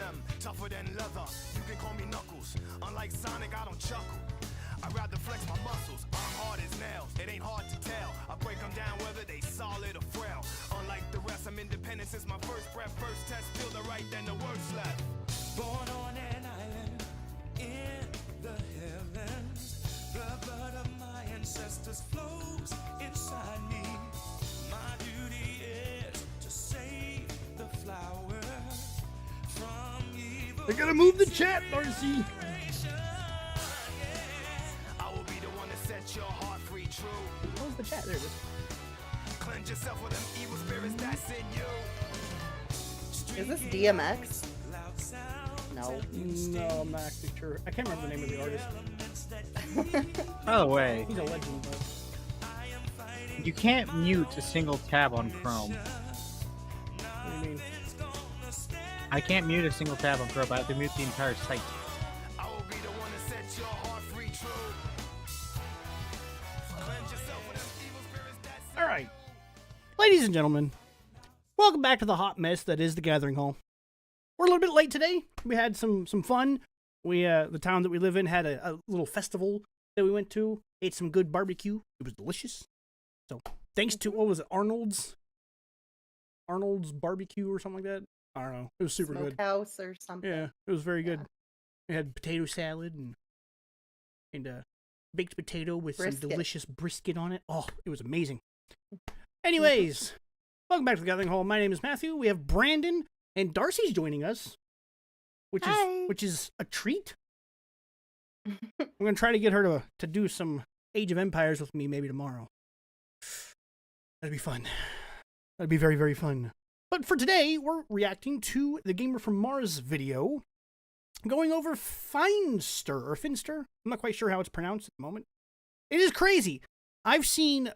them, tougher than leather. You can call me Knuckles. Unlike Sonic, I don't chuckle. I'd rather flex my muscles. I'm hard as nails. It ain't hard to tell. I break them down whether they solid or frail. Unlike the rest, I'm independent since my first breath. First test, feel the right, then the worst left. Born on an island in the heavens. The blood of my ancestors flows inside me. My duty is to save the flower from evil. They're gonna move the chat, Darcy. Your heart free, true. Close the chat. There it is. Cleanse yourself with them evil spirits that's in you. Is this DMX? No. No, I'm not actually sure. I can't remember the name of the artist. By the way, He's a legend, but you can't mute a single tab on Chrome. what do you mean? I can't mute a single tab on Chrome. I have to mute the entire site. I will be the one to set your heart free, true. Cleanse yourself with them evil spirits that's in All right, ladies and gentlemen, welcome back to the hot mess that is the Gathering Hall. We're a little bit late today. We had some fun. We the town that we live in had a little festival that we went to. Ate some good barbecue. It was delicious. So thanks to what was it, Arnold's barbecue or something like that. I don't know. It was super good. Smokehouse or something. Yeah, it was very good. We had potato salad and baked potato with Brisket. some delicious brisket on it. Oh, it was amazing. Anyways, welcome back to the Gathering Hall. My name is Matthew. We have Brandon and Darcy's joining us, which Hi. is a treat. I'm gonna try to get her to do some Age of Empires with me maybe tomorrow. That'd be fun. That'd be very, very fun. But for today, we're reacting to the Gamer from Mars video, going over Finster or Finster. I'm not quite sure how it's pronounced at the moment. It is crazy. I've seen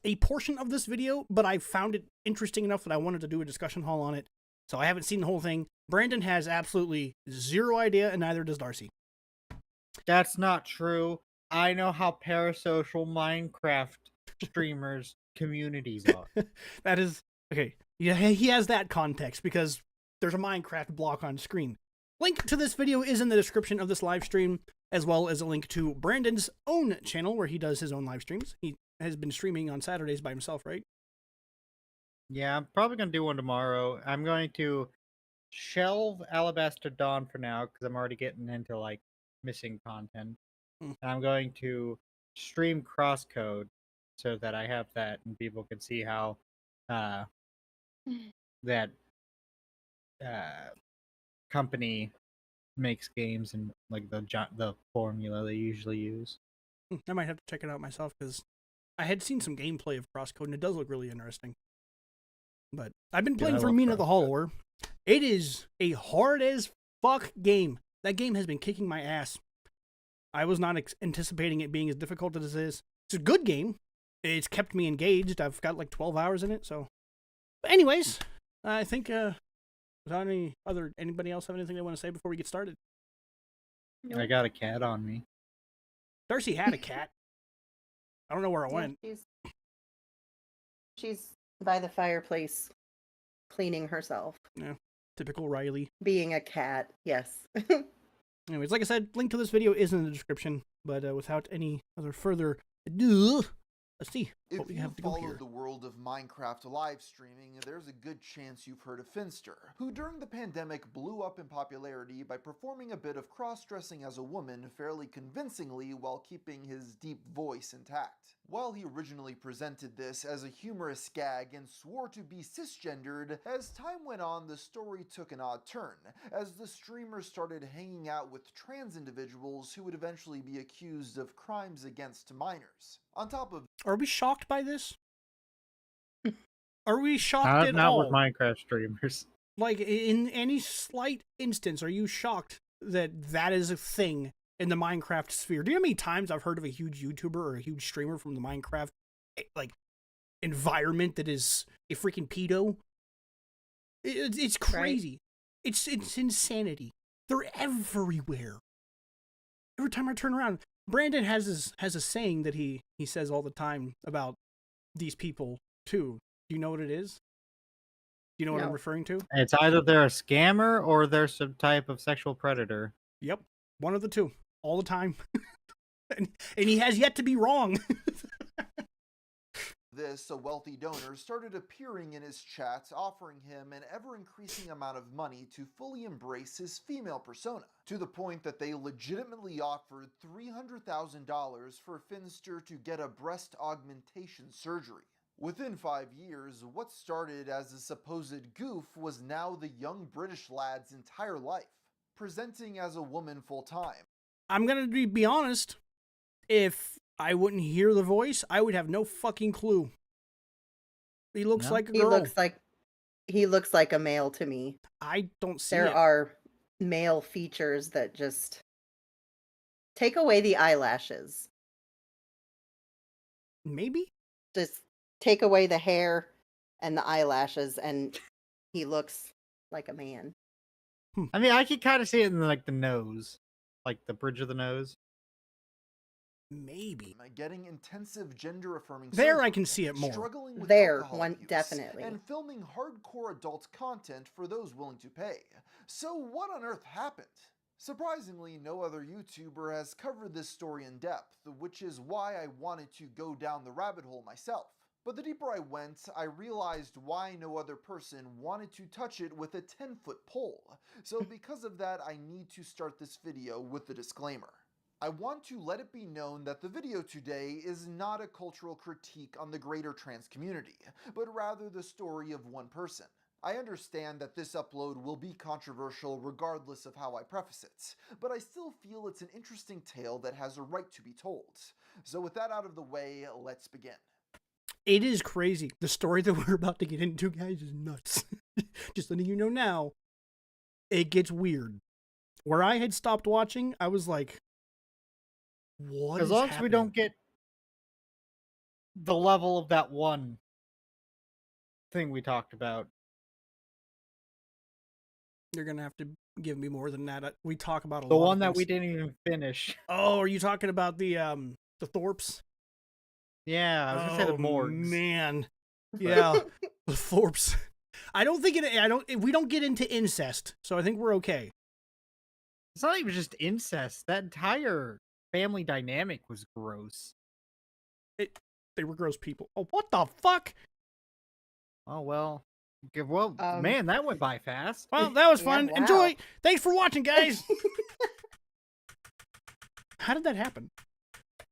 a portion of this video, but I found it interesting enough that I wanted to do a discussion haul on it. So I haven't seen the whole thing. Brandon has absolutely zero idea, and neither does Darcy. That's not true. I know how parasocial Minecraft streamers communities are. That is okay. Yeah, he has that context because there's a Minecraft block on screen. Link to this video is in the description of this live stream, as well as a link to Brandon's own channel where he does his own live streams. He has been streaming on Saturdays by himself, right? Yeah, I'm probably gonna do one tomorrow. I'm going to shelve Alabaster Dawn for now because I'm already getting into like missing content. Hmm. And I'm going to stream Crosscode so that I have that and people can see how that company makes games and like the formula they usually use. I might have to check it out myself because I had seen some gameplay of Crosscode and it does look really interesting. But I've been playing I for love Mina the Crosscode. Hollower. It is a hard as fuck game. That game has been kicking my ass. I was not anticipating it being as difficult as it is. It's a good game. It's kept me engaged. I've got like 12 hours in it, so. But anyways, I think, without anybody else have anything they want to say before we get started? I got a cat on me. Darcy had a cat. I don't know where it Yeah, went. she's by the fireplace cleaning herself. Yeah, typical Riley. Being a cat, yes. Anyways, like I said, link to this video is in the description, but without any other further ado, let's see what If we you have to go follow here. the world of Minecraft live streaming, there's a good chance you've heard of Finster, who during the pandemic blew up in popularity by performing a bit of cross-dressing as a woman fairly convincingly while keeping his deep voice intact. While he originally presented this as a humorous gag and swore to be cisgendered, as time went on the story took an odd turn, as the streamer started hanging out with trans individuals who would eventually be accused of crimes against minors. On top of Are we shocked by this? Are we shocked at Not all? with Minecraft streamers. Like, in any slight instance, are you shocked that that is a thing in the Minecraft sphere? Do you know how many times I've heard of a huge YouTuber or a huge streamer from the Minecraft, like, environment that is a freaking pedo? It's crazy. Right? It's insanity. They're everywhere. Every time I turn around, Brandon has a saying that he says all the time about these people, too. Do you know what it is? you know what I'm No. referring to? It's either they're a scammer or they're some type of sexual predator. Yep, one of the two, all the time. and he has yet to be wrong. This, a wealthy donor started appearing in his chats, offering him an ever-increasing amount of money to fully embrace his female persona, to the point that they legitimately offered $300,000 for Finster to get a breast augmentation surgery. Within 5 years, what started as a supposed goof was now the young British lad's entire life, presenting as a woman full-time. I'm gonna be honest. If I wouldn't hear the voice, I would have no fucking clue. He looks No? like a He girl. looks like a male to me. I don't see There it. are male features that just take away the eyelashes. Maybe? Just take away the hair and the eyelashes, and he looks like a man. I mean, I could kind of see it in like the nose, like the bridge of the nose. Maybe. Getting intensive gender-affirming There I surgery, can see it more. struggling with There, alcohol one abuse, definitely. and filming hardcore adult content for those willing to pay. So what on earth happened? Surprisingly, no other YouTuber has covered this story in depth, which is why I wanted to go down the rabbit hole myself. But the deeper I went, I realized why no other person wanted to touch it with a 10-foot pole. So because of that, I need to start this video with the disclaimer. I want to let it be known that the video today is not a cultural critique on the greater trans community, but rather the story of one person. I understand that this upload will be controversial regardless of how I preface it, but I still feel it's an interesting tale that has a right to be told. So with that out of the way, let's begin. It is crazy. The story that we're about to get into, guys, is nuts. Just letting you know now, it gets weird. Where I had stopped watching, I was like, what As is long as we happening? don't get the level of that one thing we talked about. You're going to have to give me more than that. We talk about a The lot one of that we things. didn't even finish. Oh, are you talking about the Thorpes? Yeah, I was gonna say the morgues. Man. Yeah, the Thorpes. I don't think we don't get into incest, so I think we're okay. It's not even just incest. That entire family dynamic was gross. They were gross people. Oh, what the fuck? Oh well. Well, Um, man, that went by fast. Well, that was Yeah, fun. wow. Enjoy. Thanks for watching, guys. How did that happen?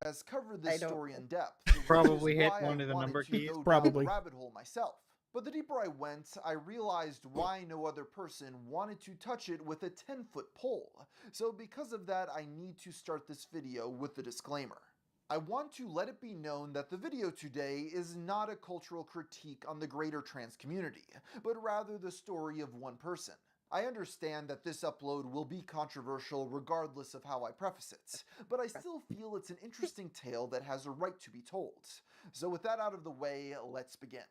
Has covered I this don't- story in depth. Probably which is hit why one I of the wanted number to keys. go down Probably. the rabbit hole myself. But the deeper I went, I realized why no other person wanted to touch it with a 10-foot pole. So because of that, I need to start this video with the disclaimer. I want to let it be known that the video today is not a cultural critique on the greater trans community, but rather the story of one person. I understand that this upload will be controversial regardless of how I preface it, but I still feel it's an interesting tale that has a right to be told. So with that out of the way, let's begin.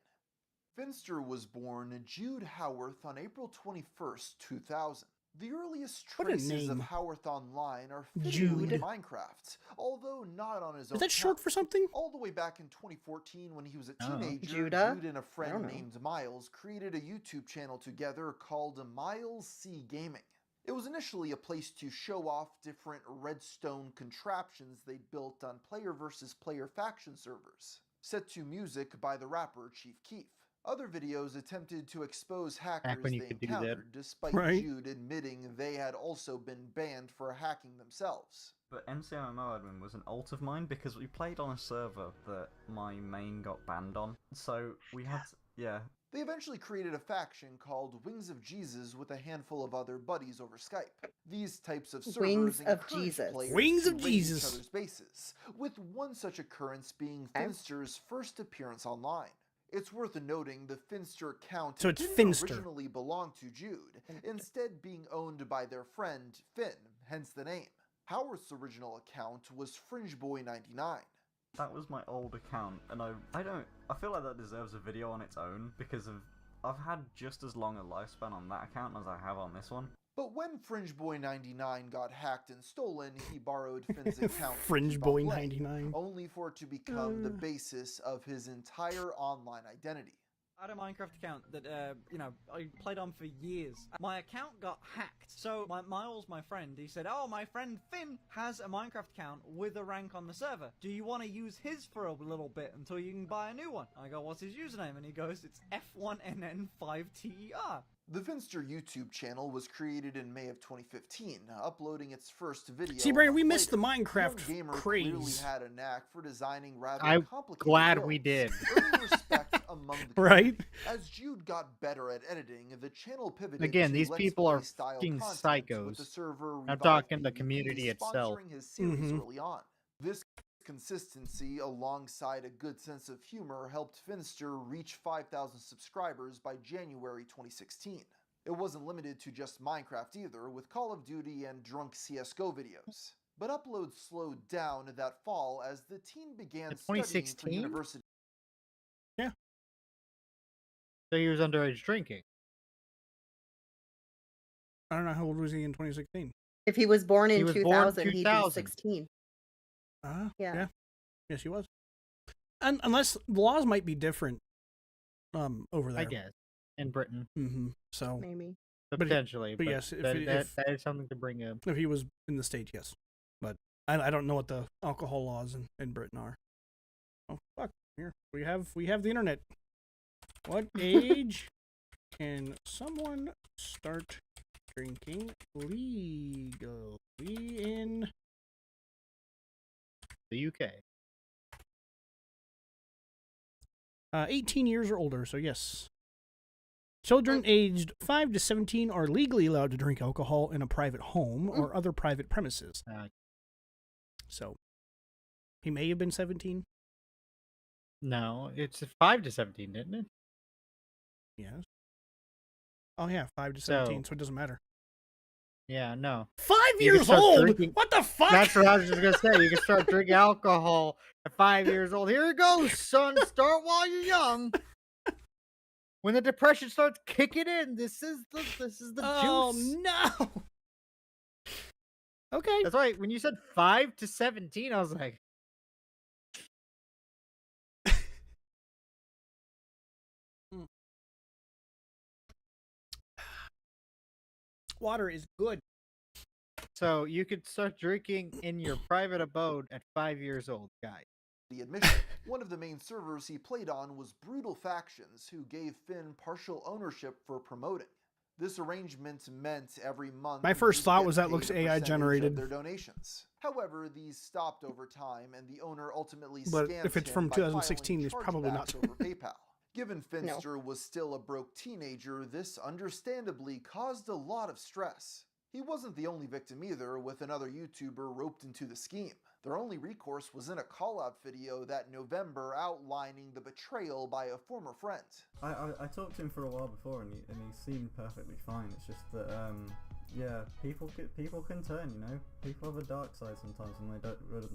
Finster was born Jude Howarth on April 21st, 2000. The earliest What a traces of name. Howarth online are fittingly Jude. in Minecraft, although not on his own Is that short account. for something? All the way back in 2014 when he was a Oh. teenager, Judah? Jude and a I friend don't know. named Miles created a YouTube channel together called Miles C Gaming. It was initially a place to show off different redstone contraptions they built on player versus player faction servers, set to music by the rapper Chief Keef. Other videos attempted to expose hackers when you they could do that. encountered, despite Right. Jude admitting they had also been banned for hacking themselves. But MCMMO admin was an alt of mine because we played on a server that my main got banned on. So we had, yeah. They eventually created a faction called Wings of Jesus with a handful of other buddies over Skype. These types of servers Wings of encouraged Jesus. players Wings to of raid each Jesus. other's bases, with one such occurrence being Okay. Finster's first appearance online. It's worth noting the Finster account So it's didn't Finster. originally belong to Jude, instead being owned by their friend Finn, hence the name. Howard's original account was FringeBoy99. That was my old account, and I feel like that deserves a video on its own because of I've had just as long a lifespan on that account as I have on this one. But when FringeBoy99 got hacked and stolen, he borrowed Finn's account to Fringe keep Boy on playing, 99. only for it to become the basis of his entire online identity. I had a Minecraft account that, I played on for years. My account got hacked. So, Miles, my friend, he said, oh, my friend Finn has a Minecraft account with a rank on the server. Do you want to use his for a little bit until you can buy a new one? I go, what's his username? And he goes, it's F1NN5TER. The Finster YouTube channel was created in May of 2015, uploading its first video. See, Brandon, we a month missed the later. Minecraft Young Gamer clearly craze. had a knack for designing rather I'm complicated glad we builds, did. earning respect among the Right? community. As Jude got better at editing, the channel pivoted Again, to these Let's people are Play style fucking content, with the psychos. server I'm Revive talking the PvP community itself. sponsoring his series Mhm. early on. This consistency, alongside a good sense of humor, helped Finster reach 5,000 subscribers by January 2016. It wasn't limited to just Minecraft either, with Call of Duty and drunk CSGO videos. But uploads slowed down that fall as the teen began In studying for 2016? university. So he was underage drinking. I don't know how old was he in 2016. If he was born in He was born 2000, he'd be 2000. 16. Yeah. Yeah. Yes, he was. And unless the laws might be different, over there. I guess. In Britain. Mm-hmm. So Maybe. Potentially. but yes, if that is something to bring up. if he was in the States, yes. But I don't know what the alcohol laws in Britain are. Oh fuck! Here we have the internet. What age can someone start drinking legally in The UK. 18 years or older? So yes. Children aged 5 to 17 are legally allowed to drink alcohol in a private home or other private premises. So, he may have been 17. No, it's 5 to 17, isn't it? Yes. Oh yeah, 5 to 17, so it doesn't matter. Yeah, no. 5 You can years start old? drinking- What the fuck? That's what I was just gonna say. You can start drinking alcohol at 5 years old. Here it goes, son. Start while you're young. When the depression starts kicking in, this is the Oh juice. no. Okay. That's right. When you said 5 to 17, I was like, Water is good. so you could start drinking in your private abode at 5 years old, guys. The admission. One of the main servers he played on was Brutal Factions, who gave Finn partial ownership for promoting. This arrangement meant every month My first he'd thought get was that paid looks a AI percentage of generated. their donations. However, these stopped over time, and the owner ultimately But scammed if it's him from by 2016, filing it's probably not. chargebacks over PayPal. Given Finster was still a broke teenager, this understandably caused a lot of stress. He wasn't the only victim either, with another YouTuber roped into the scheme. Their only recourse was in a call-out video that November outlining the betrayal by a former friend. I talked to him for a while before, and he seemed perfectly fine. It's just that yeah, people can turn, you know. People have a dark side sometimes, and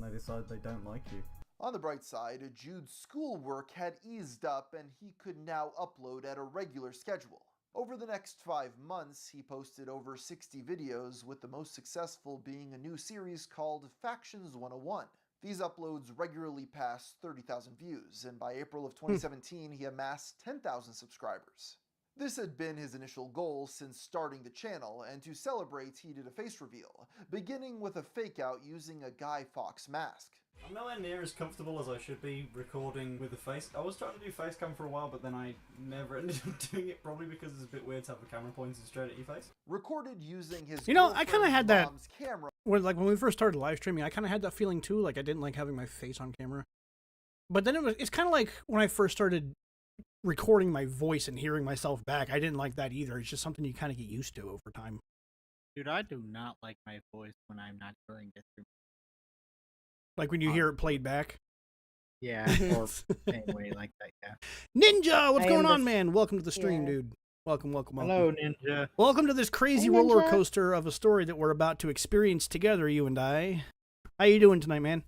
they decide they don't like you. On the bright side, Jude's schoolwork had eased up and he could now upload at a regular schedule. Over the next 5 months, he posted over 60 videos, with the most successful being a new series called Factions 101. These uploads regularly passed 30,000 views, and by April of 2017, he amassed 10,000 subscribers. This had been his initial goal since starting the channel, and to celebrate, he did a face reveal, beginning with a fake out using a Guy Fawkes mask. I'm nowhere near as comfortable as I should be recording with a face. I was trying to do face cam for a while, but then I never ended up doing it, probably because it's a bit weird to have the camera pointed straight at your face. Recorded using his You know, I kinda had that- mom's camera. When we first started live streaming, I kind of had that feeling too. Like I didn't like having my face on camera. But then it's kind of like when I first started recording my voice and hearing myself back. I didn't like that either. It's just something you kind of get used to over time. Dude, I do not like my voice when I'm not hearing it through. Like when you hear it played back. Yeah, or anyway, like that, yeah. Ninja, what's I going am on, the- man? Welcome to the stream, Yeah. dude. Welcome. Hello, Ninja. Welcome to this crazy Hey, roller Ninja. coaster of a story that we're about to experience together, you and I. How you doing tonight, man?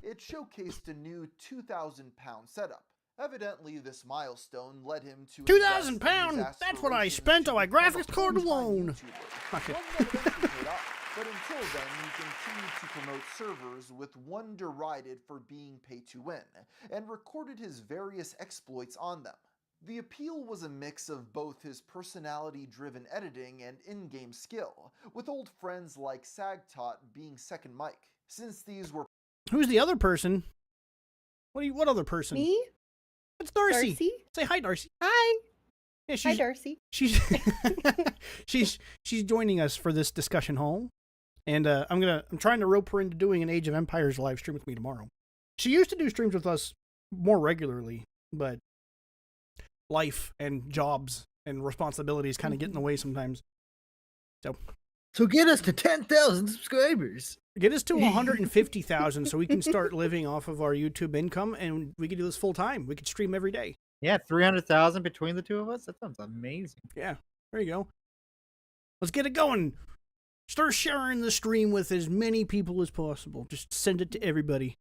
It showcased a new 2,000-pound setup. Evidently, this milestone led him to 2,000 invest in his pounds! That's what I aspirations spent to on my become a graphics card full-time alone. YouTuber, Okay. one that eventually paid off. But until then, he continued to promote servers with one derided for being pay-to-win, and recorded his various exploits on them. The appeal was a mix of both his personality-driven editing and in-game skill, with old friends like Sagtot being second mic, since these were... Who's the other person? What other person? Me? It's Darcy. Darcy? Say hi, Darcy. Hi. Yeah, Hi, Darcy. She's she's joining us for this discussion hall, and I'm trying to rope her into doing an Age of Empires live stream with me tomorrow. She used to do streams with us more regularly, but life and jobs and responsibilities kind of get in the way sometimes. So get us to 10,000 subscribers. Get us to 150,000 so we can start living off of our YouTube income, and we can do this full time. We could stream every day. Yeah, 300,000 between the two of us. That sounds amazing. Yeah, there you go. Let's get it going. Start sharing the stream with as many people as possible. Just send it to everybody.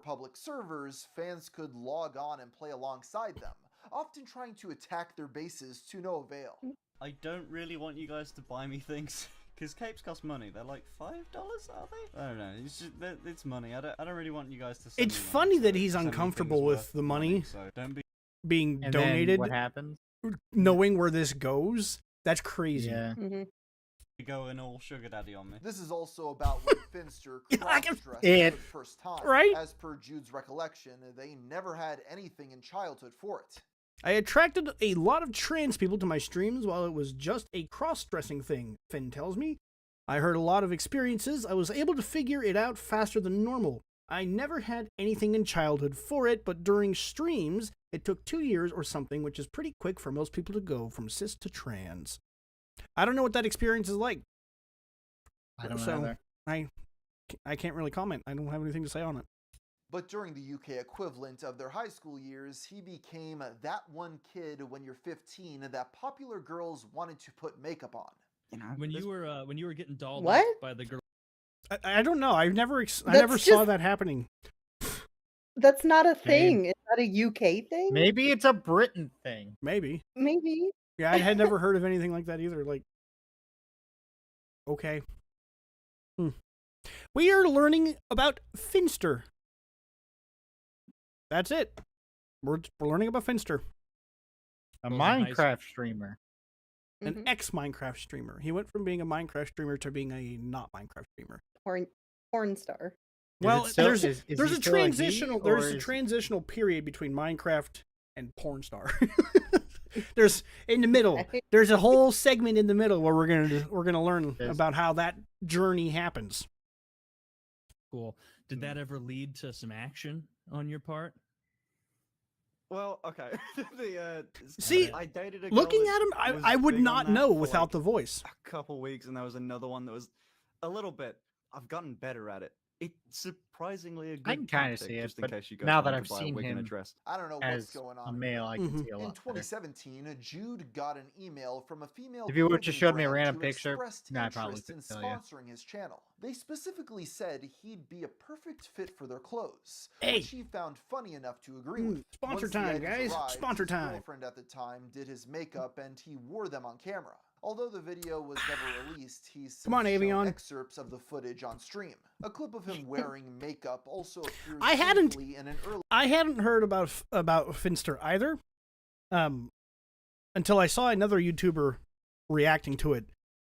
public servers, fans could log on and play alongside them, often trying to attack their bases to no avail. I don't really want you guys to buy me things. Because capes cost money. They're like $5, are they? I don't know. It's just it's money. I don't really want you guys to. Send It's me money, funny so that he's send me uncomfortable things with worth the money So don't be. being And donated, then what happens? knowing where this goes. That's crazy. Yeah. Mm-hmm. Going all sugar daddy on me. This is also about when Finster I can- cross-dressed It- for the first time. Right? As per Jude's recollection, they never had anything in childhood for it. I attracted a lot of trans people to my streams while it was just a cross-dressing thing, Finn tells me. I heard a lot of experiences. I was able to figure it out faster than normal. I never had anything in childhood for it, but during streams, it took 2 years or something, which is pretty quick for most people to go from cis to trans. I don't know what that experience is like. I don't So, know. I can't really comment. I don't have anything to say on it. But during the UK equivalent of their high school years, he became that one kid when you're 15 that popular girls wanted to put makeup on. You know, When you were getting dolled What? up by the girl. I don't know. I never That's saw just- that happening. That's not a thing. Is that a UK thing? Maybe it's a Britain thing. Maybe. Maybe. Yeah, I had never heard of anything like that either. Like, okay. We are learning about Finster. That's it. We're learning about Finster, A Those are nice. Minecraft streamer. an Mhm. ex-Minecraft streamer. He went from being a Minecraft streamer to being a not Minecraft streamer. Porn star. Well, it still- there's is he a still a he, transitional or there's a is- transitional period between Minecraft and porn star. There's in the middle. Right. There's a whole segment in the middle where we're gonna learn Yes. about how that journey happens. Cool. Did that ever lead to some action on your part? Well, okay. See, I dated a girl Looking that at him, was I would big on not that know for, without like, the voice. a couple weeks, and there was another one that was a little bit. I've gotten better at it. It's surprisingly a good I can kinda tactic, see it, just in but case you guys now that wanted I've to buy a seen wig and a him dress. I don't know what's As going a on. male, I can Mhm. see a In lot better. 2017, Jude got an email from a female. If you would've clothing just showed me a brand random who picture, expressed nah, I probably interest in couldn't tell ya. sponsoring his channel. They specifically said he'd be a perfect fit for their clothes, Hey. which he found funny enough to agree with. Sponsor Once the time, items guys. arrived, Sponsor his time. girlfriend at the time did his makeup and he wore them on camera. Although the video was never released, he's Come on, since shown Avion. excerpts of the footage on stream. A clip of him wearing makeup also appears I hadn't- briefly in an early I hadn't heard about Finster either, until I saw another YouTuber reacting to it,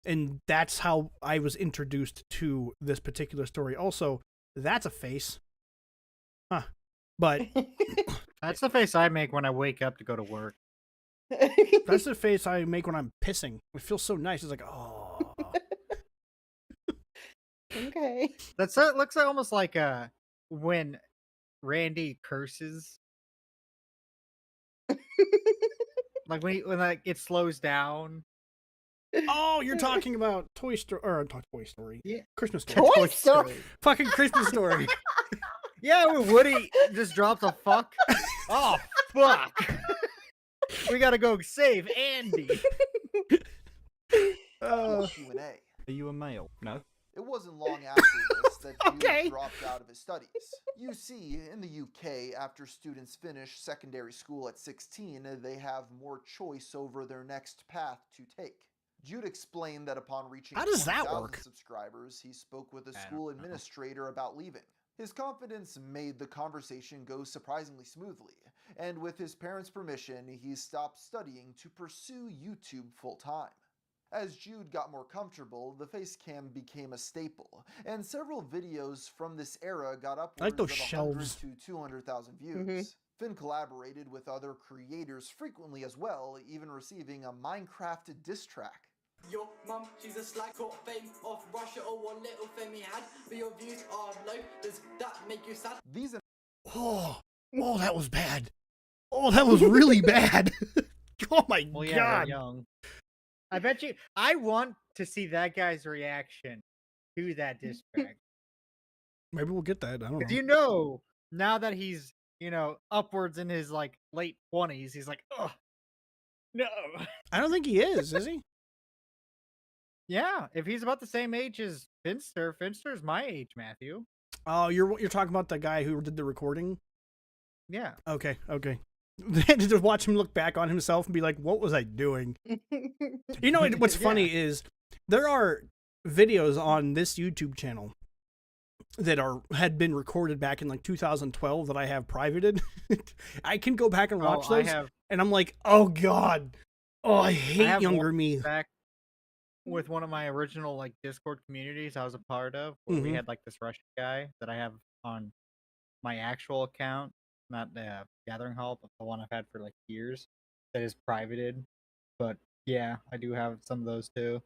and that's how I was introduced to this particular story. Also, that's a face, huh? But That's the face I make when I wake up to go to work. that's the face I make when I'm pissing. It feels so nice. It's like, oh, Okay. That looks like almost like when Randy curses. Like when like it slows down. oh, you're talking about Toy Story or not Toy Story? Yeah. Christmas Story. Toy Story. Fucking Christmas Story. Yeah, when Woody just drops a fuck. Oh fuck! We gotta go save Andy. Q&A. Are you a male? No. It wasn't long after this that Jude Okay. dropped out of his studies. You see, in the UK, after students finish secondary school at 16, they have more choice over their next path to take. Jude explained that upon reaching How does that 20,000 work? subscribers, he spoke with a I school don't know. administrator about leaving. His confidence made the conversation go surprisingly smoothly, and with his parents' permission, he stopped studying to pursue YouTube full-time. As Jude got more comfortable, the face cam became a staple, and several videos from this era got upwards I like those of 100 shelves. to 200,000 views. Mhm. Finn collaborated with other creators frequently as well, even receiving a Minecraft diss track. Your mum, she's a slag, caught fame off Russia or what little fame he had, but your views are low. Does that make you sad? These Oh, that was bad. Oh, that was really bad. Oh my Well, yeah, god. they're young. I bet you. I want to see that guy's reaction to that diss track. Maybe we'll get that. I don't Because know. you know, now that he's upwards in his like late 20s, he's like, oh no. I don't think he is he? Yeah, if he's about the same age as Finster, Finster's my age, Matthew. Oh, you're talking about the guy who did the recording? Yeah. Okay. To just watch him look back on himself and be like, "What was I doing?" You know what's funny is there are videos on this YouTube channel that had been recorded back in like 2012 that I have privated. I can go back and watch I those, have and I'm like, "Oh god, I hate have younger one me." back with one of my original like Discord communities I was a part of, where we Mhm. had like this Russian guy that I have on my actual account, not the Gathering Hall, but the one I've had for like years that is privated. But yeah, I do have some of those too.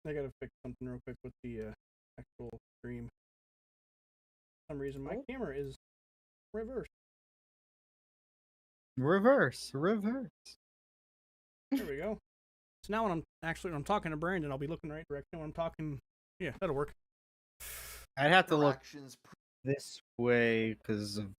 I gotta fix something real quick with the actual stream. For some reason, my Oh. camera is reversed. Reverse. There we go. So now when I'm talking to Brandon, I'll be looking the right direction. When I'm talking, yeah, that'll work. I'd have to look interactions this way because of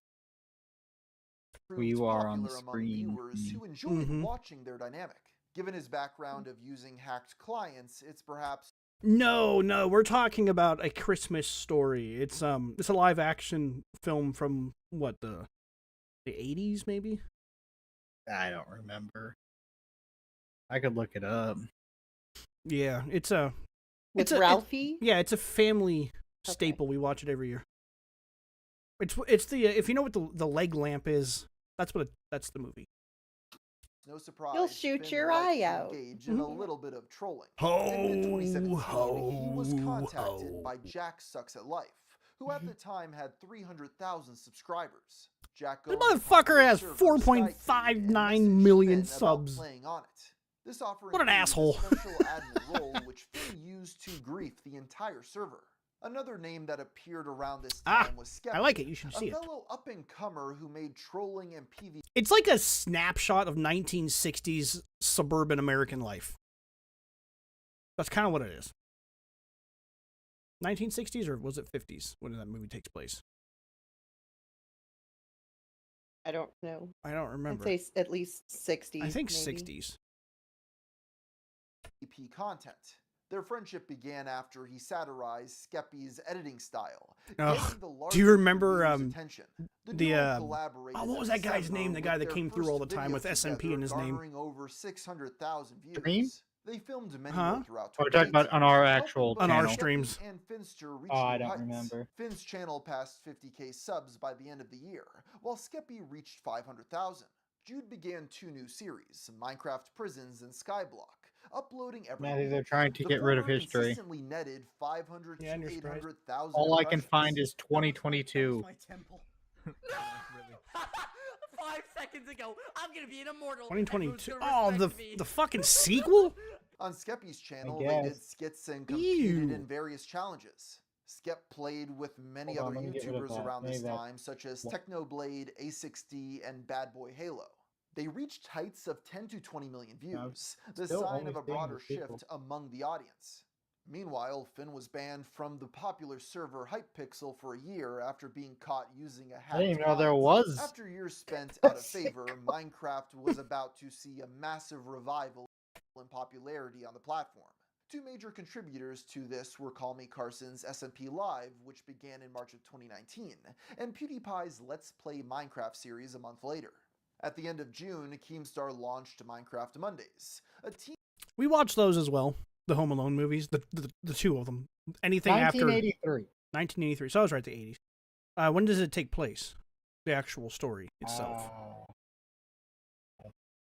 proved you are on the popular among screen. viewers who enjoyed Mhm. watching their dynamic. Given his background of using hacked clients, it's perhaps No, we're talking about A Christmas Story. It's a live action film from what the 80s maybe. I don't remember. I could look it up. Yeah, With it's a Ralphie? it's a family Okay. staple. We watch it every year. It's the if you know what the leg lamp is, that's the movie. no surprise. You'll shoot Finn your liked eye to out. engage in a little bit of trolling. Ho, In mid-2017, he was ho, contacted ho. by Jack Sucks at Life, who at the time had 300,000 subscribers. Jack This owned a motherfucker popular has server, 4.59 Skype, and million messaged Finn subs. about playing on it. This offer What an included a asshole. special admin role, which Finn used to grief the entire server. Another name that appeared around this time was Skeptic, I like it. You should see a it. fellow up-and-comer who made trolling and PvP It's like a snapshot of 1960s suburban American life. That's kind of what it is. 1960s or was it 50s when that movie takes place? I don't know. I don't remember. I'd say at least 60s. I think maybe. 60s. content. Their friendship began after he satirized Skeppy's editing style. Ugh. getting the Do you larger remember community's attention. The the duo collaborated what was in that guy's December name? The guy with that their came through all the first time with video SMP together, in his name. garnering over 600,000 views. Stream? They filmed many Huh? more throughout We're talking about 2018, on our helping actual both On our Skeppy channel. streams. And Finster reach Oh, I new don't heights. remember. Finn's channel passed 50k subs by the end of the year, while Skeppy reached 500,000. Jude began 2 new series, Minecraft Prisons and Skyblock, uploading every Matthew, they're week. trying to The get rid of former history. consistently netted 500 Yeah, and to you're surprised. 800,000 All I can impressions. find is 2022. My temple. 5 seconds ago, I'm gonna be an immortal. 2022. Everyone's Oh, gonna the respect me. the fucking sequel? On Skeppy's channel, I they did guess. skits and competed Ew. in various challenges. Skep played with many Hold on, other let me get rid of YouTubers that. around this Maybe that- time, such as What? Technoblade, A6D, and Bad Boy Halo. They reached heights of 10 to 20 million views, the still sign only of a seeing broader the sequel. shift among the audience. Meanwhile, Finn was banned from the popular server Hypepixel for a year after being caught using a hacked I didn't even know there client. was. After years spent out of favor, Minecraft was about to see a massive revival in popularity on the platform. 2 major contributors to this were Call Me Carson's SMP Live, which began in March of 2019, and PewDiePie's Let's Play Minecraft series a month later. At the end of June, Keemstar launched Minecraft Mondays, a team We watched those as well. The Home Alone movies, the two of them. Anything after 1983. 1983. So I was right, the 80s. When does it take place? The actual story itself.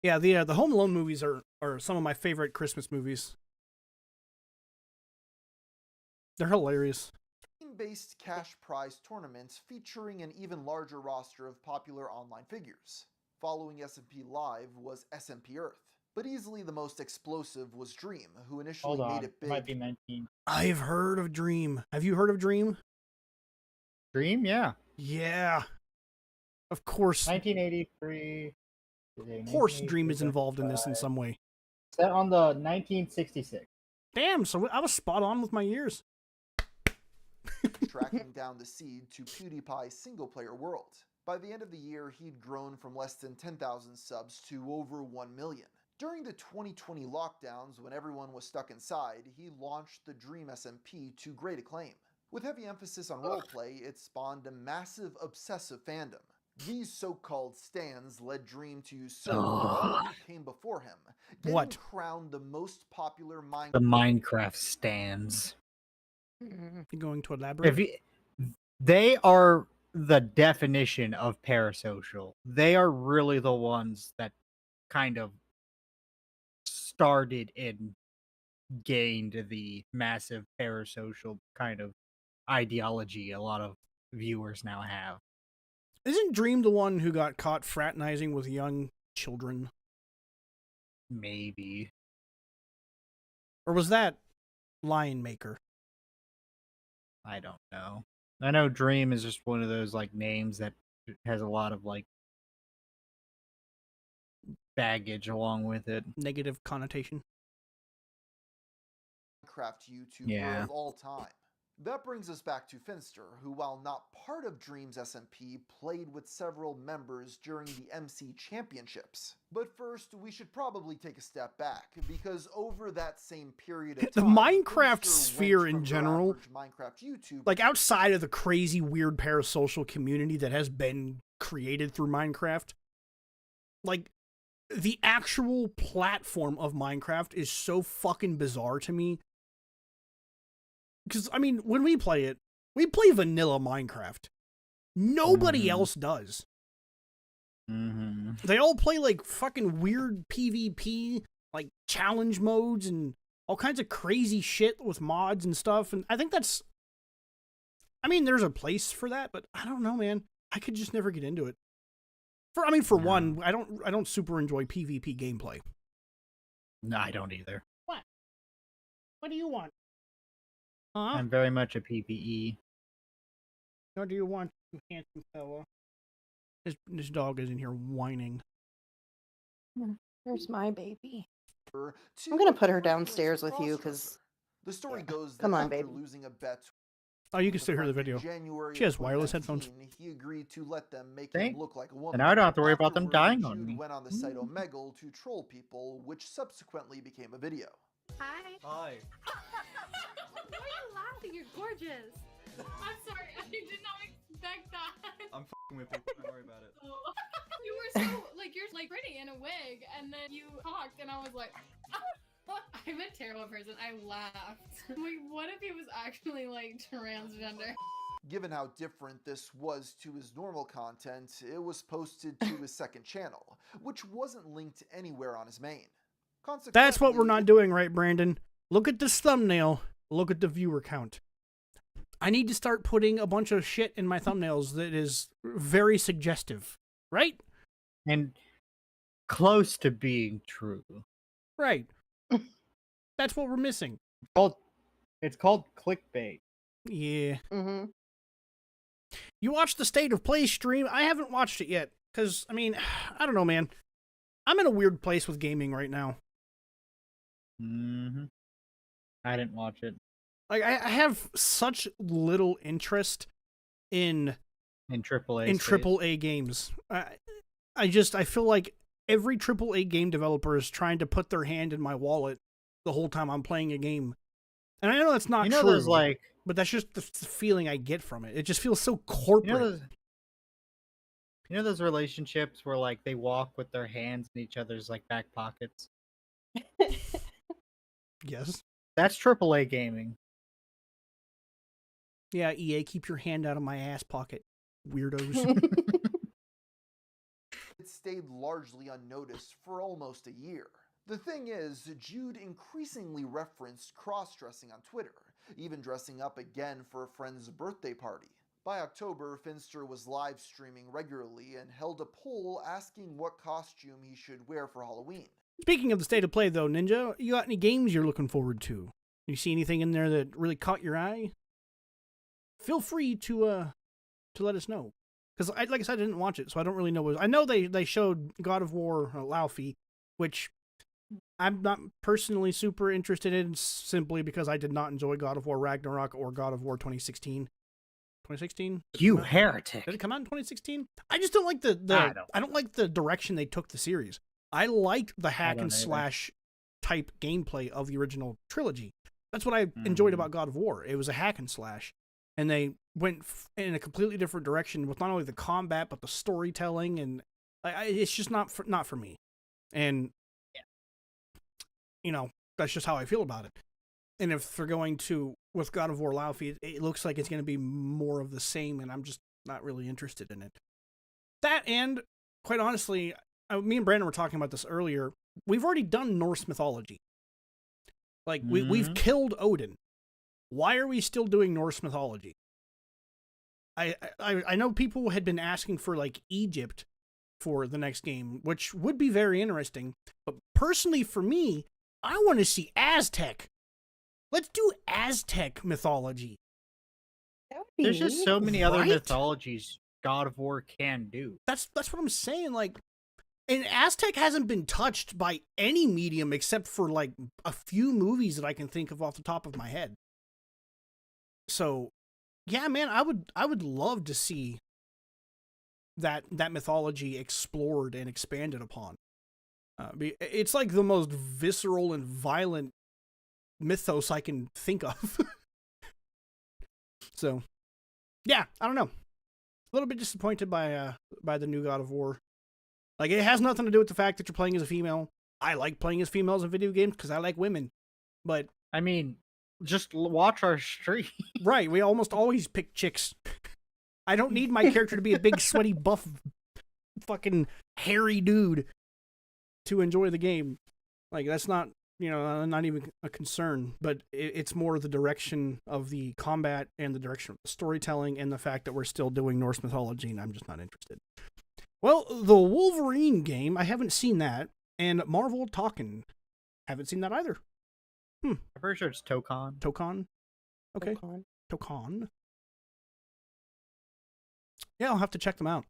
Yeah, the Home Alone movies are some of my favorite Christmas movies. They're hilarious. based cash prize tournament featuring an even larger roster of popular online figures. Following SMP Live was SMP Earth, but easily the most explosive was Dream, who initially Hold on, made it big. might be 19. I've heard of Dream. Have you heard of Dream? Dream, yeah. Yeah. Of course. 1983. Of course Dream is involved in this in some way. Set on the 1966. Damn, so I was spot on with my years. Tracking down the seed to PewDiePie's single-player world. By the end of the year, he'd grown from less than 10,000 subs to over 1 million. During the 2020 lockdowns, when everyone was stuck inside, he launched the Dream SMP to great acclaim. With heavy emphasis on roleplay, it spawned a massive obsessive fandom. These so-called stans led Dream to usurp all who came before him, getting crowned the most popular Minecraft. The Minecraft stans. You going to elaborate? They are the definition of parasocial. They are really the ones that kind of started and gained the massive parasocial kind of ideology a lot of viewers now have. Isn't Dream the one who got caught fraternizing with young children? Maybe. Or was that Lion Maker? I don't know. I know Dream is just one of those like names that has a lot of like baggage along with it. Negative connotation. Minecraft YouTuber of all time. That brings us back to Finster, who, while not part of Dream's SMP, played with several members during the MC Championships. But first, we should probably take a step back, because over that same period of The time, Minecraft Finster sphere went in from general, your average Minecraft YouTuber, like outside of the crazy, weird parasocial community that has been created through Minecraft, like, the actual platform of Minecraft is so fucking bizarre to me. Because, I mean, when we play vanilla Minecraft. Nobody else does. They all play, like, fucking weird PvP, like, challenge modes and all kinds of crazy shit with mods and stuff. And I think that's... I mean, there's a place for that, but I don't know, man. I could just never get into it. For one, I don't super enjoy PvP gameplay. No, I don't either. What? What do you want? I'm very much a PvE. What do you want, you handsome fella? This dog is in here whining. There's my baby. I'm gonna put her downstairs with you because. The story goes Come that on, after baby. losing a bet Oh, you can still hear the video. January She has of wireless headphones. 2019, he agreed to let them make Thank- him look like a woman. And now I don't have to worry about them Afterward, dying on Jude me. went on the site Omegle to troll people, which subsequently became a video. Hi. Hi. Why are you laughing? You're gorgeous. I'm sorry. I did not expect that. I'm f***ing with you. Don't worry about it. You were so you're like pretty in a wig, and then you talked, and I was like, I'm a terrible person. I laughed. Like, what if he was actually like transgender? Given how different this was to his normal content, it was posted to his second channel, which wasn't linked anywhere on his main. That's what we're not doing, right, Brandon? Look at this thumbnail. Look at the viewer count. I need to start putting a bunch of shit in my thumbnails that is very suggestive, right? And close to being true. Right. That's what we're missing. It's called clickbait. Yeah. Mm-hmm. You watched the State of Play stream? I haven't watched it yet. Because, I mean, I don't know, man. I'm in a weird place with gaming right now. I didn't watch it. Like, I have such little interest in AAA AAA games. I feel like every AAA game developer is trying to put their hand in my wallet the whole time I'm playing a game. And I know that's not true, those, like, but that's just the feeling I get from it. It just feels so corporate. You know those relationships where like they walk with their hands in each other's like back pockets? Yes. That's AAA gaming. Yeah, EA, keep your hand out of my ass pocket, weirdos. It stayed largely unnoticed for almost a year. The thing is, Jude increasingly referenced cross-dressing on Twitter, even dressing up again for a friend's birthday party. By October, Finster was live streaming regularly and held a poll asking what costume he should wear for Halloween. Speaking of the state of play, though, Ninja, you got any games you're looking forward to? You see anything in there that really caught your eye? Feel free to let us know. Because, like I said, I didn't watch it, so I don't really know what... I know they showed God of War Laufey, which I'm not personally super interested in, simply because I did not enjoy God of War Ragnarok or God of War 2016. 2016? You heretic. Did it come out in 2016? I just don't like I don't like the direction they took the series. I liked the hack and slash type gameplay of the original trilogy. That's what I enjoyed about God of War. It was a hack and slash. And they went in a completely different direction with not only the combat, but the storytelling. And it's just not for me. And, you know, that's just how I feel about it. And if they're going to, with God of War Laufey, it looks like it's going to be more of the same, and I'm just not really interested in it. That, and quite honestly, me and Brandon were talking about this earlier. We've already done Norse mythology. Like, we've killed Odin. Why are we still doing Norse mythology? I know people had been asking for, like, Egypt for the next game, which would be very interesting. But personally, for me, I want to see Aztec. Let's do Aztec mythology. There's just so many other mythologies God of War can do. That's what I'm saying. Like, and Aztec hasn't been touched by any medium except for like a few movies that I can think of off the top of my head. So, yeah, man, I would love to see that mythology explored and expanded upon. It's like the most visceral and violent mythos I can think of. So, yeah, I don't know. A little bit disappointed by the new God of War. Like, it has nothing to do with the fact that you're playing as a female. I like playing as females in video games because I like women. But I mean, just watch our stream. Right, we almost always pick chicks. I don't need my character to be a big, sweaty, buff, fucking hairy dude to enjoy the game. Like, that's not, not even a concern. But it's more the direction of the combat and the direction of the storytelling and the fact that we're still doing Norse mythology, and I'm just not interested. Well, the Wolverine game, I haven't seen that. And Marvel Talkin', haven't seen that either. I'm pretty sure it's Tokon. Tokon? Okay. Tokon. Yeah, I'll have to check them out.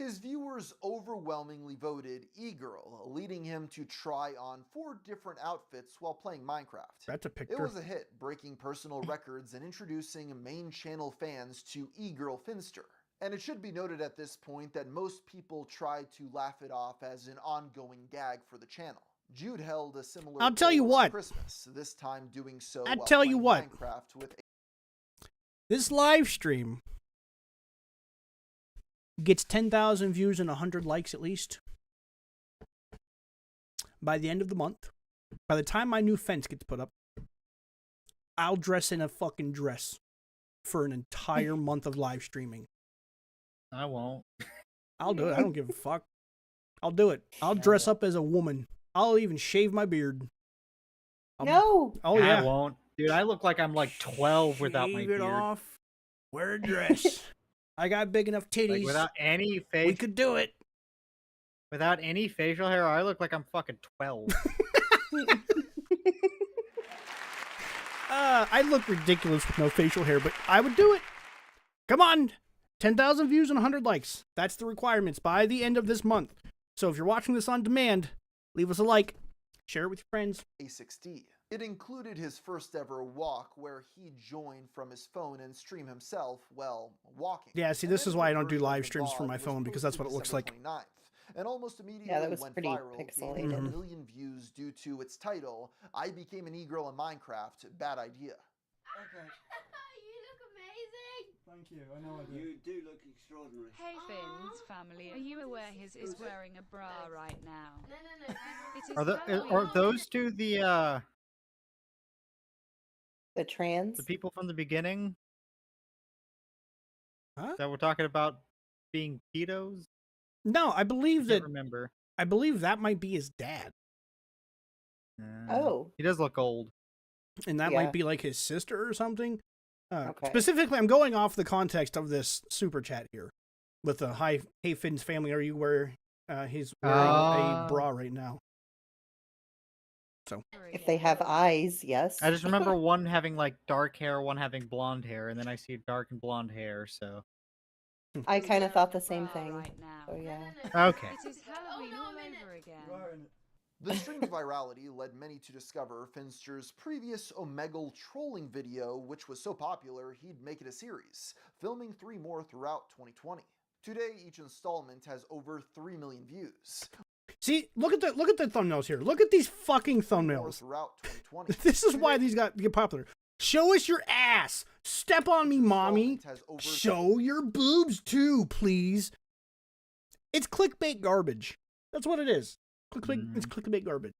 His viewers overwhelmingly voted E-Girl, leading him to try on 4 different outfits while playing Minecraft. That's a picture. It was a hit, breaking personal records and introducing main channel fans to E-Girl Finster. And it should be noted at this point that most people tried to laugh it off as an ongoing gag for the channel. Jude held a similar I'll tell you poll what. for Christmas, this time doing so I'll while tell you playing what. Minecraft with This live stream gets 10,000 views and 100 likes at least. By the end of the month, by the time my new fence gets put up, I'll dress in a fucking dress for an entire month of live streaming. I won't. I'll do it. I don't give a fuck. I'll do it. I'll dress up as a woman. I'll even shave my beard. No. Oh, yeah. I won't. Dude, I look like I'm like 12 without my Shave beard. it off. Wear a dress. I got big enough titties. Like, without any face. We could do it. Without any facial hair, I look like I'm fucking 12. I look ridiculous with no facial hair, but I would do it. Come on. 10,000 views and 100 likes. That's the requirements by the end of this month. So if you're watching this on demand, leave us a like. Share it with your friends. A6D. It included his first ever walk where he joined from his phone and stream himself, well, walking. Yeah, see, this is why I don't do live streams from my phone, because that's what it looks like. 29th, and almost immediately Yeah, that was went pretty viral, pixelated. gaining 1 million views due to its title, I Became an E-Girl in Minecraft, Bad Idea. You look amazing. Thank you. I know I do. You do look extraordinary. Hey Finn's family, are you aware his is wearing a bra right now? No. It is Are Halloween. those two the trans? people from the beginning? Huh? That we're talking about being pedos? No, I believe I that. remember. I believe that might be his dad, Oh. He does look old. and that Yeah. might be like his sister or something. Okay. Specifically, I'm going off the context of this super chat here, with the hey Finn's family, are you where he's wearing a bra right now? So If they have eyes, yes. I just remember one having like dark hair, one having blonde hair, and then I see dark and blonde hair. So I kind of thought the same thing. Right now. So yeah. okay. It is Halloween all over again. The stream's virality led many to discover Finster's previous Omegle trolling video, which was so popular he'd make it a series, filming 3 more throughout 2020. Today, each installment has over 3 million views. see, look at the thumbnails here. Look at these fucking More thumbnails. throughout 2020. This is why these get popular. Show us your ass. Step on me, mommy. Installment has over Show your boobs too, please. It's clickbait garbage. That's what it is. It's clickbait garbage.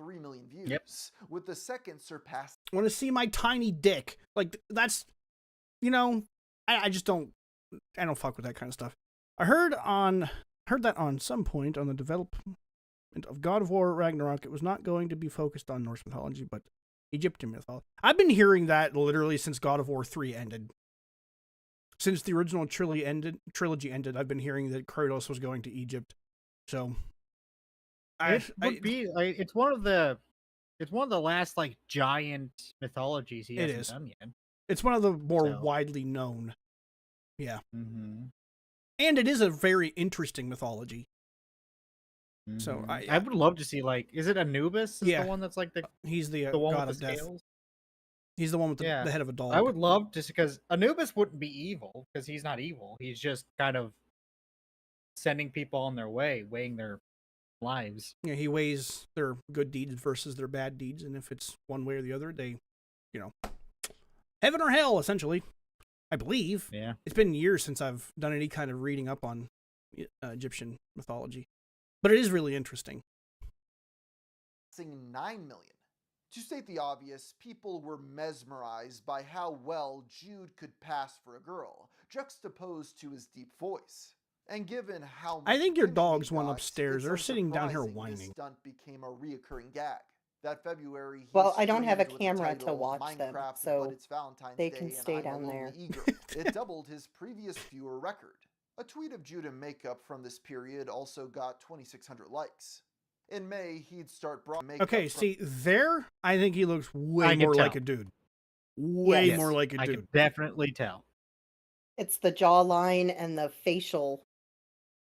3 million views, with the second surpassing I want to see my tiny dick. Like, that's, I just don't, I don't fuck with that kind of stuff. I heard that on some point on the development of God of War Ragnarok, it was not going to be focused on Norse mythology, but Egyptian mythology. I've been hearing that literally since God of War 3 ended. Since the original trilogy ended, I've been hearing that Kratos was going to Egypt. So, it's one of the last like giant mythologies he hasn't done yet. It's one of the more widely known. Yeah. Mm-hmm. And it is a very interesting mythology. Mm-hmm. So I would love to see, like, is it Anubis? Yeah. The one that's like he's the one god with of the death. scales? He's the one with the head of a dog. I would love to, because Anubis wouldn't be evil, because he's not evil. He's just kind of sending people on their way, weighing their lives. Yeah, he weighs their good deeds versus their bad deeds, and if it's one way or the other, they, heaven or hell, essentially. I believe. Yeah. It's been years since I've done any kind of reading up on Egyptian mythology, but it is really interesting. 9 million. To state the obvious, people were mesmerized by how well Jude could pass for a girl, juxtaposed to his deep voice. And given how much I think your attention dogs he went got, upstairs. it's They're sitting down here unsurprising whining. This stunt became a reoccurring gag. That February, he Well, I don't have a streamed with the camera to title watch them, Minecraft, so but it's Valentine's they Day can and stay I'm a down lonely there. e-girl. It doubled his previous viewer record. A tweet of Jude in makeup from this period also got 2,600 likes. In May, he'd start makeup. Okay, see, there, I think he looks way more like a dude. Way more like a dude. I can definitely tell. It's the jawline and the facial.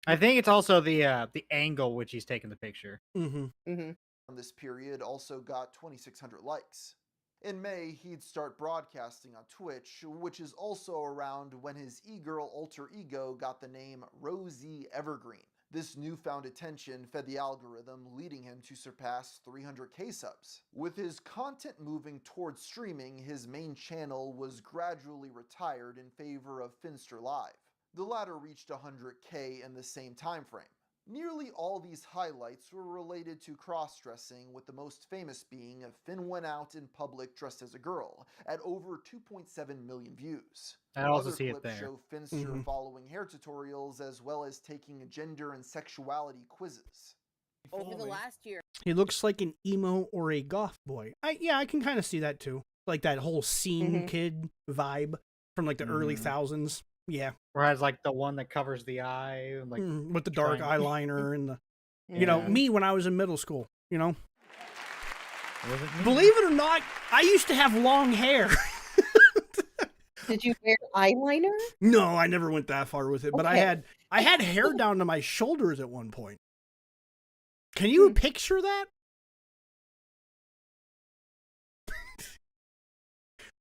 I think it's also the angle which he's taking the picture. Mm-hmm. Mm-hmm. From this period also got 2,600 likes. In May, he'd start broadcasting on Twitch, which is also around when his e-girl alter ego got the name Rosie Evergreen. This newfound attention fed the algorithm, leading him to surpass 300k subs. With his content moving towards streaming, his main channel was gradually retired in favor of Finster Live. The latter reached 100k in the same time frame. Nearly all these highlights were related to cross-dressing, with the most famous being Finn went out in public dressed as a girl, at over 2.7 million views. I also Other see it clips there. show Finster following hair tutorials as well as taking gender and sexuality quizzes. Over the last year. He looks like an emo or a goth boy. I can kind of see that too. Like that whole scene kid vibe from like the early thousands. Yeah. Whereas like the one that covers the eye, like with the dark eyeliner and the, Yeah. me when I was in middle school, Wasn't me. Believe it or not, I used to have long hair. Did you wear eyeliner? No, I never went that far with it, but Okay. I had hair down to my shoulders at one point. Can you picture that?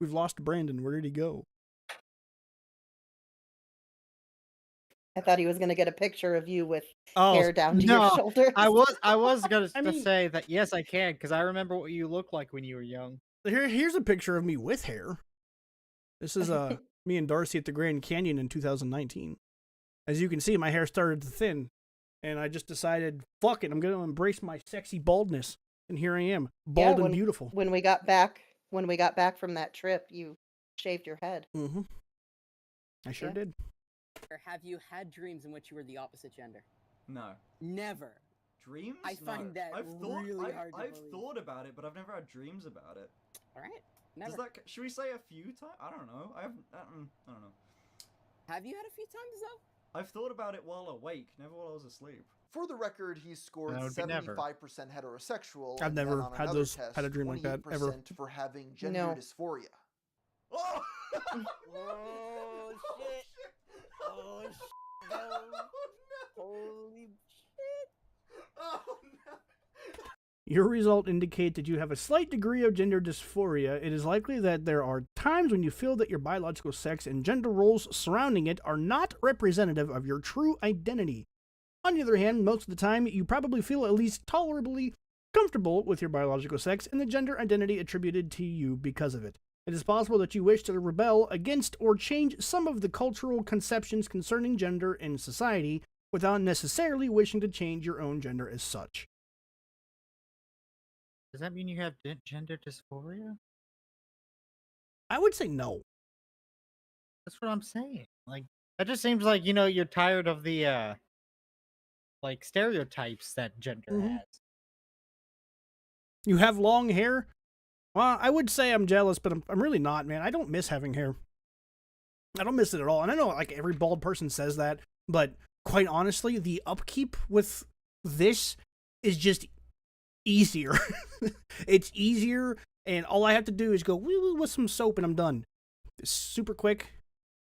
We've lost Brandon. Where did he go? I thought he was going to get a picture of you with Oh, hair down to your shoulders. I was gonna I mean- say that yes, I can, because I remember what you looked like when you were young. Here's a picture of me with hair. This is me and Darcy at the Grand Canyon in 2019. As you can see, my hair started to thin, and I just decided, fuck it, I'm going to embrace my sexy baldness. And here I am, bald and beautiful. When we got back from that trip, you shaved your head. Mm-hmm. I sure did. Have you had dreams in which you were the opposite gender? No. Never. Dreams? I find that really hard to I've believe. thought about it, but I've never had dreams about it. All right. Never. Does that? Should we say a few times? I don't know. I haven't. I don't know. Have you had a few times though? I've thought about it while awake, never while I was asleep. For the record, he scored That would be 75% never. heterosexual. I've and then never on had another those- test, had a dream like that, ever. 28% for having gender No. dysphoria. Oh! Oh shit! Oh shit! Holy shit! Oh no! Your result indicates that you have a slight degree of gender dysphoria. It is likely that there are times when you feel that your biological sex and gender roles surrounding it are not representative of your true identity. On the other hand, most of the time, you probably feel at least tolerably comfortable with your biological sex and the gender identity attributed to you because of it. It is possible that you wish to rebel against or change some of the cultural conceptions concerning gender in society without necessarily wishing to change your own gender as such. Does that mean you have gender dysphoria? I would say no. That's what I'm saying. Like, that just seems like, you're tired of the, like, stereotypes that gender Mhm. has. You have long hair? Well, I would say I'm jealous, but I'm really not, man. I don't miss having hair. I don't miss it at all. And I know, like, every bald person says that, but quite honestly, the upkeep with this is just easier. It's easier, and all I have to do is go woo-woo with some soap, and I'm done. It's super quick.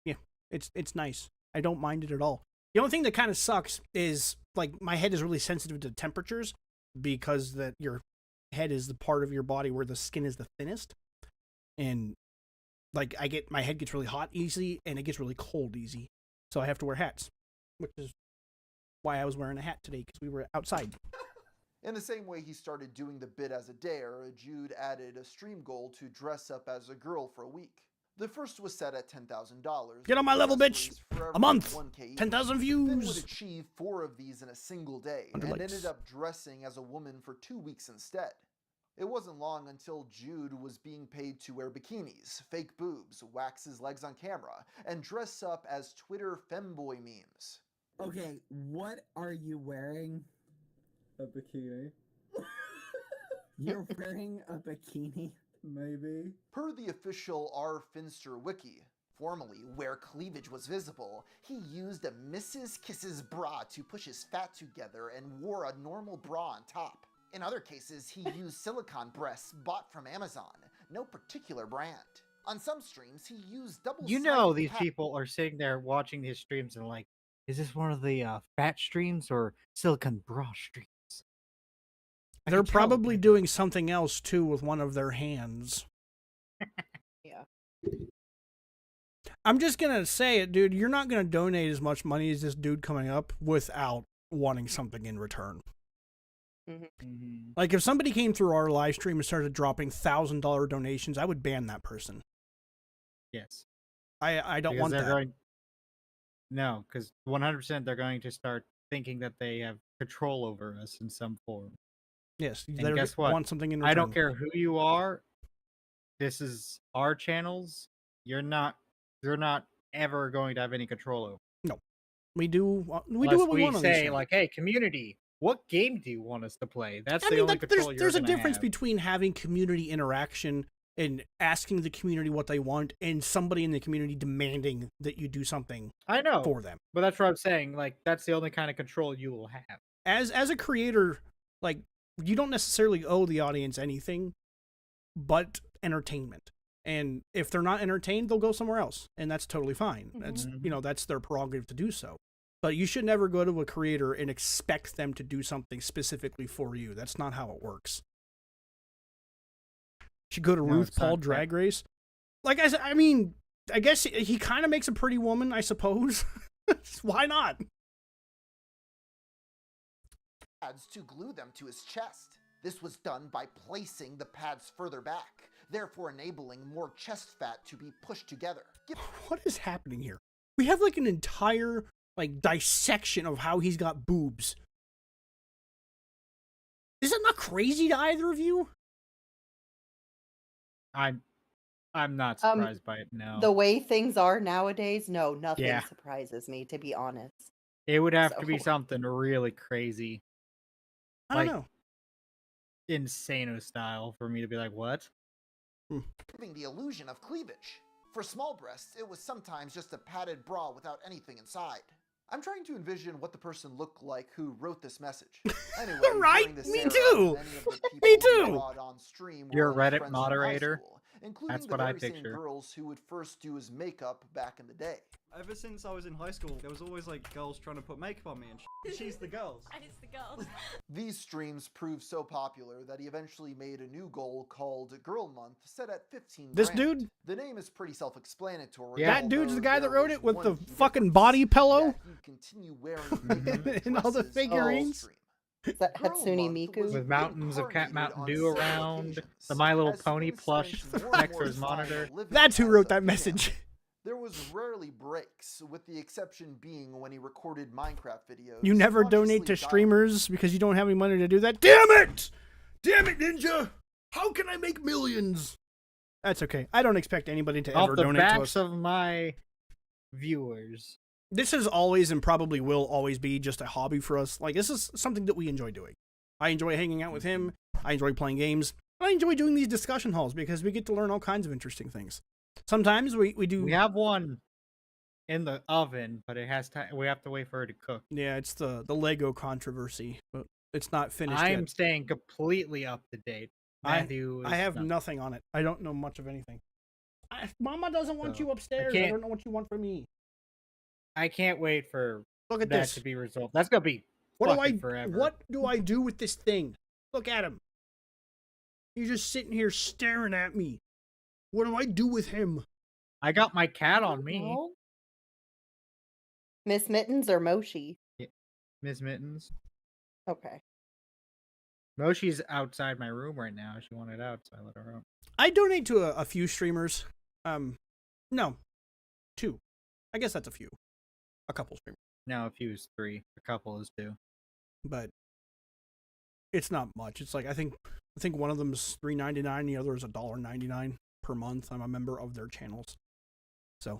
Yeah, it's nice. I don't mind it at all. The only thing that kind of sucks is, like, my head is really sensitive to temperatures because that your head is the part of your body where the skin is the thinnest, and like my head gets really hot easily and it gets really cold easy, so I have to wear hats, which is why I was wearing a hat today, because we were outside. In the same way he started doing the bit as a dare, Jude added a stream goal to dress up as a girl for a week. The first was set at $10,000. Get on my level, bitch! A month! 10,000 Finn would views! achieve 4 of these in a single day, 100 and likes. ended up dressing as a woman for 2 weeks instead. It wasn't long until Jude was being paid to wear bikinis, fake boobs, wax his legs on camera, and dress up as Twitter femboy memes. Okay, what are you wearing? A bikini. You're wearing a bikini? Maybe. Per the official R.Finster wiki, formerly where cleavage was visible, he used a Mrs. Kisses bra to push his fat together and wore a normal bra on top. In other cases, he used silicone breasts bought from Amazon, no particular brand. On some streams, he used double-sided These people are sitting there watching his streams and like, is this one of the fat streams or silicone bra streams? They're probably doing something else too with one of their hands. Yeah. I'm just gonna say it, dude. You're not gonna donate as much money as this dude coming up without wanting something in return. Mm-hmm. Like, if somebody came through our live stream and started dropping $1,000 donations, I would ban that person. Yes. I don't Because want they're that. going- No, because 100% they're going to start thinking that they have control over us in some form. Yes, And they guess what? want something in return. I don't care who you are. This is our channels. You're not ever going to have any control over. No, we do. We Unless do what we we want on this say channel. like, "Hey, community, what game do you want us to play?" That's I the mean, only control there's a you're gonna difference have. between having community interaction and asking the community what they want, and somebody in the community demanding that you do something I know for them. but that's what I'm saying. Like, that's the only kind of control you will have. As a creator, like, you don't necessarily owe the audience anything but entertainment. And if they're not entertained, they'll go somewhere else, and that's totally fine. That's that's their prerogative to do so. But you should never go to a creator and expect them to do something specifically for you. That's not how it works. You should go to No, Ruth it's not Paul that. Drag Race. Like I said, I mean, I guess he kind of makes a pretty woman, I suppose. Why not? Pads to glue them to his chest. This was done by placing the pads further back. therefore enabling more chest fat to be pushed together. What is happening here? We have like an entire like dissection of how he's got boobs. Is that not crazy to either of you? I'm not surprised by it. No, The way things are nowadays, no, nothing Yeah. surprises me, to be honest. it would have to be So- something really crazy, I don't like know. Insano style, for me to be like, what? Giving the illusion of cleavage. For small breasts, it was sometimes just a padded bra without anything inside. I'm trying to envision what the person looked like who wrote this message. Anyway, Right? during this Me era, too. many of the people Me we too. brought on stream You're a were his Reddit friends from high moderator? school, including That's the what I very same picture. girls who would first do his makeup back in the day. Ever since I was in high school, there was always like girls trying to put makeup on me and shit. She's the girls. It's the girls. These streams proved so popular that he eventually made a new goal called Girl Month, set at 15 This grand. dude? The name is pretty self-explanatory. Yeah. That dude's the although guy that there wrote was it with one the key fucking difference, body pillow that he'd continue wearing makeup and all the dresses figurines. all stream. Is that Girl Hatsune Month Miku? was With mountains of cat reincarnated Mountain on Dew several around, occasions, the My Little as Pony Finn plush spent more and next to more his time monitor. living That's who as wrote a that female. message. There was rarely breaks, with the exception being when he recorded Minecraft videos. You never donate to streamers because you don't have any money to do that. Damn it! Damn it, Ninja! How can I make millions? That's okay. I don't expect anybody to Off ever the donate to backs us. of my viewers. This is always and probably will always be just a hobby for us. Like, this is something that we enjoy doing. I enjoy hanging out with him. I enjoy playing games. I enjoy doing these discussion halls because we get to learn all kinds of interesting things. Sometimes we do. We have one in the oven, but it has to. We have to wait for it to cook. Yeah, it's the Lego controversy, but it's not finished I'm yet. staying completely up to date. Matthew, I is have not. nothing on it. I don't know much of anything. Mama doesn't want So, you upstairs. I can't- don't know what you want from me. I can't wait for Look at that this. to be resolved. That's gonna be What do fucking forever. What do I do with this thing? Look at him. He's just sitting here staring at me. What do I do with him? I got my cat on me, No? Miss Mittens or Moshi? Miss Mittens. Okay. Moshi's outside my room right now. She wanted out, so I let her out. I donate to a few streamers. No, 2. I guess that's a few. A couple streamers, No, a few is 3. A couple is 2. but it's not much. It's like I think one of them is $3.99, the other is $1.99 per month. I'm a member of their channels, so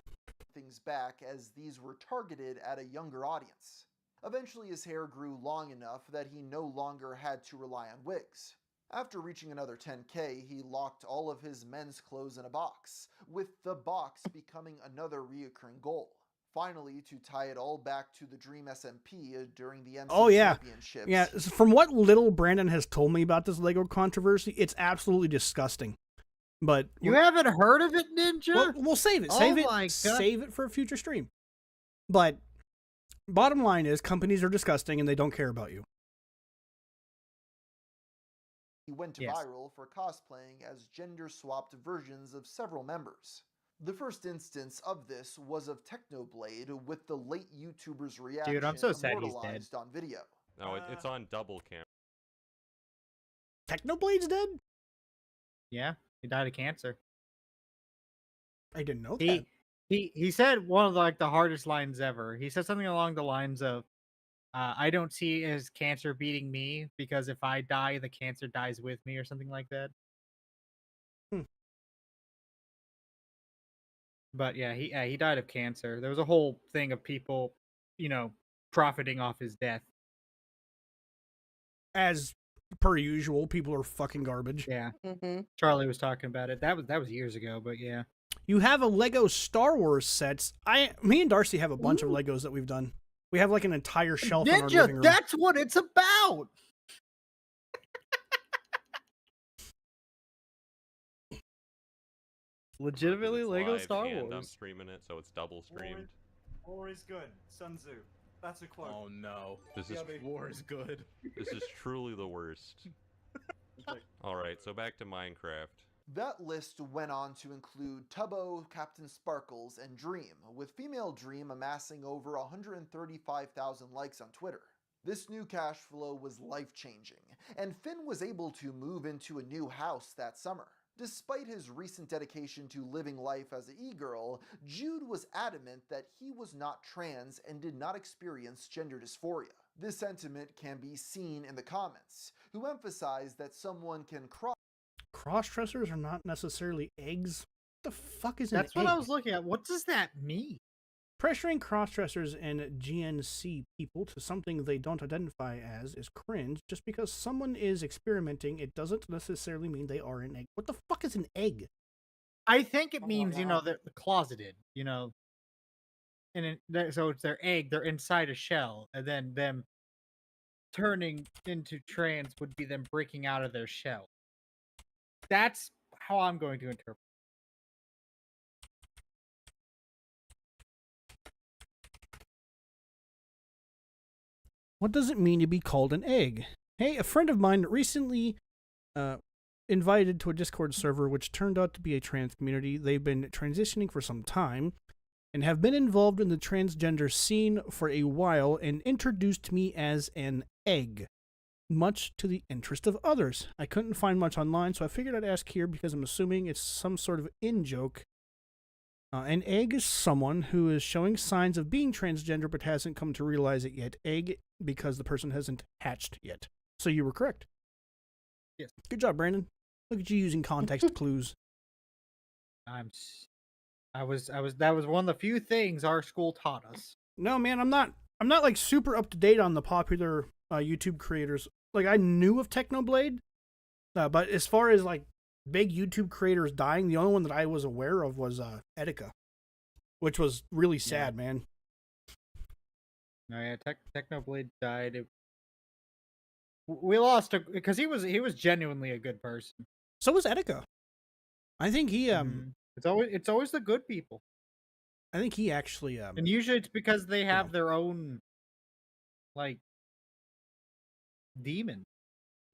things back as these were targeted at a younger audience. Eventually his hair grew long enough that he no longer had to rely on wigs. After reaching another 10K, he locked all of his men's clothes in a box, with the box becoming another reoccurring goal. Finally, to tie it all back to the Dream SMP during the MC Championships. Yeah. From what little Brandon has told me about this Lego controversy, it's absolutely disgusting. But You haven't heard of it, Ninja? we'll save it. Oh Save my it. God. Save it for a future stream. But bottom line is, companies are disgusting and they don't care about you. He went Yes. viral for cosplaying as gender-swapped versions of several members. The first instance of this was of Technoblade, with the late YouTuber's reaction Dude, I'm so sad he's dead. immortalized on video. No, it's on double cam. Technoblade's dead? Yeah, he died of cancer. I didn't know that. He said one of the hardest lines ever. He said something along the lines of, "I don't see his cancer beating me because if I die, the cancer dies with me," or something like that. But yeah, he died of cancer. There was a whole thing of people, profiting off his death. As per usual, people are fucking garbage. Yeah. Mm-hmm. Charlie was talking about it. That was years ago, but yeah. You have a Lego Star Wars sets. Me and Darcy have a bunch of Legos that we've done. We have like an entire shelf in our living room. That's what it's about. Legitimately It's Lego live Star and I'm Wars. streaming it, so it's double streamed. War is good. Sun Tzu. That's a quote. Oh no. This is War is good. this is truly the worst. All right, so back to Minecraft. That list went on to include Tubbo, Captain Sparkles, and Dream, with female Dream amassing over 135,000 likes on Twitter. This new cash flow was life-changing, and Finn was able to move into a new house that summer. Despite his recent dedication to living life as an e-girl, Jude was adamant that he was not trans and did not experience gender dysphoria. This sentiment can be seen in the comments, who emphasize that someone can Cross-dressers are not necessarily eggs. What the fuck is an egg? That's what I was looking at. What does that mean? Pressuring cross-dressers and GNC people to something they don't identify as is cringe. Just because someone is experimenting, it doesn't necessarily mean they are an egg. What the fuck is an egg? I think it means, they're closeted, and so it's their egg, they're inside a shell, and then them turning into trans would be them breaking out of their shell. That's how I'm going to interpret. What does it mean to be called an egg? Hey, a friend of mine recently invited to a Discord server which turned out to be a trans community. They've been transitioning for some time and have been involved in the transgender scene for a while and introduced me as an egg, much to the interest of others. I couldn't find much online, so I figured I'd ask here because I'm assuming it's some sort of in-joke. An egg is someone who is showing signs of being transgender but hasn't come to realize it yet. Egg because the person hasn't hatched yet. So you were correct. Yes. Good job, Brandon. Look at you using context clues. That was one of the few things our school taught us. No, man, I'm not like super up to date on the popular YouTube creators. Like, I knew of Technoblade, but as far as like big YouTube creators dying, the only one that I was aware of was Etika, which was really sad, man. No, yeah, Technoblade died. We lost because he was genuinely a good person. So was Etika. I think he It's always the good people. I think he actually and usually it's because they have their own like demon.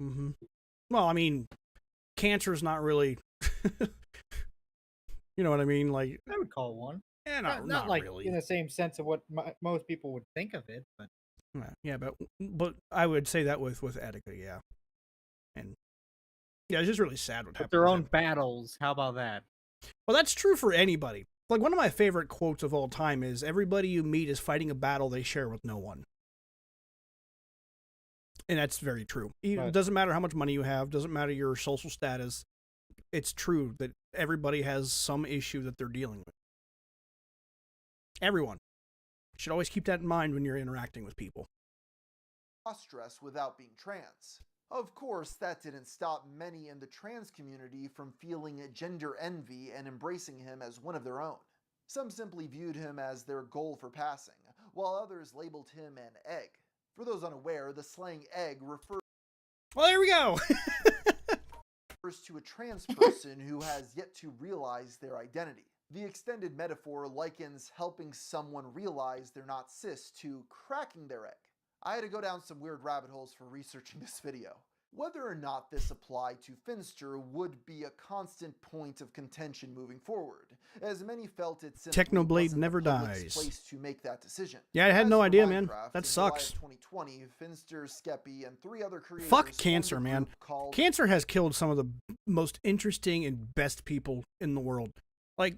Mm-hmm. Well, I mean, cancer's not really. You know what I mean? Like, I would call one. Yeah, not like really in the same sense of what most people would think of it, but yeah, but I would say that with Etika, yeah, and yeah, it's just really sad what happened. Their own battles. How about that? Well, that's true for anybody. Like, one of my favorite quotes of all time is, "Everybody you meet is fighting a battle they share with no one." And that's very true. It doesn't matter how much money you have, doesn't matter your social status. It's true that everybody has some issue that they're dealing with. Everyone. You should always keep that in mind when you're interacting with people. Cross-dress without being trans. Of course, that didn't stop many in the trans community from feeling gender envy and embracing him as one of their own. Some simply viewed him as their goal for passing, while others labeled him an egg. For those unaware, the slang egg refers Well, there we go. to a trans person who has yet to realize their identity. The extended metaphor likens helping someone realize they're not cis to cracking their egg. I had to go down some weird rabbit holes for researching this video. Whether or not this applied to Finster would be a constant point of contention moving forward, as many felt it simply Technoblade wasn't never the public's dies. place to make that decision. Yeah, I had As no for idea, man. Minecraft, That in sucks. July of 2020, Finster, Skeppy, and 3 other creators Fuck formed cancer, a man. group called Cancer has killed some of the most interesting and best people in the world. Like,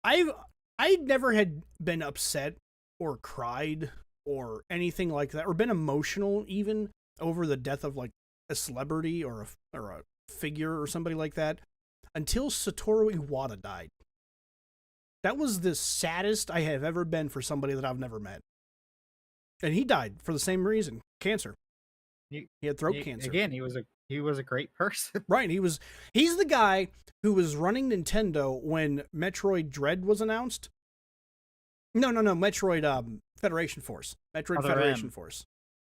I never had been upset or cried or anything like that, or been emotional even over the death of like a celebrity or a figure or somebody like that until Satoru Iwata died. That was the saddest I have ever been for somebody that I've never met. And he died for the same reason, cancer. He had throat cancer. Again, he was a great person. Right, he's the guy who was running Nintendo when Metroid Dread was announced. No, Metroid Federation Force. Metroid Federation Force.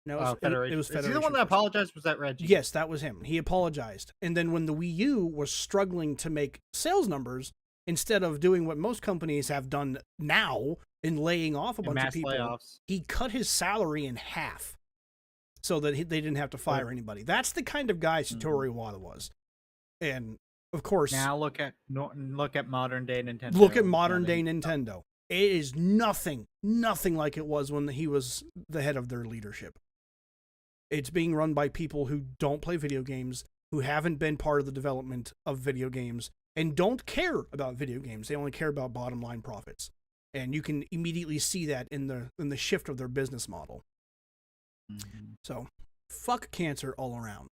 No, it was Federation. Is he the one that apologized? Was that Reggie? Yes, that was him. He apologized. And then when the Wii U was struggling to make sales numbers, instead of doing what most companies have done now and laying off a bunch of people, layoffs. He cut his salary in half so that they didn't have to fire anybody. That's the kind of guy Satoru Iwata was. And of course, now look at modern day Nintendo. Look at modern day Nintendo. It is nothing like it was when he was the head of their leadership. It's being run by people who don't play video games, who haven't been part of the development of video games and don't care about video games. They only care about bottom line profits. And you can immediately see that in the shift of their business model. So, fuck cancer all around.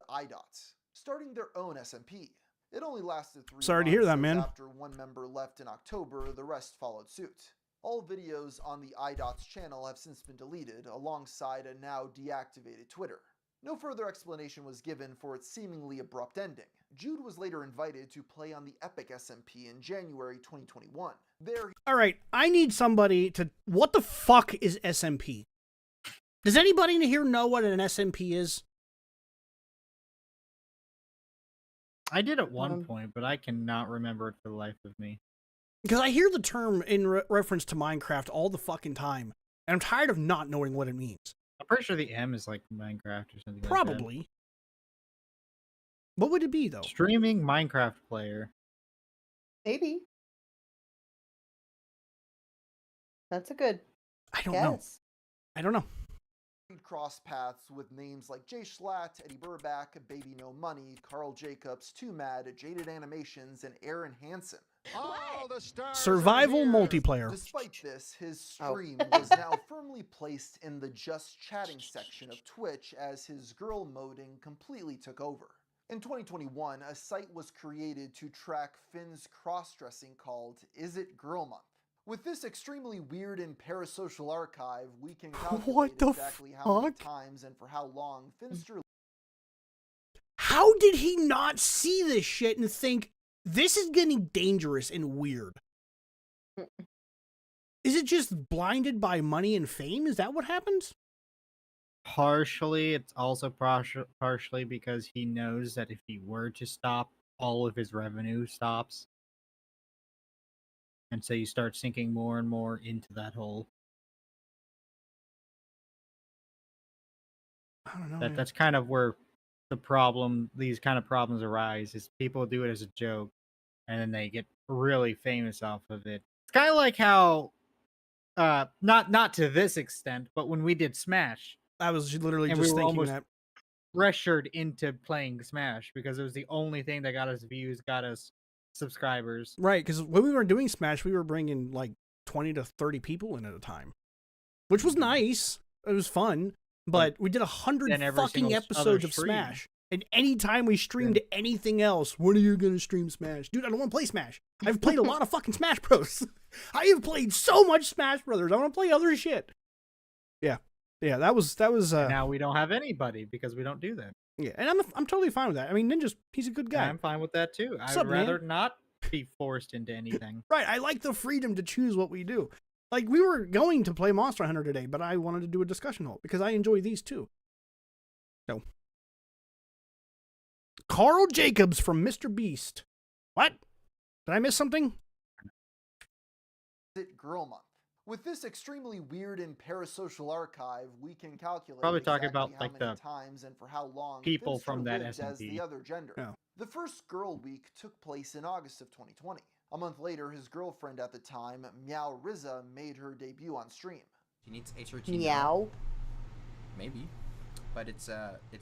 IDOTs, starting their own SMP. It only lasted 3 Sorry to months, hear that, as man. after one member left in October, the rest followed suit. All videos on the IDOTs channel have since been deleted, alongside a now deactivated Twitter. No further explanation was given for its seemingly abrupt ending. Jude was later invited to play on the Epic SMP in January 2021. There, All right, I need somebody to... What the fuck is SMP? Does anybody in here know what an SMP is? I did at one point, but I cannot remember it for the life of me. Because I hear the term in reference to Minecraft all the fucking time, and I'm tired of not knowing what it means. I'm pretty sure the M is like Minecraft or something Probably. like What would it be, though? that. Streaming Minecraft player. Maybe. That's a good I don't guess. know. I don't know. cross paths with names like Jay Schlatt, Eddie Burback, Baby No Money, Carl Jacobs, Too Mad, Jaded Animations, and Aaron Hansen. Survival multiplayer. Despite this, his stream was now firmly placed in the just chatting section of Twitch as his girl moding completely took over. In 2021, a site was created to track Finn's cross-dressing called Is It Girl Month. With this extremely weird and parasocial archive, we can calculate exactly how many times and for how long Finster... How did he not see this shit and think, this is getting dangerous and weird? Is it just blinded by money and fame? Is that what happens? Partially, it's also partially because he knows that if he were to stop, all of his revenue stops. And so you start sinking more and more into that hole. I don't know. That's kind of where these kind of problems arise, is people do it as a joke, and then they get really famous off of it. It's kind of like how, not to this extent, but when we did Smash, I was literally and just we were thinking almost that. pressured into playing Smash because it was the only thing that got us views, got us subscribers. Right, because when we were doing Smash, we were bringing like 20 to 30 people in at a time, which was nice. It was fun, but we did 100 fucking episodes of Smash. And anytime we streamed anything else, when are you going to stream Smash? Dude, I don't want to play Smash. I've played a lot of fucking Smash Bros. I have played so much Smash Brothers. I want to play other shit. Yeah. Yeah, that was now we don't have anybody because we don't do that. Yeah, and I'm totally fine with that. I mean, Ninja's, he's a good guy. And I'm fine with that too. What's I'd up, rather man? not be forced into anything. Right, I like the freedom to choose what we do. Like, we were going to play Monster Hunter today, but I wanted to do a discussion hole because I enjoy these too. So, Carl Jacobs from Mr. Beast. What? Did I miss something? Is It Girl Month. With this extremely weird and parasocial archive, we can calculate Probably talking exactly about how like many the times and for how long people Finster from that lived as SMP. the other gender. Oh. The first Girl Week took place in August of 2020. A month later, his girlfriend at the time, Meow Rizza, made her debut on stream. She needs HRT. Meow. Maybe, but it's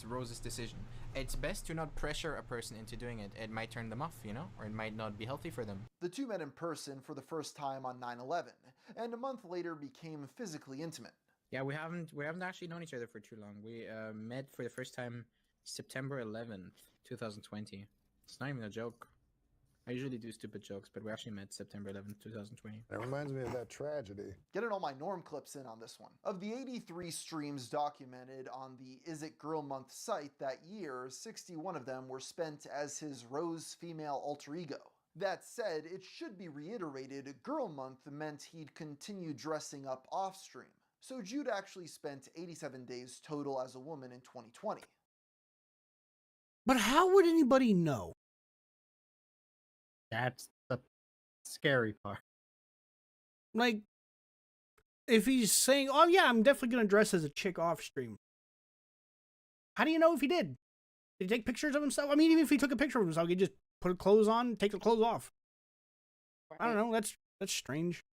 Rose's decision. It's best to not pressure a person into doing it. It might turn them off, you know, or it might not be healthy for them. The two met in person for the first time on 9/11, and a month later became physically intimate. Yeah, we haven't actually known each other for too long. We met for the first time September 11th, 2020. It's not even a joke. I usually do stupid jokes, but we actually met September 11th, 2020. That reminds me of that tragedy. Getting all my norm clips in on this one. Of the 83 streams documented on the Is It Girl Month site that year, 61 of them were spent as his Rose female alter ego. That said, it should be reiterated, Girl Month meant he'd continue dressing up off stream. So Jude actually spent 87 days total as a woman in 2020. But how would anybody know? That's the scary part. Like, if he's saying, oh yeah, I'm definitely going to dress as a chick off stream. How do you know if he did? Did he take pictures of himself? I mean, even if he took a picture of himself, he'd just put clothes on, take the clothes off. I don't know, that's strange.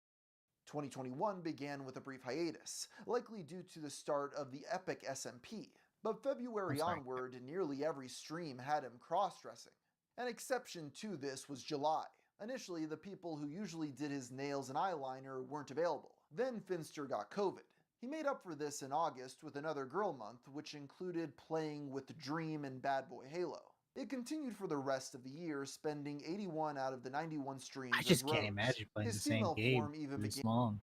2021 began with a brief hiatus, likely due to the start of the Epic SMP. But February sorry. onward, nearly every stream had him cross-dressing. An exception to this was July. Initially, the people who usually did his nails and eyeliner weren't available. Then Finster got COVID. He made up for this in August with another girl month, which included playing with Dream and Bad Boy Halo. It continued for the rest of the year, spending 81 out of the 91 streams I just as can't Rose. imagine playing His the same female game form even this began. long.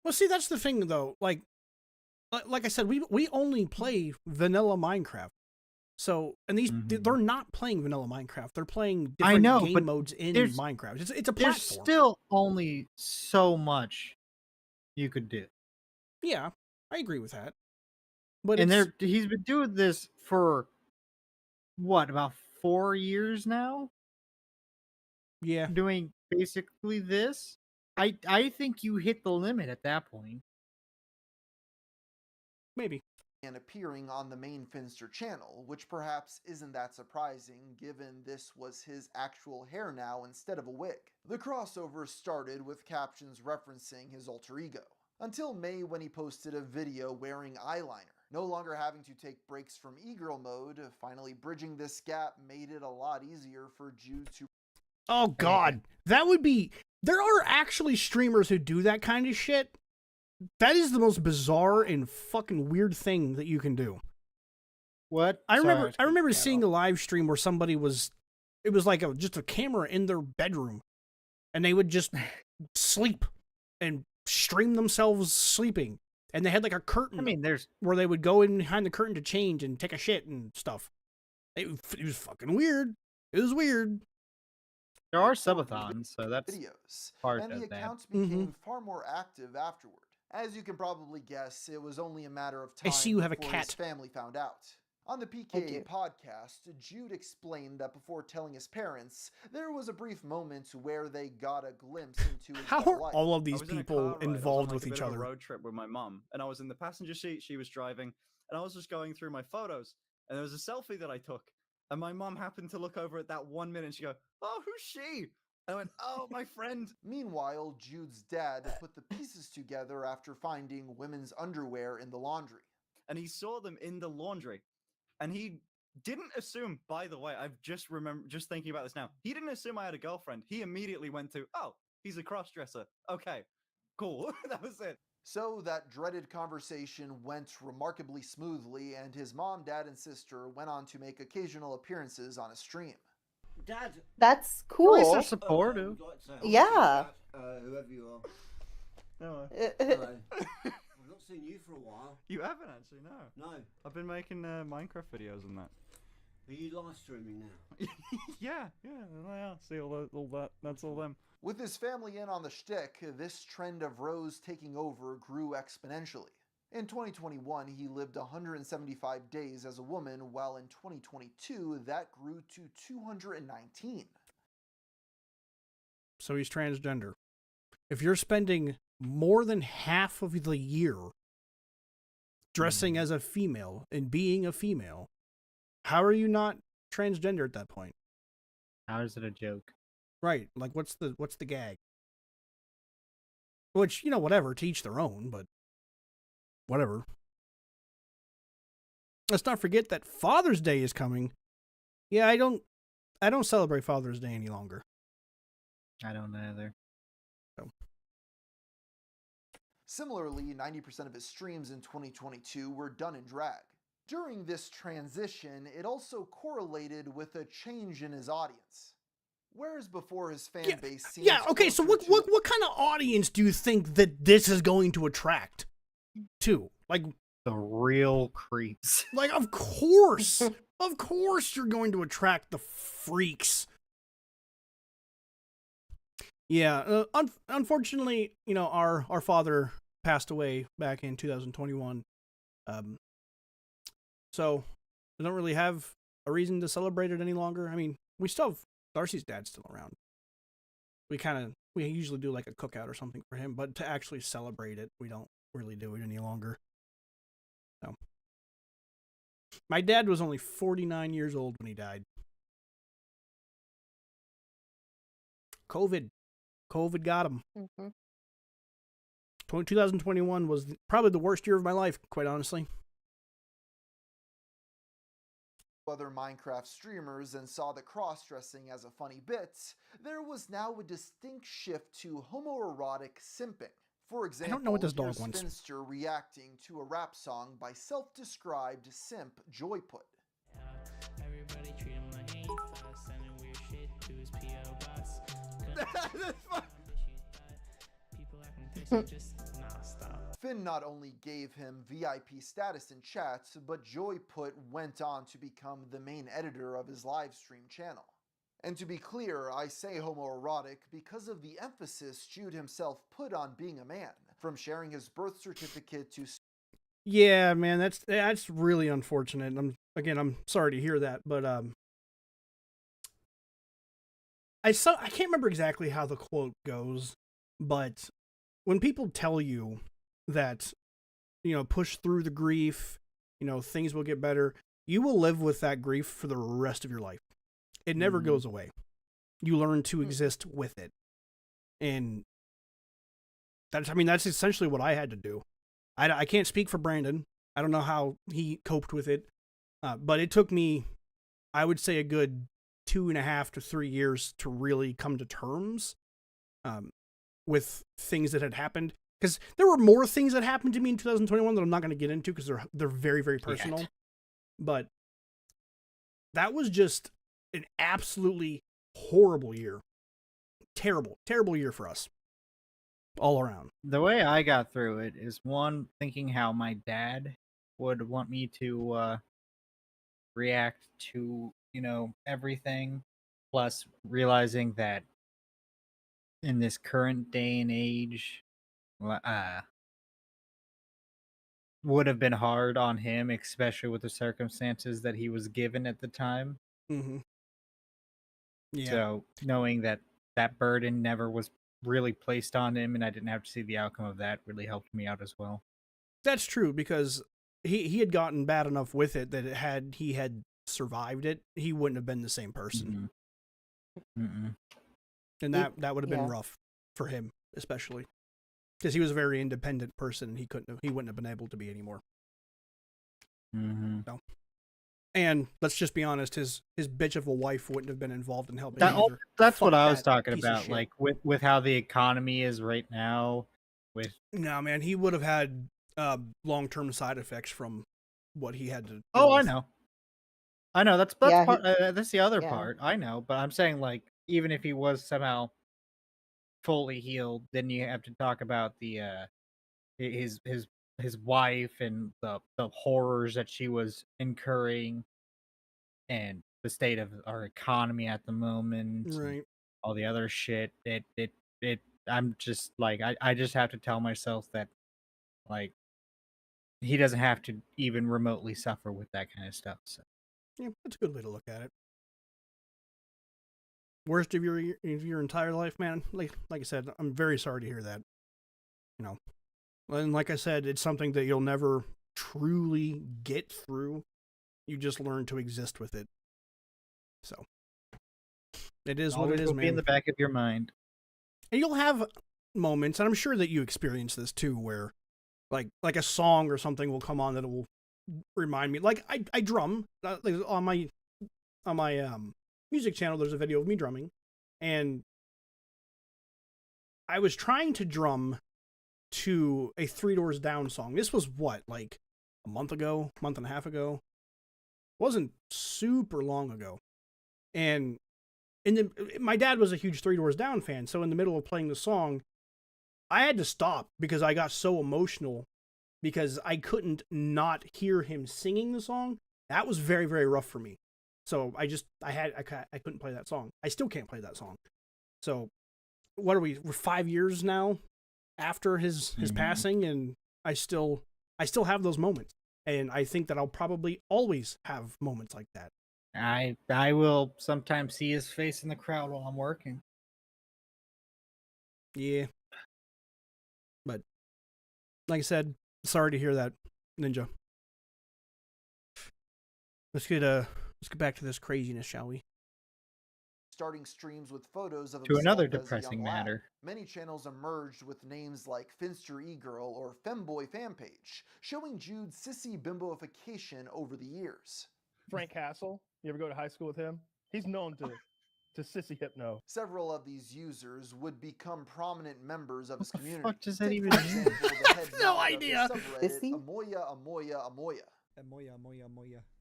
Well, see, that's the thing, though. Like I said, we only play vanilla Minecraft. So, and these they're not playing vanilla Minecraft. They're playing I different know, game but modes in there's- Minecraft. It's a There's platform. still only so much you could do. Yeah, I agree with that. But And it's, he's been doing this for what, about 4 years now? Yeah. Doing basically this? I think you hit the limit at that point. Maybe. And appearing on the main Finster channel, which perhaps isn't that surprising given this was his actual hair now instead of a wig. The crossover started with captions referencing his alter ego, until May when he posted a video wearing eyeliner. No longer having to take breaks from e-girl mode, finally bridging this gap made it a lot easier for Jude to... Oh God, that would be. There are actually streamers who do that kind of shit. That is the most bizarre and fucking weird thing that you can do. What? I remember seeing a live stream where somebody was. It was like just a camera in their bedroom, and they would just sleep and stream themselves sleeping. And they had like a curtain. I mean, there's where they would go in behind the curtain to change and take a shit and stuff. It was fucking weird. It was weird. There are subathons, so that's videos, part and of the that. accounts became far more active afterward. As you can probably guess, it was only a matter of time I see you have a before cat. his family found out. On the do. PKA podcast, Jude explained that before telling his parents, there was a brief moment where they got a glimpse into his How double are life. all of I these was in a people car ride. I was on, involved like, with a bit each of a other? road trip with my mum, and I was in the passenger seat. She was driving, and I was just going through my photos, and there was a selfie that I took, and my mum happened to look over at that 1 minute. And she go, "Oh, who's she?" I went, "Oh, my friend." Meanwhile, Jude's dad put the pieces together after finding women's underwear in the laundry. And he saw them in the laundry, and he didn't assume. By the way, I've just thinking about this now. He didn't assume I had a girlfriend. He immediately went to, "Oh, he's a cross-dresser. Okay, cool." That was it. So that dreaded conversation went remarkably smoothly, and his mom, dad, and sister went on to make occasional appearances on his stream. Dad. That's cool. At least they're supportive. Would like to say, Yeah. whoever you are. Hello. Hello. I've not seen you for a while. You haven't actually, no. No. I've been making Minecraft videos and that. Are you live streaming now? Yeah. See all that. That's all them. With his family in on the shtick, this trend of Rose taking over grew exponentially. In 2021, he lived 175 days as a woman, while in 2022, that grew to 219. So he's transgender. If you're spending more than half of the year dressing as a female and being a female, how are you not transgender at that point? How is it a joke? Right. Like, what's the gag? Which, whatever, to each their own, but whatever. Let's not forget that Father's Day is coming. Yeah, I don't celebrate Father's Day any longer. I don't either. So. Similarly, 90% of his streams in 2022 were done in drag. During this transition, it also correlated with a change in his audience. Whereas before his fan base seemed okay, so what kind of audience do you think that this is going to attract to? Like, the real creeps. Like, of course. Of course you're going to attract the freaks. Yeah, unfortunately, our father passed away back in 2021. So we don't really have a reason to celebrate it any longer. I mean, we still have Darcy's dad's still around. We usually do like a cookout or something for him, but to actually celebrate it, we don't really do it any longer. So my dad was only 49 years old when he died. COVID got him. 2021 was probably the worst year of my life, quite honestly. other Minecraft streamers and saw the cross-dressing as a funny bit, there was now a distinct shift to homoerotic simping. For example, I don't know what this dog here's wants. Finster reacting to a rap song by self-described simp Joyput. Everybody treat him like he fast, sending weird shit to his PO box. People acting thirsty, just nah, stop. Finn not only gave him VIP status in chat, but Joyput went on to become the main editor of his livestream channel. And to be clear, I say homoerotic because of the emphasis Jude himself put on being a man, from sharing his birth certificate to... Yeah, man, that's really unfortunate. I'm sorry to hear that, but I can't remember exactly how the quote goes, but when people tell you that, push through the grief, things will get better, you will live with that grief for the rest of your life. It never goes away. You learn to exist with it. And that's essentially what I had to do. I can't speak for Brandon. I don't know how he coped with it. But it took me, I would say, a good 2.5 to 3 years to really come to terms with things that had happened. Because there were more things that happened to me in 2021 that I'm not going to get into because they're very, very personal. Yeah. But that was just an absolutely horrible year. Terrible, terrible year for us. All around. The way I got through it is, one, thinking how my dad would want me to react to, everything. Plus realizing that in this current day and age, would have been hard on him, especially with the circumstances that he was given at the time. Mm-hmm. Yeah. So knowing that that burden never was really placed on him and I didn't have to see the outcome of that really helped me out as well. That's true, because he had gotten bad enough with it that had he had survived it, he wouldn't have been the same person. And that would have been rough for him, especially because he was a very independent person and he wouldn't have been able to be anymore. So. And let's just be honest, his bitch of a wife wouldn't have been involved in helping. That's what I was talking about, like with how the economy is right now. No, man, he would have had long-term side effects from what he had to. I know. That's the other part. I know, but I'm saying, like, even if he was somehow fully healed, then you have to talk about the his wife and the horrors that she was incurring and the state of our economy at the moment, right? All the other shit. I'm just like, I just have to tell myself that, like, he doesn't have to even remotely suffer with that kind of stuff. So yeah, that's a good way to look at it. Worst of your entire life, man. Like I said, I'm very sorry to hear that. And like I said, it's something that you'll never truly get through. You just learn to exist with it. So it is what it is, man. Be in the back of your mind. And you'll have moments, and I'm sure that you experience this too, where like a song or something will come on that will remind me. Like I drum like on my music channel. There's a video of me drumming, and I was trying to drum to a Three Doors Down song. This was like a month and a half ago. It wasn't super long ago, and my dad was a huge Three Doors Down fan. So in the middle of playing the song, I had to stop because I got so emotional because I couldn't not hear him singing the song. That was very, very rough for me. So I couldn't play that song. I still can't play that song. So what are we? We're 5 years now after his passing, and I still have those moments. And I think that I'll probably always have moments like that. I will sometimes see his face in the crowd while I'm working. Yeah. But like I said, sorry to hear that, Ninja. Let's get back to this craziness, shall we? Starting streams with photos of to another himself as a depressing young lad. matter. Many channels emerged with names like Finster E-Girl or Femboy Fanpage, showing Jude's sissy bimboification over the years. Frank Castle. You ever go to high school with him? He's known to sissy hypno. Several of these users would become prominent members of his community. fuck does that Take, even for mean? example, the head No mod idea. of the subreddit Sissy? Amoya.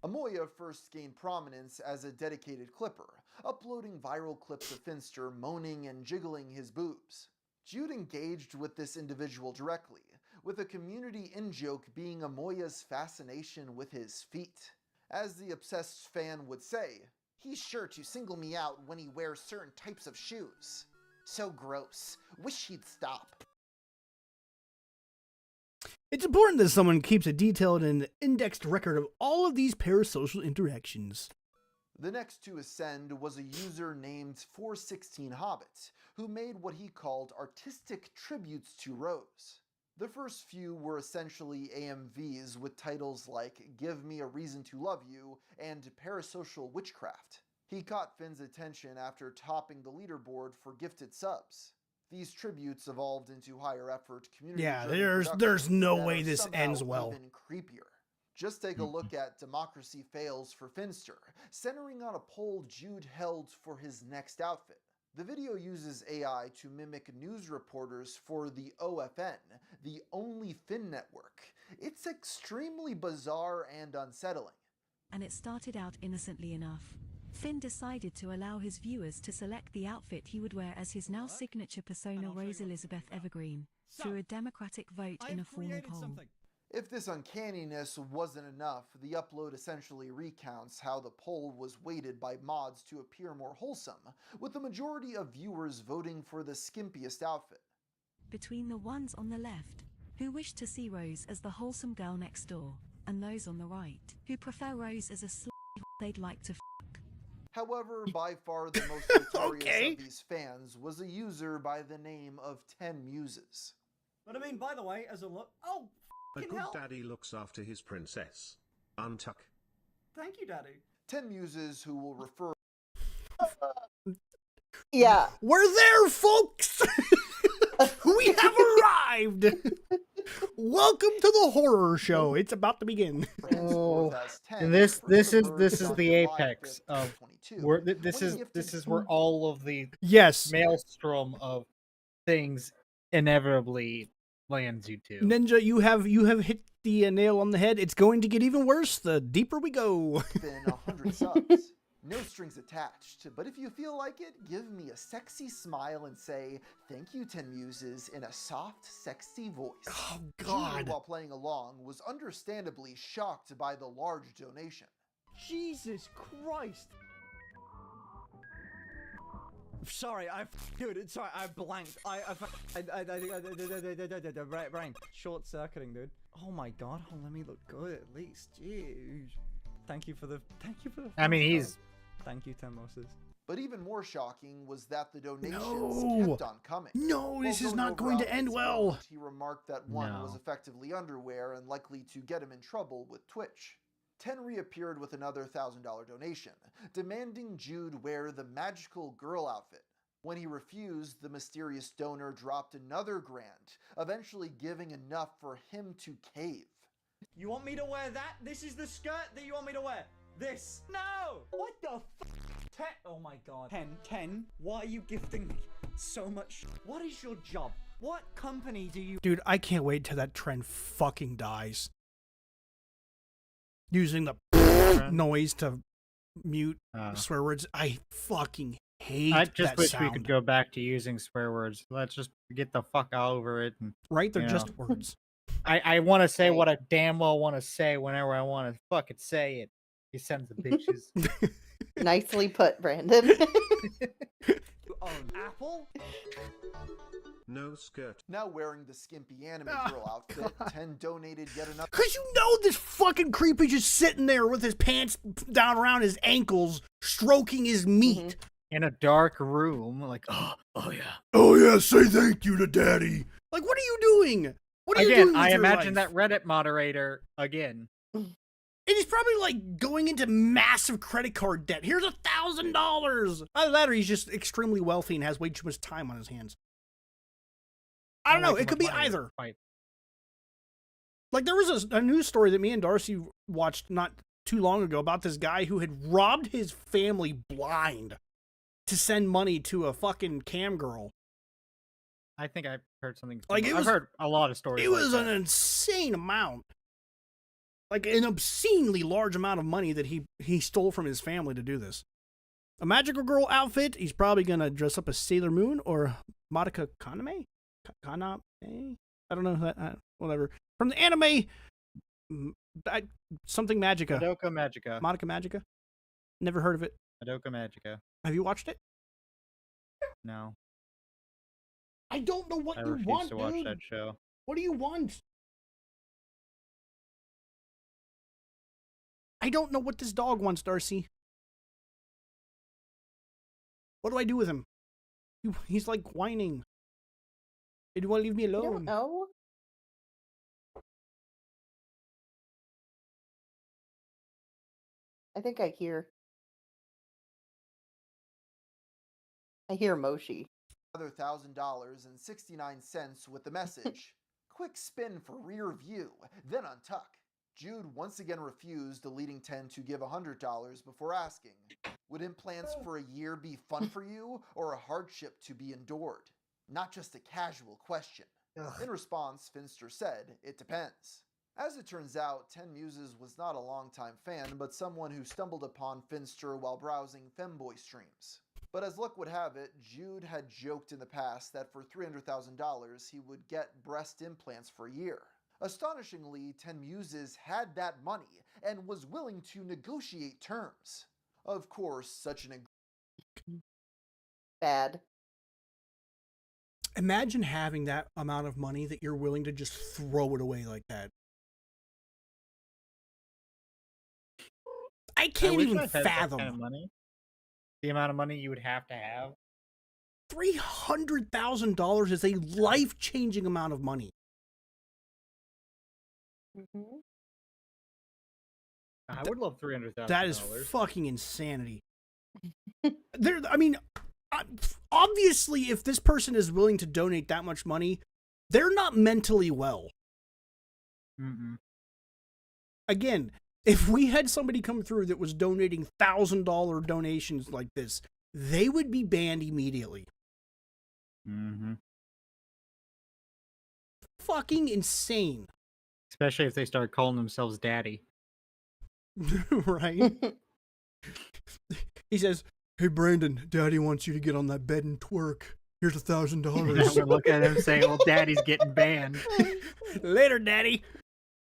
Amoya first gained prominence as a dedicated clipper, uploading viral clips of Finster moaning and jiggling his boobs. Jude engaged with this individual directly, with a community in-joke being Amoya's fascination with his feet. As the obsessed fan would say, "He's sure to single me out when he wears certain types of shoes. So gross. Wish he'd stop." It's important that someone keeps a detailed and indexed record of all of these parasocial interactions. The next to ascend was a user named 416Hobbit, who made what he called artistic tributes to Rose. The first few were essentially AMVs with titles like "Give Me a Reason to Love You" and "Parasocial Witchcraft." He caught Finn's attention after topping the leaderboard for gifted subs. These tributes evolved into higher effort community. Yeah, there's no way this ends well. Even creepier. Just take a look at Democracy Fails for Finster, centering on a poll Jude held for his next outfit. The video uses AI to mimic news reporters for the OFN, the Only Finn network. It's extremely bizarre and unsettling. And it started out innocently enough. Finn decided to allow his viewers to select the outfit he would wear as his now signature persona Rose Elizabeth Evergreen, through a democratic vote in a formal poll. If this uncanniness wasn't enough, the upload essentially recounts how the poll was weighted by mods to appear more wholesome, with the majority of viewers voting for the skimpiest outfit. Between the ones on the left, who wish to see Rose as the wholesome girl next door, and those on the right, who prefer Rose as a they'd like to However, by far the most notorious of these fans was a user by the name of 10 Muses. But I mean, by the way, as a look, oh, A fucking good hell! daddy looks after his princess. Untuck. Thank you, Daddy. 10 Muses who will refer. Yeah. We're there, folks! We have arrived! Welcome to the horror show. It's about to begin. Oh, and this is the apex of where this is where all of the maelstrom of things inevitably lands you to. Ninja, you have hit the nail on the head. It's going to get even worse the deeper we go. Been 100 subs. No strings attached, but if you feel like it, give me a sexy smile and say, "Thank you, 10 Muses," in a soft, sexy voice. Oh, God. Jude, while playing along, was understandably shocked by the large donation. Jesus Christ! Sorry, sorry, I blanked. Brain short circuiting, dude. Oh my god, let me look good at least. Jeez. Thank you for the. I mean, he's. Thank you, 10 Moses. But even more shocking was that the donations No. kept on coming. No, this While is not going to over end his well. post, He remarked that one No. was effectively underwear and likely to get him in trouble with Twitch. 10 reappeared with another $1,000 donation, demanding Jude wear the magical girl outfit. When he refused, the mysterious donor dropped another $1,000, eventually giving enough for him to cave. You want me to wear that? This is the skirt that you want me to wear. This. No! What the f? Oh my god. 10. Why are you gifting me so much? What is your job? What company do you... Dude, I can't wait till that trend fucking dies. Using the noise to mute swear words. I fucking hate I just that wish sound. we could go back to using swear words. Let's just get the fuck over it. And, Right? They're you just know. words. I want to say what I damn well want to say whenever I want to fucking say it. You sons of bitches. Nicely put, Brandon. You own Apple? No skirt. Now wearing the skimpy anime girl outfit, 10 donated yet another. Cause you know this fucking creep is just sitting there with his pants down around his ankles, stroking his meat. In a dark room, like, oh yeah. Oh yeah, say thank you to daddy. Like, what are you doing? What are you Again, doing with I your imagine life? that Reddit moderator again. And he's probably like going into massive credit card debt. Here's $1,000. Either that or he's just extremely wealthy and has way too much time on his hands. I don't know. It could be either. Like there was a news story that me and Darcy watched not too long ago about this guy who had robbed his family blind to send money to a fucking cam girl. I think I've heard something. Like, I've heard a lot of stories. It like was that. an insane amount. Like an obscenely large amount of money that he stole from his family to do this. A magical girl outfit, he's probably going to dress up as Sailor Moon or Madoka Kaname? Kaname? I don't know that. Whatever. From the anime, something Magica. Madoka Magica. Madoka Magica? Never heard of it. Madoka Magica. Have you watched it? No. I don't know what I you refuse want, to watch dude. that show. What do you want? I don't know what this dog wants, Darcy. What do I do with him? He's like whining. Hey, do you want to leave me alone? I don't know. I think I hear Moshi. Another $1,000.69 with the message, quick spin for rear view, then untuck. Jude once again refused, leading 10 to give $100 before asking, would implants for a year be fun for you or a hardship to be endured? Not just a casual question. In response, Finster said, it depends. As it turns out, 10 Muses was not a longtime fan, but someone who stumbled upon Finster while browsing femboy streams. But as luck would have it, Jude had joked in the past that for $300,000 he would get breast implants for a year. Astonishingly, 10 Muses had that money and was willing to negotiate terms. Of course, such an bad. Imagine having that amount of money that you're willing to just throw it away like that. I can't even fathom that kind of money. The amount of money you would have to have. $300,000 is a life-changing amount of money. Mm-hmm. I would love $300,000. That is fucking insanity. I mean, obviously, if this person is willing to donate that much money, they're not mentally well. Mm-mm. Again, if we had somebody come through that was donating $1,000 donations like this, they would be banned immediately. Mm-hmm. Fucking insane. Especially if they start calling themselves daddy. Right? He says, hey, Brandon, Daddy wants you to get on that bed and twerk. Here's $1,000. I look at him and say, well, Daddy's getting banned. Later, Daddy.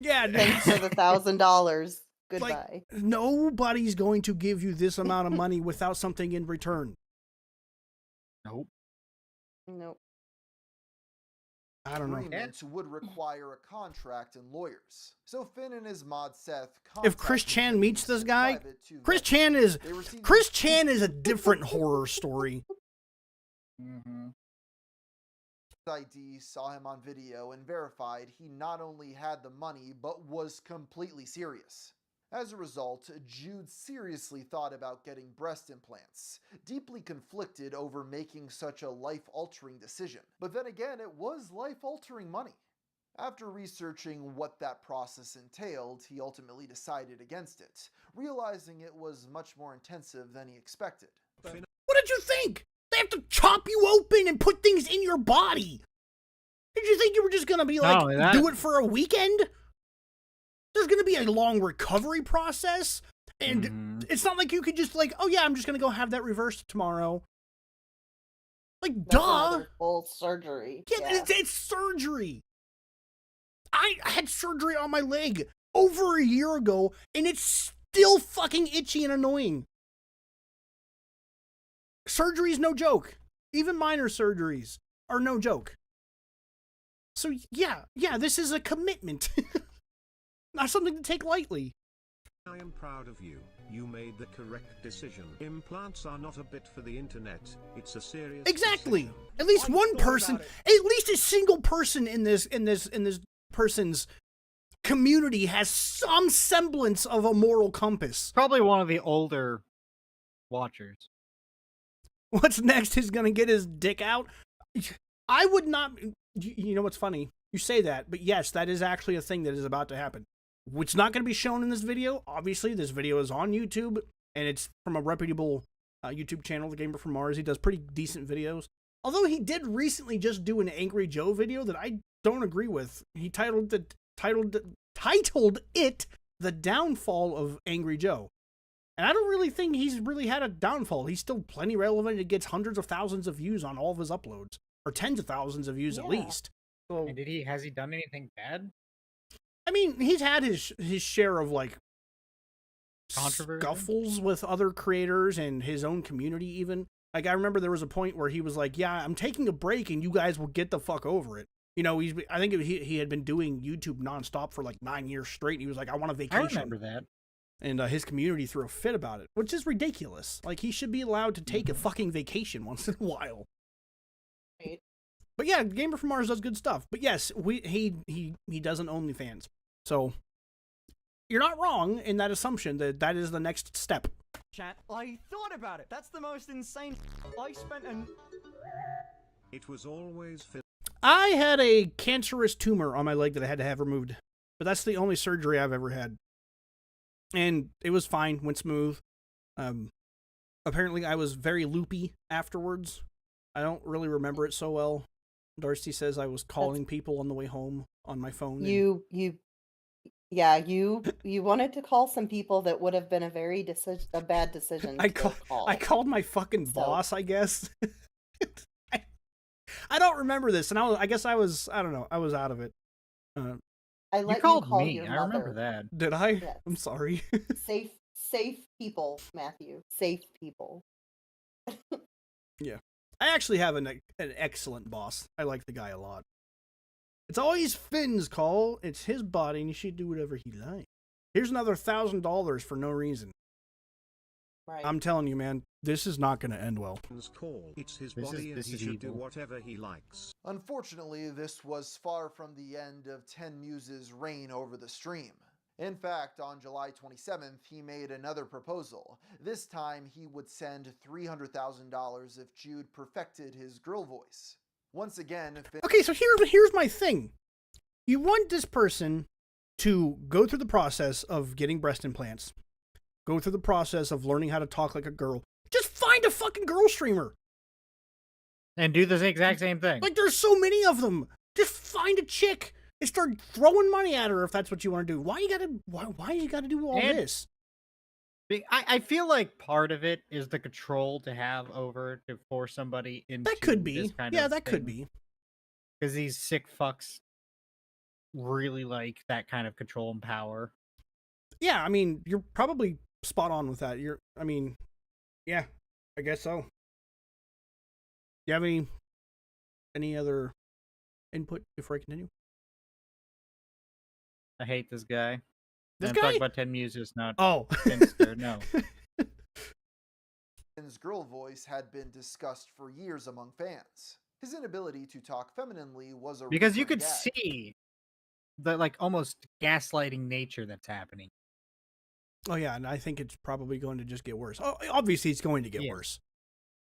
Yeah, thanks for the $1,000. Goodbye. Like, nobody's going to give you this amount of money without something in return. Nope. Nope. I don't know. Agreement would require a contract and lawyers. So Finn and his mod Seth. If Chris Chan meets this guy, Chris Chan is a different horror story. Mm-hmm. ID saw him on video and verified he not only had the money but was completely serious. As a result, Jude seriously thought about getting breast implants, deeply conflicted over making such a life-altering decision. But then again, it was life-altering money. After researching what that process entailed, he ultimately decided against it, realizing it was much more intensive than he expected. What did you think? They have to chop you open and put things in your body. Did you think you were just going to be like, do it for a weekend? There's going to be a long recovery process. And it's not like you could just like, oh yeah, I'm just going to go have that reversed tomorrow. Like, That's duh. Full surgery. Yeah, it's surgery. I had surgery on my leg over a year ago, and it's still fucking itchy and annoying. Surgery is no joke. Even minor surgeries are no joke. So yeah, this is a commitment. Not something to take lightly. I am proud of you. You made the correct decision. Implants are not a bit for the internet. It's a serious Exactly. decision. At least one person, at least a single person in this person's community has some semblance of a moral compass. Probably one of the older watchers. What's next? He's gonna get his dick out? I would not. You know what's funny? You say that, but yes, that is actually a thing that is about to happen. It's not going to be shown in this video. Obviously, this video is on YouTube, and it's from a reputable YouTube channel, The Gamer from Mars. He does pretty decent videos. Although he did recently just do an Angry Joe video that I don't agree with. He titled it The Downfall of Angry Joe. And I don't really think he's really had a downfall. He's still plenty relevant. It gets hundreds of thousands of views on all of his uploads. Or tens of thousands of views at least. So, And has he done anything bad? I mean, he's had his share of, like, Controversy? scuffles with other creators and his own community even. Like, I remember there was a point where he was like, yeah, I'm taking a break and you guys will get the fuck over it. You know, I think he had been doing YouTube nonstop for like 9 years straight. And he was like, I want a vacation. I remember that. And his community threw a fit about it, which is ridiculous. Like, he should be allowed to take a fucking vacation once in a while. Right. But yeah, Gamer from Mars does good stuff. But yes, he doesn't OnlyFans. So you're not wrong in that assumption that is the next step. Chat, I thought about it. That's the most insane. I spent an. It was always I had a cancerous tumor on my leg that I had to have removed. But that's the only surgery I've ever had. And it was fine, went smooth. Apparently I was very loopy afterwards. I don't really remember it so well. Darcy says I was calling people on the way home on my phone. You wanted to call some people that would have been a bad decision. I called my fucking boss, I guess. I don't remember this, and I guess I was out of it. I let you called call me. your I remember mother. that. Did I? Yes. I'm sorry. Safe people, Matthew. Safe people. Yeah. I actually have an excellent boss. I like the guy a lot. It's always Finn's call. It's his body, and he should do whatever he likes. Here's another $1,000 for no reason. Right. I'm telling you, man, this is not going to end well. It's his body and he should do whatever he likes. Unfortunately, this was far from the end of 10 Muse's reign over the stream. In fact, on July 27th, he made another proposal. This time, he would send $300,000 if Jude perfected his girl voice. Once again, Okay, so here's my thing. You want this person to go through the process of getting breast implants, go through the process of learning how to talk like a girl. Just find a fucking girl streamer. And do the exact same thing. Like, there's so many of them. Just find a chick and start throwing money at her if that's what you want to do. Why you gotta do all this? I feel like part of it is the control to have over to force somebody into That could be. this kind Yeah, of that could thing. be. Because these sick fucks really like that kind of control and power. Yeah, I mean, you're probably spot on with that. Yeah, I guess so. Do you have any other input before I continue? I hate this guy. This I'm guy? talking about 10 Muses, not Oh. Finster, no. Finn's girl voice had been discussed for years among fans. His inability to talk femininely was a Because you recurring could gag. see the like almost gaslighting nature that's happening. Oh yeah, and I think it's probably going to just get worse. Oh, obviously it's going to get worse.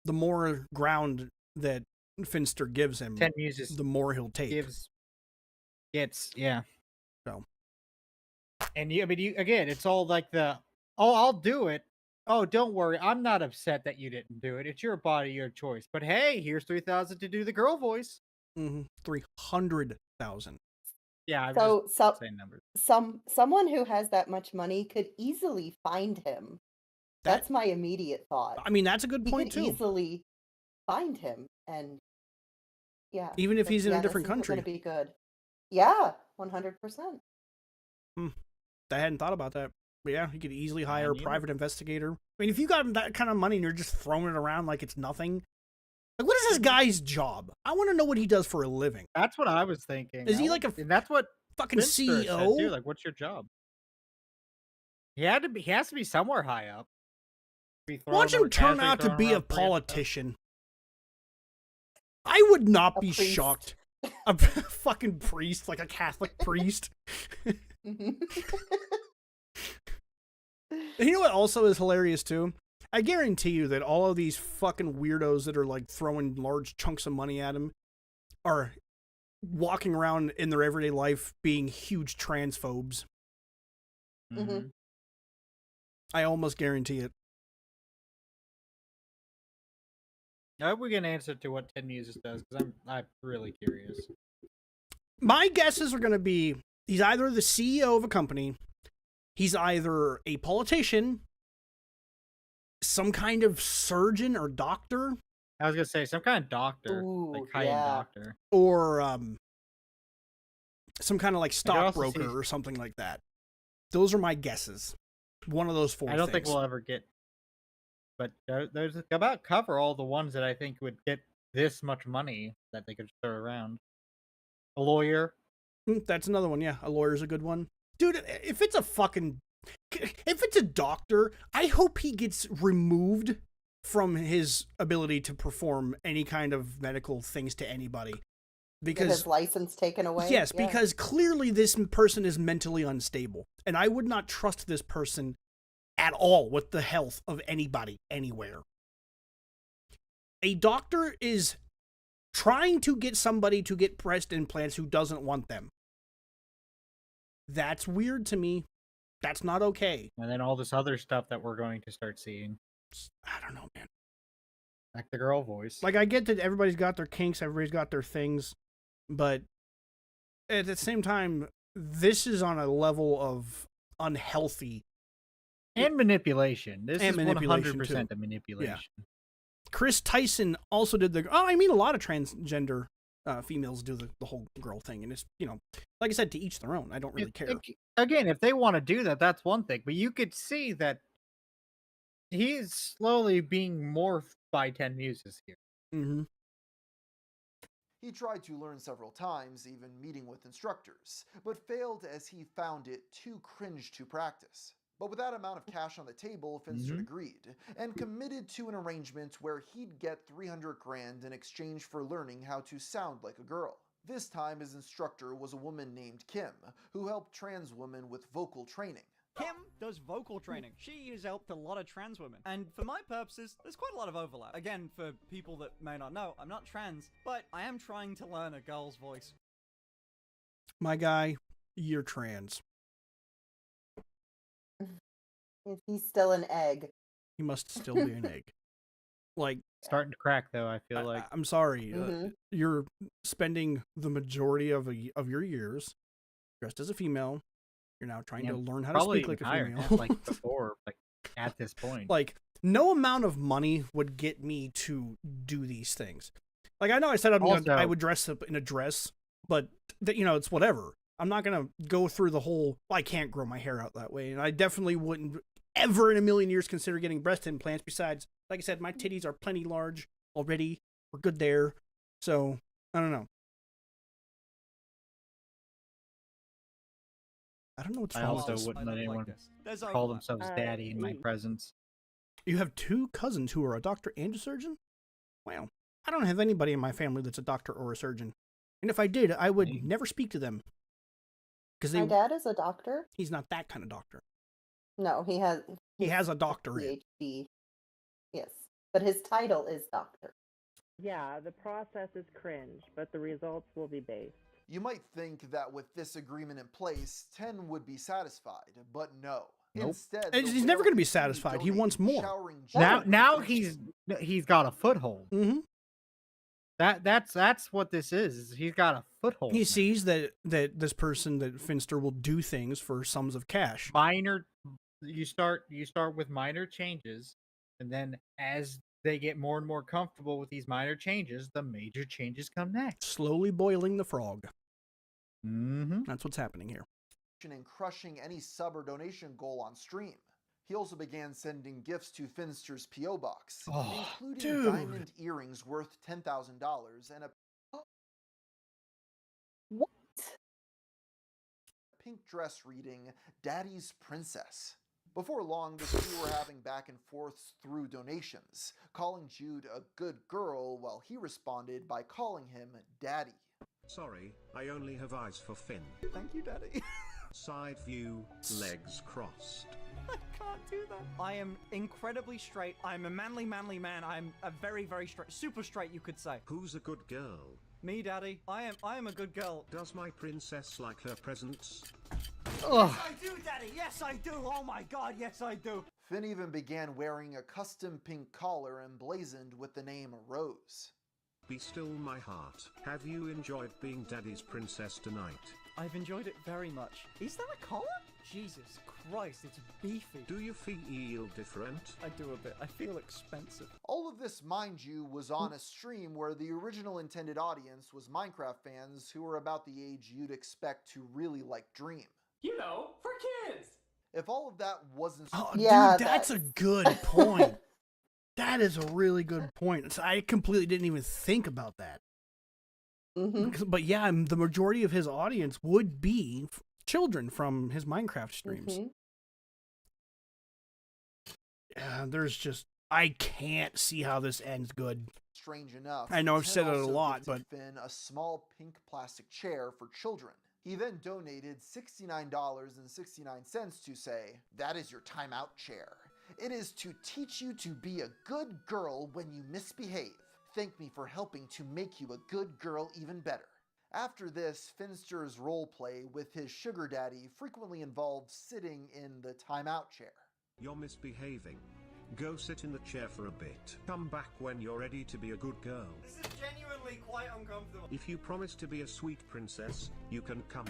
The more ground that Finster gives him, 10 Muses the more he'll take. Yeah. So. And again, it's all like I'll do it. Oh, don't worry, I'm not upset that you didn't do it. It's your body, your choice. But hey, here's 3,000 to do the girl voice. 300,000. Yeah, I'm So just saying numbers. someone who has that much money could easily find him. That's my immediate thought. I mean, that's a good He point could too. easily find him, and yeah, Even if he's in a this different isn't country. gonna be good. Yeah, 100%. I hadn't thought about that. But yeah, he could easily hire a neither. private investigator. I mean, if you got that kind of money and you're just throwing it around like it's nothing. Like, what is this guy's job? I want to know what he does for a living. That's what I was thinking. Is he like a And that's what fucking Finster said, CEO? too. Like, what's your job? He has to be somewhere high up. Watch him turn out to be a politician. I would not be priest. shocked. A fucking priest, like a Catholic priest. And you know what also is hilarious too? I guarantee you that all of these fucking weirdos that are like throwing large chunks of money at him are walking around in their everyday life being huge transphobes. Mm-hmm. I almost guarantee it. I hope we get an answer to what Ted Muses does, because I'm really curious. My guesses are going to be he's either the CEO of a company, he's either a politician, some kind of surgeon or doctor. I was going to say some kind of doctor, Ooh, like high-end yeah. doctor. Or some kind of like I could also stockbroker see- or something like that. Those are my guesses. One of those four I don't things. think we'll ever get, but there's about cover all the ones that I think would get this much money that they could throw around. A lawyer. That's another one, yeah. A lawyer's a good one. Dude, if it's a doctor, I hope he gets removed from his ability to perform any kind of medical things to anybody. Get Because his license taken away. yes, Yeah. because clearly this person is mentally unstable. And I would not trust this person at all with the health of anybody anywhere. A doctor is trying to get somebody to get breast implants who doesn't want them. That's weird to me. That's not okay. And then all this other stuff that we're going to start seeing. I don't know, man. Like the girl voice. Like, I get that everybody's got their kinks, everybody's got their things, but at the same time, this is on a level of unhealthy. And manipulation. This And is manipulation, 100% too. a manipulation. Chris Tyson also did I mean, a lot of transgender females do the whole girl thing, and it's, like I said, to each their own. I don't really care. Again, if they want to do that, that's one thing. But you could see that he's slowly being morphed by 10 Muses here. Mm-hmm. He tried to learn several times, even meeting with instructors, but failed as he found it too cringe to practice. But with that amount of cash on the table, Finster agreed, and committed to an arrangement where he'd get 300 grand in exchange for learning how to sound like a girl. This time his instructor was a woman named Kim, who helped trans women with vocal training. Kim does vocal training. She has helped a lot of trans women. And for my purposes, there's quite a lot of overlap. Again, for people that may not know, I'm not trans, but I am trying to learn a girl's voice. My guy, you're trans. If he's still an egg. He must still be an egg. Like, starting to crack, though, I feel like. I'm sorry. Mhm. You're spending the majority of your years dressed as a female. You're now trying to learn how to Probably speak like a higher, female. like before, like at this point. Like, no amount of money would get me to do these things. Like, I know I said I would dress up in a dress, but it's whatever. I'm not gonna go through the whole. I can't grow my hair out that way, and I definitely wouldn't ever in a million years consider getting breast implants. Besides, like I said, my titties are plenty large already. We're good there. So I don't know. I don't know what's I wrong also with this. wouldn't let anyone There's call overlap. themselves daddy in my presence. You have two cousins who are a doctor and a surgeon? Wow. I don't have anybody in my family that's a doctor or a surgeon. And if I did, I would never speak to them. My dad is a doctor. He's not that kind of doctor. No, he has a doctorate. PhD. Yes, but his title is doctor. Yeah, the process is cringe, but the results will be based. You might think that with this agreement in place, 10 would be satisfied, but no. Nope. Instead, He's never going to be satisfied. He wants more. Now he's got a foothold. Mm-hmm. That's what this is he's got a foothold. He sees that this person, that Finster, will do things for sums of cash. You start with minor changes, and then as they get more and more comfortable with these minor changes, the major changes come next. Slowly boiling the frog. Mm-hmm. That's what's happening here. And crushing any sub or donation goal on stream. He also began sending gifts to Finster's P.O. box, including dude. diamond earrings worth $10,000 and a What? pink dress reading Daddy's Princess. Before long, the two were having back and forths through donations, calling Jude a good girl while he responded by calling him Daddy. Sorry, I only have eyes for Finn. Thank you, Daddy. Side view, legs crossed. I can't do that. I am incredibly straight. I'm a manly man. I'm a very, very straight, super straight, you could say. Who's a good girl? Me, Daddy. I am a good girl. Does my princess like her presents? Yes, I do, Daddy. Yes, I do. Oh my God, yes, I do. Finn even began wearing a custom pink collar emblazoned with the name Rose. Be still my heart. Have you enjoyed being Daddy's princess tonight? I've enjoyed it very much. Is that a collar? Jesus Christ, it's beefy. Do you feel different? I do a bit. I feel expensive. All of this, mind you, was on a stream where the original intended audience was Minecraft fans who were about the age you'd expect to really like Dream. You know, for kids. If all of that wasn't... Oh, dude, that's a good point. That is a really good point. So I completely didn't even think about that. But yeah, the majority of his audience would be children from his Minecraft streams. Yeah, there's just... I can't see how this ends good. Strange enough, I know I've Finn said it a also lot, but... gifted Finn a small pink plastic chair for children. He then donated $69.69 to say, "That is your timeout chair. It is to teach you to be a good girl when you misbehave. Thank me for helping to make you a good girl even better." After this, Finster's roleplay with his sugar daddy frequently involved sitting in the timeout chair. You're misbehaving. Go sit in the chair for a bit. Come back when you're ready to be a good girl. This is genuinely quite uncomfortable. If you promise to be a sweet princess, you can come.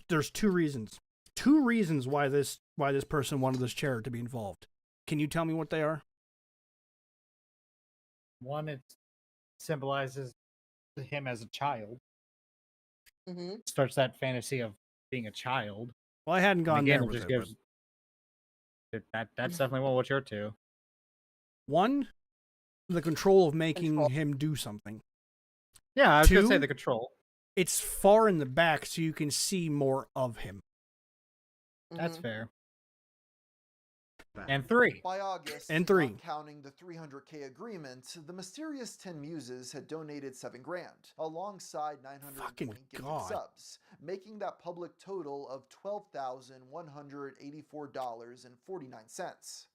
There's two reasons. Two reasons why this person wanted this chair to be involved. Can you tell me what they are? One, it symbolizes him as a child. Starts that fantasy of being a child. Well, I hadn't gone there with it. That's definitely what you're to. One, the control of making him do something. Yeah, I was going Two, to say the control. It's far in the back so you can see more of him. That's fair. And three. By August, And three. not counting the 300K agreement, the mysterious 10 Muses had donated $7,000, alongside 920 gifted subs, making that public total of $12,184.49.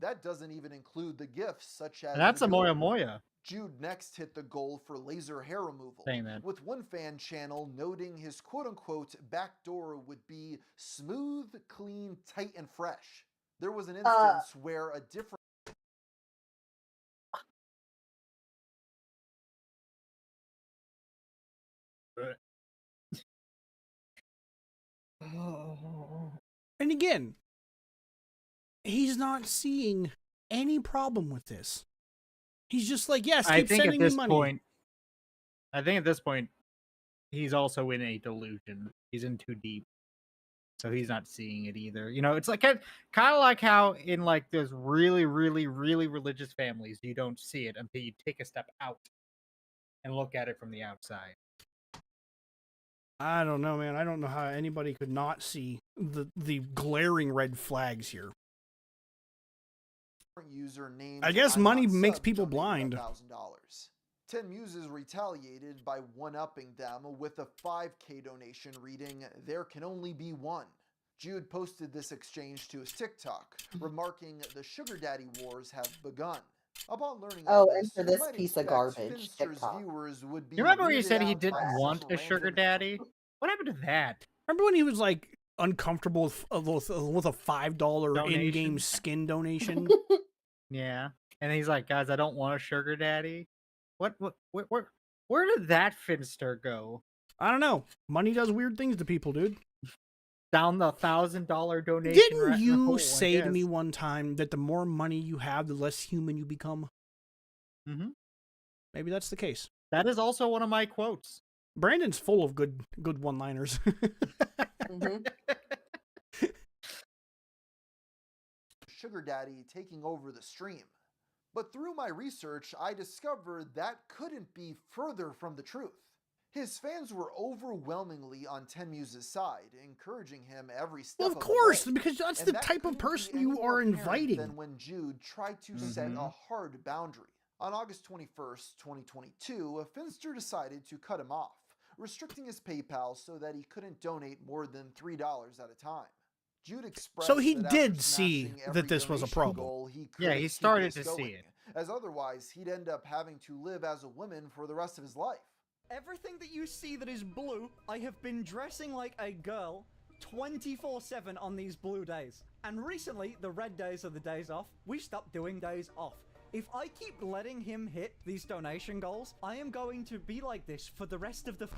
That doesn't even include the gifts such as... And that's the a Moya Moya. Jude next hit the goal for laser hair removal, Saying that. with one fan channel noting his quote-unquote backdoor would be smooth, clean, tight, and fresh. There was an instance where a different... And again, he's not seeing any problem with this. He's just like, yes, keep sending me money. I think at this point, he's also in a delusion. He's in too deep. So he's not seeing it either. You know, it's like kind of like how in like those really, really, really religious families, you don't see it until you take a step out and look at it from the outside. I don't know, man. I don't know how anybody could not see the glaring red flags here. User named I guess I'm money Not makes Sub people donated blind. $1,000. 10 Muses retaliated by one-upping them with a 5K donation reading, "There can only be one." Jude posted this exchange to his TikTok, remarking, "The sugar daddy wars have begun." Upon learning Oh, of and this, for you this might piece of expect garbage, Finster's TikTok. viewers would be You remember he weirded said he out by didn't want such a sugar daddy? What happened to that? Remember when he was like uncomfortable with a $5 Donation? in-game skin donation? Yeah. And he's like, guys, I don't want a sugar daddy. Where did that Finster go? I don't know. Money does weird things to people, dude. Down the $1,000 donation. Didn't you hole, I say to me guess. one time that the more money you have, the less human you become? Mm-hmm. Maybe that's the case. That is also one of my quotes. Brandon's full of good one-liners. Sugar daddy taking over the stream. But through my research, I discovered that couldn't be further from the truth. His fans were overwhelmingly on 10 Muse's side, encouraging him every step Well, of of the course, way. because that's And the that type of couldn't be person any you more are apparent inviting. Than when Jude tried to set a hard boundary. On August 21st, 2022, Finster decided to cut him off, restricting his PayPal so that he couldn't donate more than $3 at a time. Jude expressed So he that after did see smashing that every this was a donation problem. goal, he Yeah, couldn't he keep started this to see going, it. as otherwise he'd end up having to live as a woman for the rest of his life. Everything that you see that is blue, I have been dressing like a girl 24/7 on these blue days. And recently, the red days are the days off. We stopped doing days off. If I keep letting him hit these donation goals, I am going to be like this for the rest of the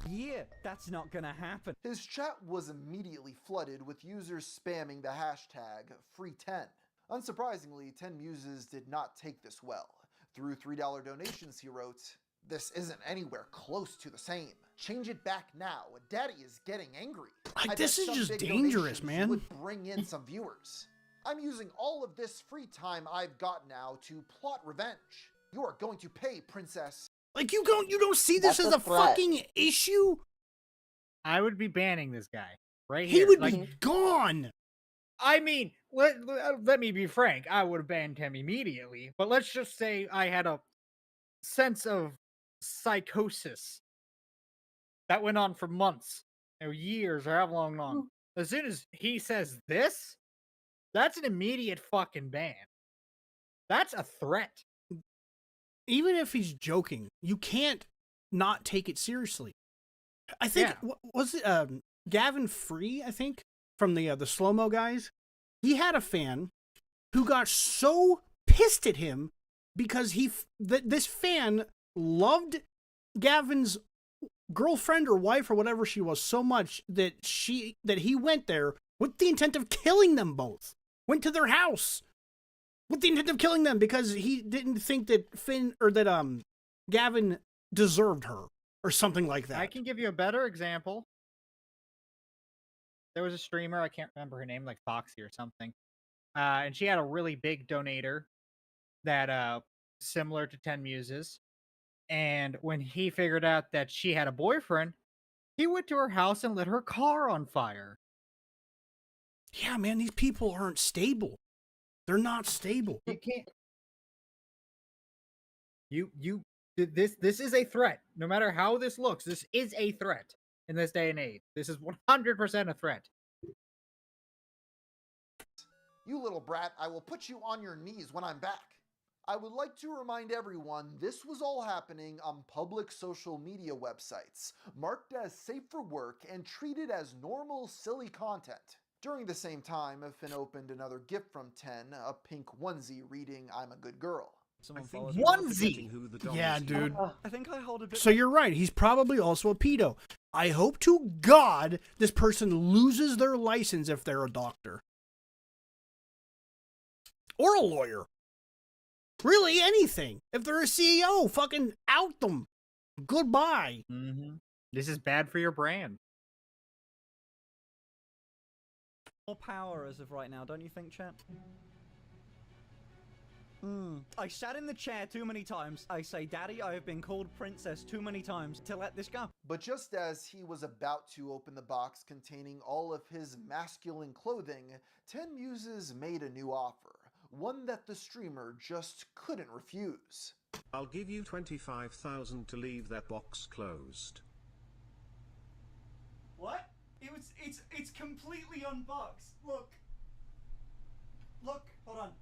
year. That's not gonna happen. His chat was immediately flooded with users spamming the hashtag #Free10. Unsurprisingly, 10 Muses did not take this well. Through $3 donations, he wrote, "This isn't anywhere close to the same. Change it back now. Daddy is getting angry. I This bet is some just big dangerous, donations man. would bring in some viewers. I'm using all of this free time I've got now to plot revenge. You are going to pay, princess." Like, you don't see this as a fucking issue? I would be banning this guy right He here. would be gone. I mean, let me be frank. I would have banned him immediately. But let's just say I had a sense of psychosis that went on for months, or years, or however long. As soon as he says this, that's an immediate fucking ban. That's a threat. Even if he's joking, you can't not take it seriously. I think, was it Gavin Free, I think, from the slow-mo guys? He had a fan who got so pissed at him because this fan loved Gavin's girlfriend or wife or whatever she was so much that he went there with the intent of killing them both. Went to their house with the intent of killing them because he didn't think that Gavin deserved her or something like that. I can give you a better example. There was a streamer, I can't remember her name, like Foxy or something. And she had a really big donator that similar to 10 Muses. And when he figured out that she had a boyfriend, he went to her house and lit her car on fire. Yeah, man, these people aren't stable. They're not stable. You can't. This is a threat. No matter how this looks, this is a threat in this day and age. This is 100% a threat. "You little brat, I will put you on your knees when I'm back." I would like to remind everyone this was all happening on public social media websites, marked as safe for work and treated as normal, silly content. During the same time, Finn opened another gift from 10, a pink onesie reading "I'm a good girl." Onesie! Yeah, dude. I think I hold a bit. So you're right. He's probably also a pedo. I hope to God this person loses their license if they're a doctor. Or a lawyer. Really, anything. If they're a CEO, fucking out them. Goodbye. This is bad for your brand. More power as of right now, don't you think, chat? I sat in the chair too many times. I say, "Daddy, I have been called princess too many times to let this go." But just as he was about to open the box containing all of his masculine clothing, 10 Muses made a new offer, one that the streamer just couldn't refuse. "I'll give you 25,000 to leave that box closed." What? It's completely unboxed. Look, hold on.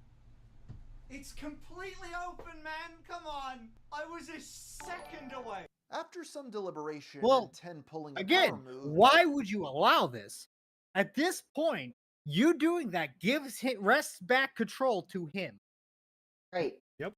It's completely open, man. Come on. I was a second away. After some deliberation Well, and 10 pulling a again, power move, why would you allow this? At this point, you doing that rests back control to him. Right. Yep.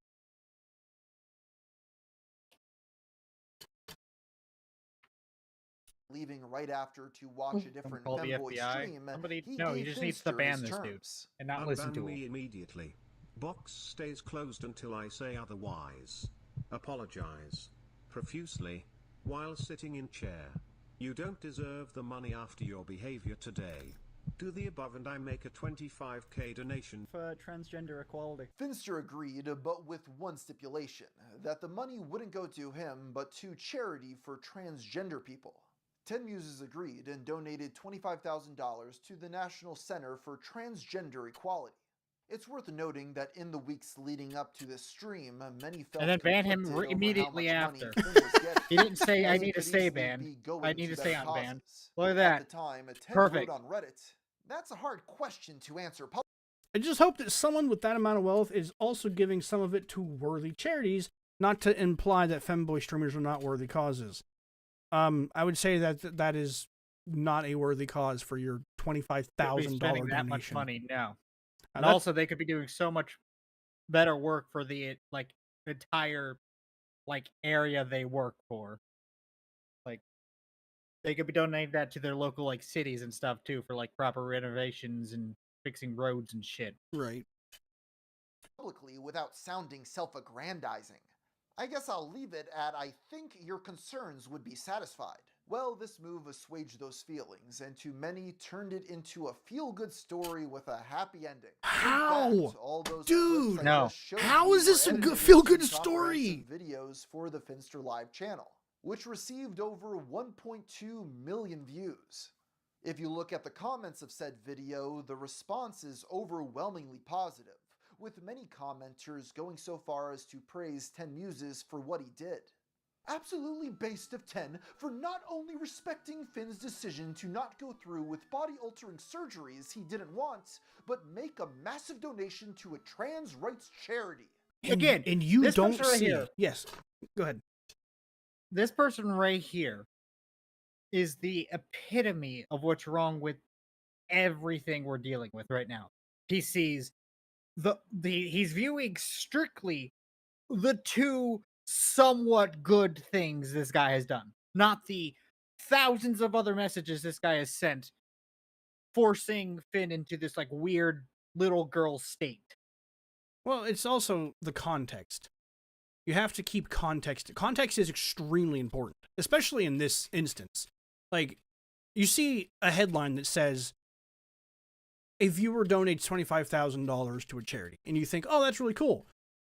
leaving right after to watch a different Call the femboy FBI. stream, Somebody, he no, he gave just needs to Finster ban his this dude terms. and not listen to Unban me him. immediately. Box stays closed until I say otherwise. Apologize profusely while sitting in chair. You don't deserve the money after your behavior today. Do the above and I make a 25k donation for transgender equality. Finster agreed, but with one stipulation, that the money wouldn't go to him, but to charity for transgender people. 10 Muses agreed and donated $25,000 to the National Center for Transgender Equality. It's worth noting that in the weeks leading up to this stream, many felt And then ban him conflicted over how immediately much after. money Finn was getting, He didn't say, as "I it need to could stay easily banned. be going I need to stay better unbanned." causes. Look at At that. the time, Ted Perfect. wrote on Reddit, "That's a hard question to answer publicly." I just hope that someone with that amount of wealth is also giving some of it to worthy charities, not to imply that femboy streamers are not worthy causes. I would say that is not a worthy cause for your $25,000 spending donation. that much money, no. And that's- also, they could be doing so much better work for the entire area they work for. Like, they could be donating that to their local cities and stuff too for proper renovations and fixing roads and shit. Right. Publicly without sounding self-aggrandizing. I guess I'll leave it at I think your concerns would be satisfied. Well, this move assuaged those feelings, and to many turned it into a feel-good story with a happy ending. How? In fact, all those Dude, clips I no. just showed How you is this were a edited into feel-good some story? comprehensive videos for the Finster Live channel, which received over 1.2 million views. If you look at the comments of said video, the response is overwhelmingly positive, with many commenters going so far as to praise 10 Muses for what he did. Absolutely based of 10 for not only respecting Finn's decision to not go through with body-altering surgeries he didn't want, but make a massive donation to a trans rights charity. Again, and you this don't person right see. here, Yes, go ahead. this person right here is the epitome of what's wrong with everything we're dealing with right now. He sees he's viewing strictly the two somewhat good things this guy has done, not the thousands of other messages this guy has sent, forcing Finn into this weird little girl state. Well, it's also the context. You have to keep context. Context is extremely important, especially in this instance. You see a headline that says, a viewer donates $25,000 to a charity, and you think, oh, that's really cool.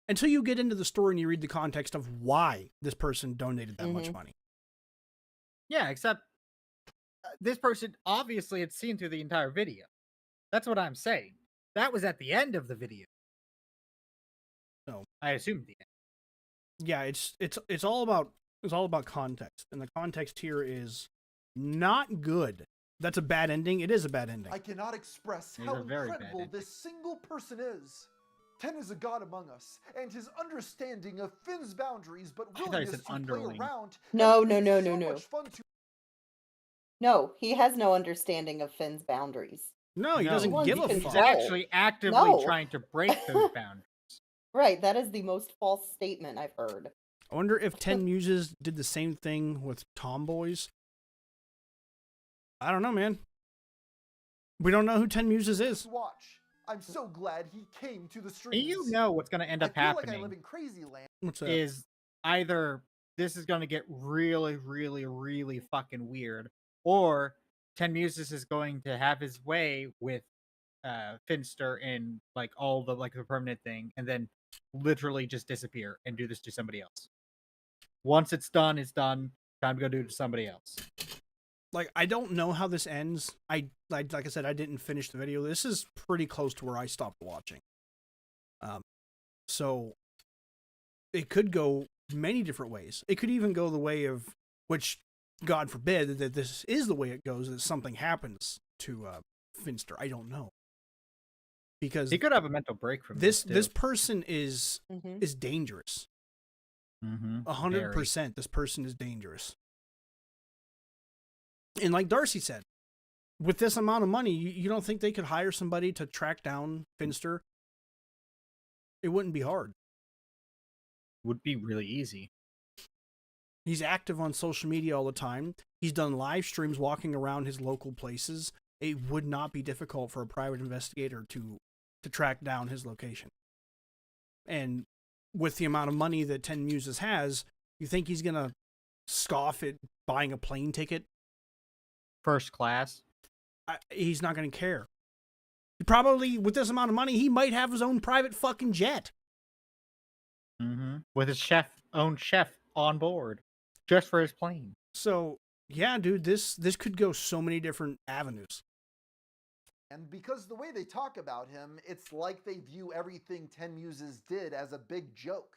Until you get into the story and you read the context of why this person donated that much money. Yeah, except this person obviously had seen through the entire video. That's what I'm saying. That was at the end of the video. No, I assumed the end. Yeah, it's all about context, and the context here is not good. That's a bad ending. It is a bad ending. I cannot express It is how a very bad incredible ending. this single person is. Ten is a god among us, and his understanding of Finn's boundaries but thought you willingness said to play underling. around No, has no, made no, so no, no. much fun to No, he has no understanding of Finn's boundaries. No, he No. doesn't Ones give he a can He's fuck. control. actually actively No. trying to break those boundaries. Right, that is the most false statement I've heard. I wonder if 10 Muses did the same thing with tomboys. I don't know, man. We don't know who 10 Muses is. watch. I'm so glad he came to the And streams. you know what's going to end I up feel like I happening live in crazy land. What's that? is either this is going to get really, really, really fucking weird, or 10 Muses is going to have his way with Finster and all the the permanent thing, and then literally just disappear and do this to somebody else. Once it's done, it's done. Time to go do it to somebody else. I don't know how this ends. Like I said, I didn't finish the video. This is pretty close to where I stopped watching. So it could go many different ways. It could even go the way of, which God forbid that this is the way it goes, that something happens to Finster. I don't know. Because He could have a mental break from this too. this person is Mhm. is dangerous. Mhm. 100%. This person is dangerous. And like Darcy said, with this amount of money, you don't think they could hire somebody to track down Finster? It wouldn't be hard. Would be really easy. He's active on social media all the time. He's done live streams walking around his local places. It would not be difficult for a private investigator to track down his location. And with the amount of money that 10 Muses has, you think he's going to scoff at buying a plane ticket? First class. He's not going to care. He probably, with this amount of money, he might have his own private fucking jet. Mm-hmm. With his own chef on board, just for his plane. So, yeah, dude, this could go so many different avenues. And because the way they talk about him, it's like they view everything 10 Muses did as a big joke.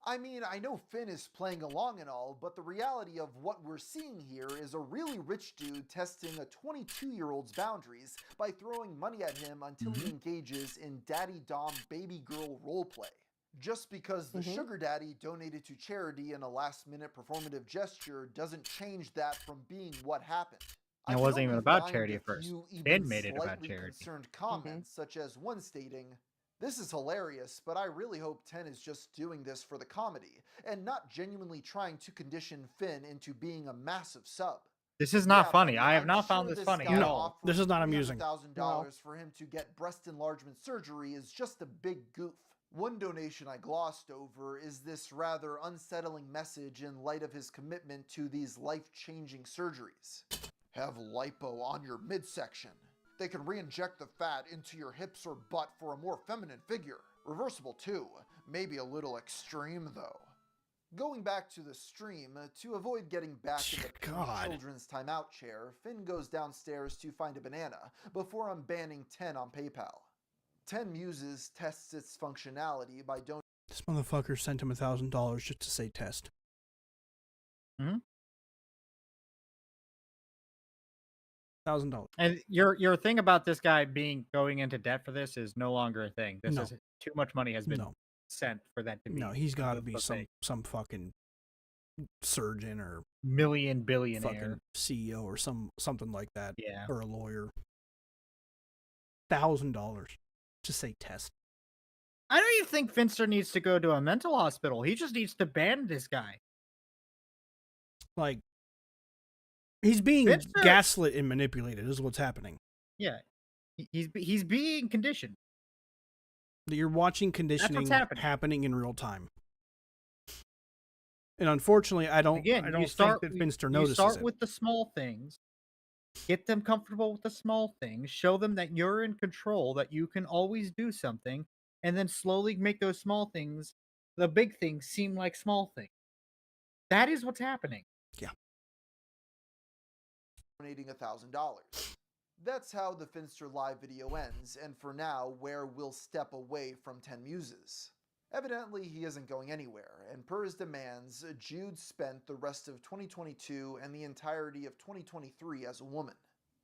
I mean, I know Finn is playing along and all, but the reality of what we're seeing here is a really rich dude testing a 22-year-old's boundaries by throwing money at him until he engages in daddy dom baby girl roleplay. Just because the sugar daddy donated to charity in a last-minute performative gesture doesn't change that from being what happened. And it wasn't even about charity at first. Finn made it about charity. Concerned comments, such as one stating, "This is hilarious, but I really hope 10 is just doing this for the comedy, and not genuinely trying to condition Finn into being a massive sub." This is not funny. I have not found this funny at all. This is not amusing. $300,000 for him to get breast enlargement surgery is just a big goof. One donation I glossed over is this rather unsettling message in light of his commitment to these life-changing surgeries. Have lipo on your midsection. They can re-inject the fat into your hips or butt for a more feminine figure. Reversible too. Maybe a little extreme though. Going back to the stream, to avoid getting back in the children's timeout chair, Finn goes downstairs to find a banana before unbanning 10 on PayPal. 10 Muses tests its functionality by donating. This motherfucker sent him $1,000 just to say test. $1,000. And your thing about this guy going into debt for this is no longer a thing. This is too much money has been sent for that to be. No, he's got to be some fucking surgeon or billionaire fucking CEO or something like that. Yeah, or a lawyer. $1,000 to say test. I don't even think Finster needs to go to a mental hospital. He just needs to ban this guy. Like, he's being gaslit and manipulated is what's happening. Yeah, he's being conditioned. You're watching conditioning happening in real time. And unfortunately, I don't think that Finster notices it. You start with the small things. Get them comfortable with the small things. Show them that you're in control, that you can always do something, and then slowly make those small things, the big things, seem like small things. That is what's happening. Yeah. Donating $1,000. That's how the Finster live video ends, and for now, Ware will step away from 10 Muses. Evidently, he isn't going anywhere, and per his demands, Jude spent the rest of 2022 and the entirety of 2023 as a woman.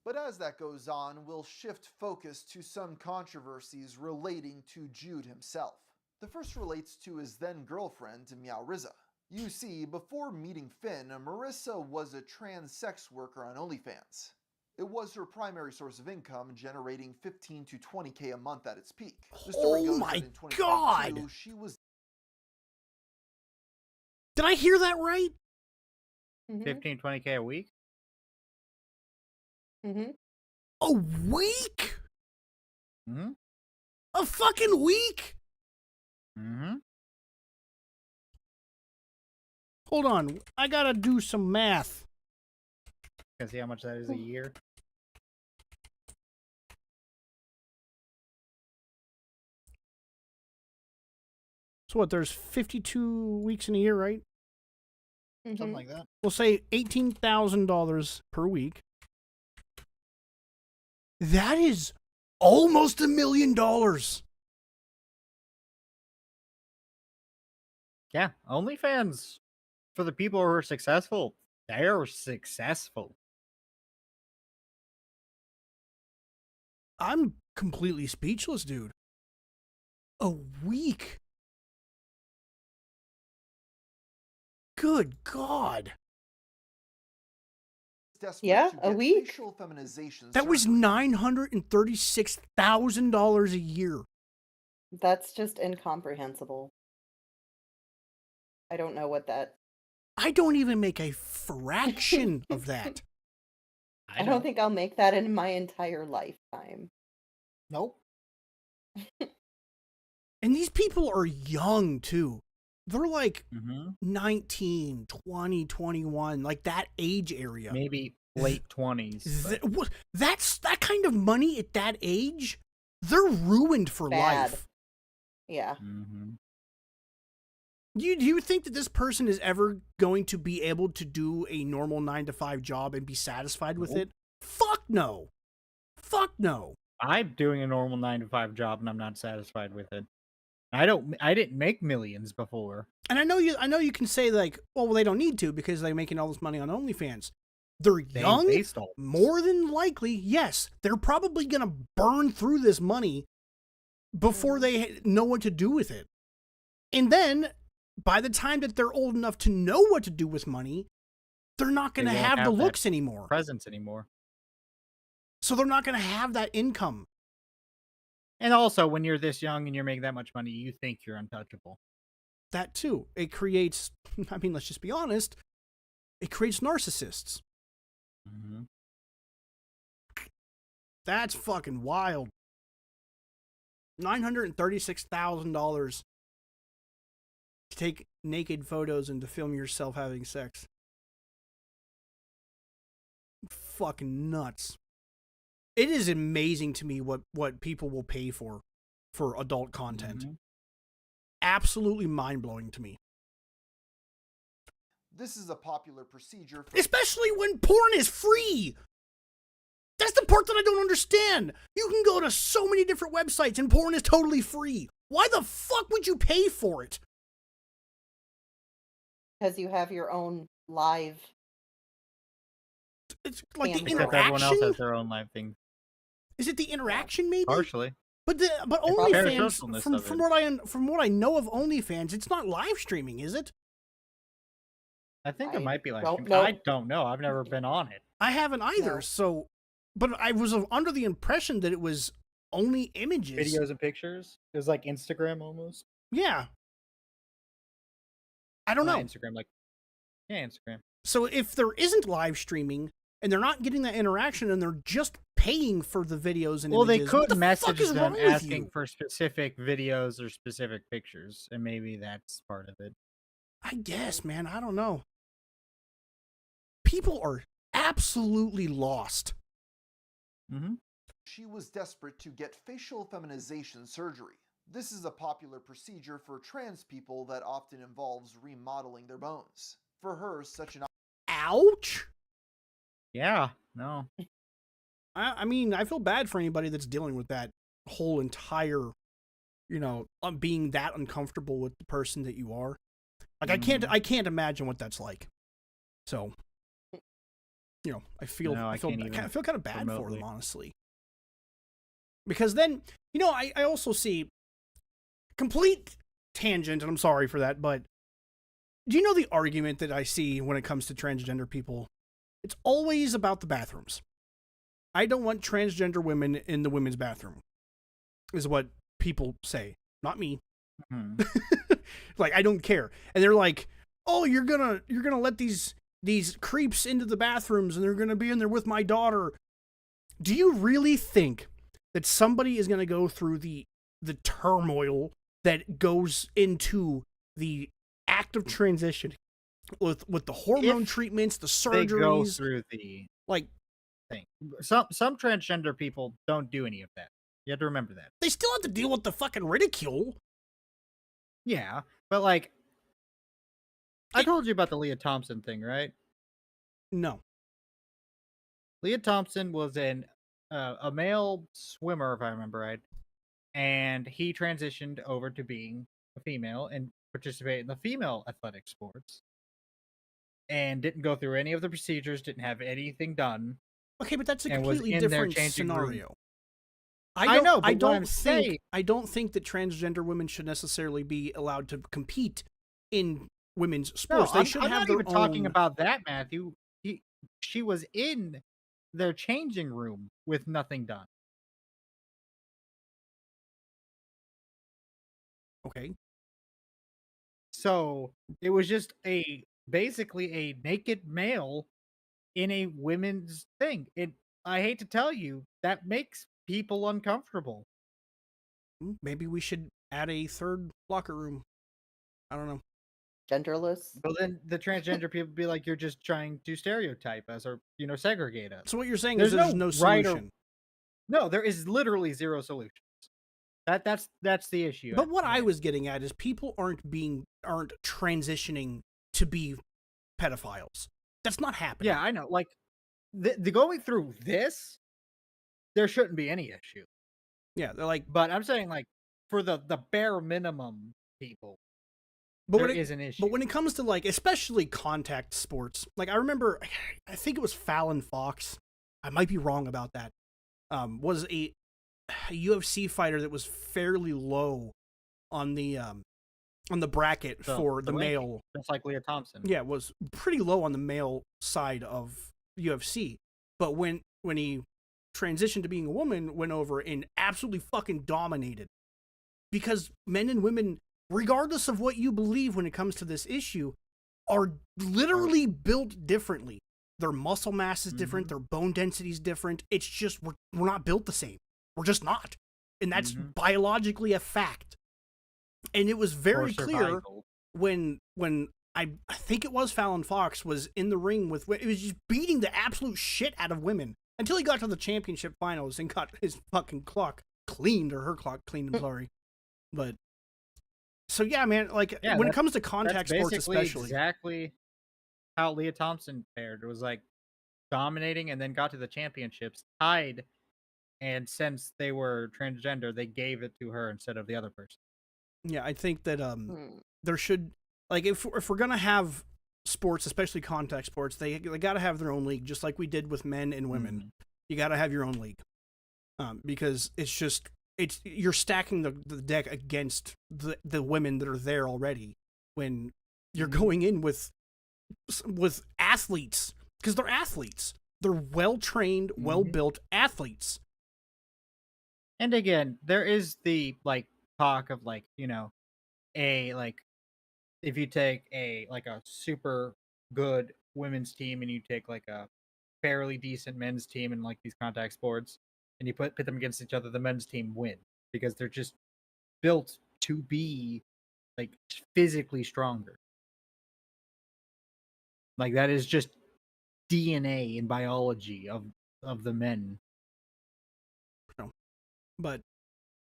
But as that goes on, we'll shift focus to some controversies relating to Jude himself. The first relates to his then-girlfriend, Meow Rizza. You see, before meeting Finn, Marissa was a trans sex worker on OnlyFans. It was her primary source of income, generating $15 to $20K a month at its peak. The story goes that in 2022, she was... Did I hear that right? 15, 20K a week? A week? Mm-hmm. A fucking week? Mm-hmm. Hold on, I gotta do some math. Can see how much that is a year? So what, there's 52 weeks in a year, right? Something like that. We'll say $18,000 per week. That is almost $1 million. Yeah, OnlyFans, for the people who are successful, they're successful. I'm completely speechless, dude. A week. Good God. Yeah, a week. That was $936,000 a year. That's just incomprehensible. I don't know what that... I don't even make a fraction of that. I don't think I'll make that in my entire lifetime. Nope. And these people are young, too. They're like 19, 20, 21, like that age area. Maybe late 20s. That's that kind of money at that age. They're ruined for life. Yeah. Do you think that this person is ever going to be able to do a normal 9-to-5 job and be satisfied with it? Fuck no. Fuck no. I'm doing a normal 9-to-5 job and I'm not satisfied with it. I didn't make millions before. And I know you can say like, well, they don't need to because they're making all this money on OnlyFans. They're young, more than likely, yes. They're probably going to burn through this money before they know what to do with it. And then, by the time that they're old enough to know what to do with money, they're not going to They won't have the that looks anymore. Presence anymore. So they're not going to have that income. And also, when you're this young and you're making that much money, you think you're untouchable. That too. It creates, I mean, let's just be honest, it creates narcissists. Mm-hmm. That's fucking wild. $936,000 to take naked photos and to film yourself having sex. Fucking nuts. It is amazing to me what people will pay for adult content. Mm-hmm. Absolutely mind-blowing to me. This is a popular procedure for Especially when porn is free. That's the part that I don't understand. You can go to so many different websites and porn is totally free. Why the fuck would you pay for it? Because you have your own live. It's like the Except everyone else interaction. has their own live thing. Is it the interaction maybe? Partially. But probably OnlyFans, parasocialness of from what I know of OnlyFans, it's not live streaming, is it? I think it might be live don't streaming. know. I don't know. I've never been on it. I haven't either. No. So, but I was under the impression that it was only images, Videos and pictures. It was like Instagram almost. Yeah. I don't know. Not Instagram, like Instagram. So if there isn't live streaming and they're not getting that interaction and they're just paying for the videos and Well, they images, what could the fuck message is wrong them with asking you? for specific videos or specific pictures, and maybe that's part of it. I guess, man. I don't know. People are absolutely lost. Mm-hmm. she was desperate to get facial feminization surgery. This is a popular procedure for trans people that often involves remodeling their bones. For her, such an Ouch. Yeah, no. I mean, I feel bad for anybody that's dealing with that whole entire, being that uncomfortable with the person that you are. Like, I can't imagine what that's like. So, I feel kind of bad for them, honestly. Because then, I also see complete tangent, and I'm sorry for that, but do you know the argument that I see when it comes to transgender people? It's always about the bathrooms. I don't want transgender women in the women's bathroom, is what people say. Not me. Mm-hmm. Like, I don't care. And they're like, oh, you're gonna let these creeps into the bathrooms and they're gonna be in there with my daughter. Do you really think that somebody is gonna go through the turmoil that goes into the act of transition with the hormone treatments, the surgeries? They go through the thing. Some transgender people don't do any of that. You have to remember that. They still have to deal with the fucking ridicule. Yeah, but I told you about the Leah Thompson thing, right? No. Leah Thompson was a male swimmer, if I remember right, and he transitioned over to being a female and participate in the female athletic sports, and didn't go through any of the procedures, didn't have anything done. Okay, but that's a and was completely in their different changing room. scenario. I know, but I what don't I'm think I don't think that transgender women should necessarily be allowed to compete in women's sports. No, They should I'm have not their even talking own- about that, Matthew. She was in their changing room with nothing done. Okay. So it was just basically a naked male in a women's thing. I hate to tell you, that makes people uncomfortable. Maybe we should add a third locker room. I don't know. Genderless. Well, then the transgender people be like, you're just trying to stereotype us or segregate us. So what you're saying is there's no right or- solution. No, there is literally zero solutions. That's the issue. But what I was getting at is people aren't transitioning to be pedophiles. That's not happening. Yeah, I know. Like the going through this, there shouldn't be any issue. Yeah, they're like, but I'm saying for the bare minimum people, but there is an issue. But when it comes to especially contact sports, I remember, I think it was Fallon Fox. I might be wrong about that. Was a UFC fighter that was fairly low on the on the bracket for the ranking, male. just like Leah Thompson. Yeah, was pretty low on the male side of UFC. But when he transitioned to being a woman, went over and absolutely fucking dominated. Because men and women, regardless of what you believe when it comes to this issue, are literally built differently. Their muscle mass is different, their bone density is different. It's just we're not built the same. We're just not. And that's biologically a fact. And it was very clear when I think it was Fallon Fox was in the ring with, it was just beating the absolute shit out of women until he got to the championship finals and got his fucking clock cleaned, or her clock cleaned, I'm sorry. But so yeah, man, like when it comes to contact sports, especially, exactly how Leah Thompson fared. It was like dominating, and then got to the championships, tied, and since they were transgender, they gave it to her instead of the other person. Yeah, I think that there should, like, if we're gonna have sports, especially contact sports, they got to have their own league, just like we did with men and women. You got to have your own league, because you're stacking the deck against the women that are there already when you're going in with athletes, because they're athletes. They're well-trained, well-built athletes. And again, there is the talk of if you take a super good women's team and you take like a fairly decent men's team in like these contact sports and you put them against each other, the men's team win because they're just built to be like physically stronger. Like that is just DNA and biology of the men. No. But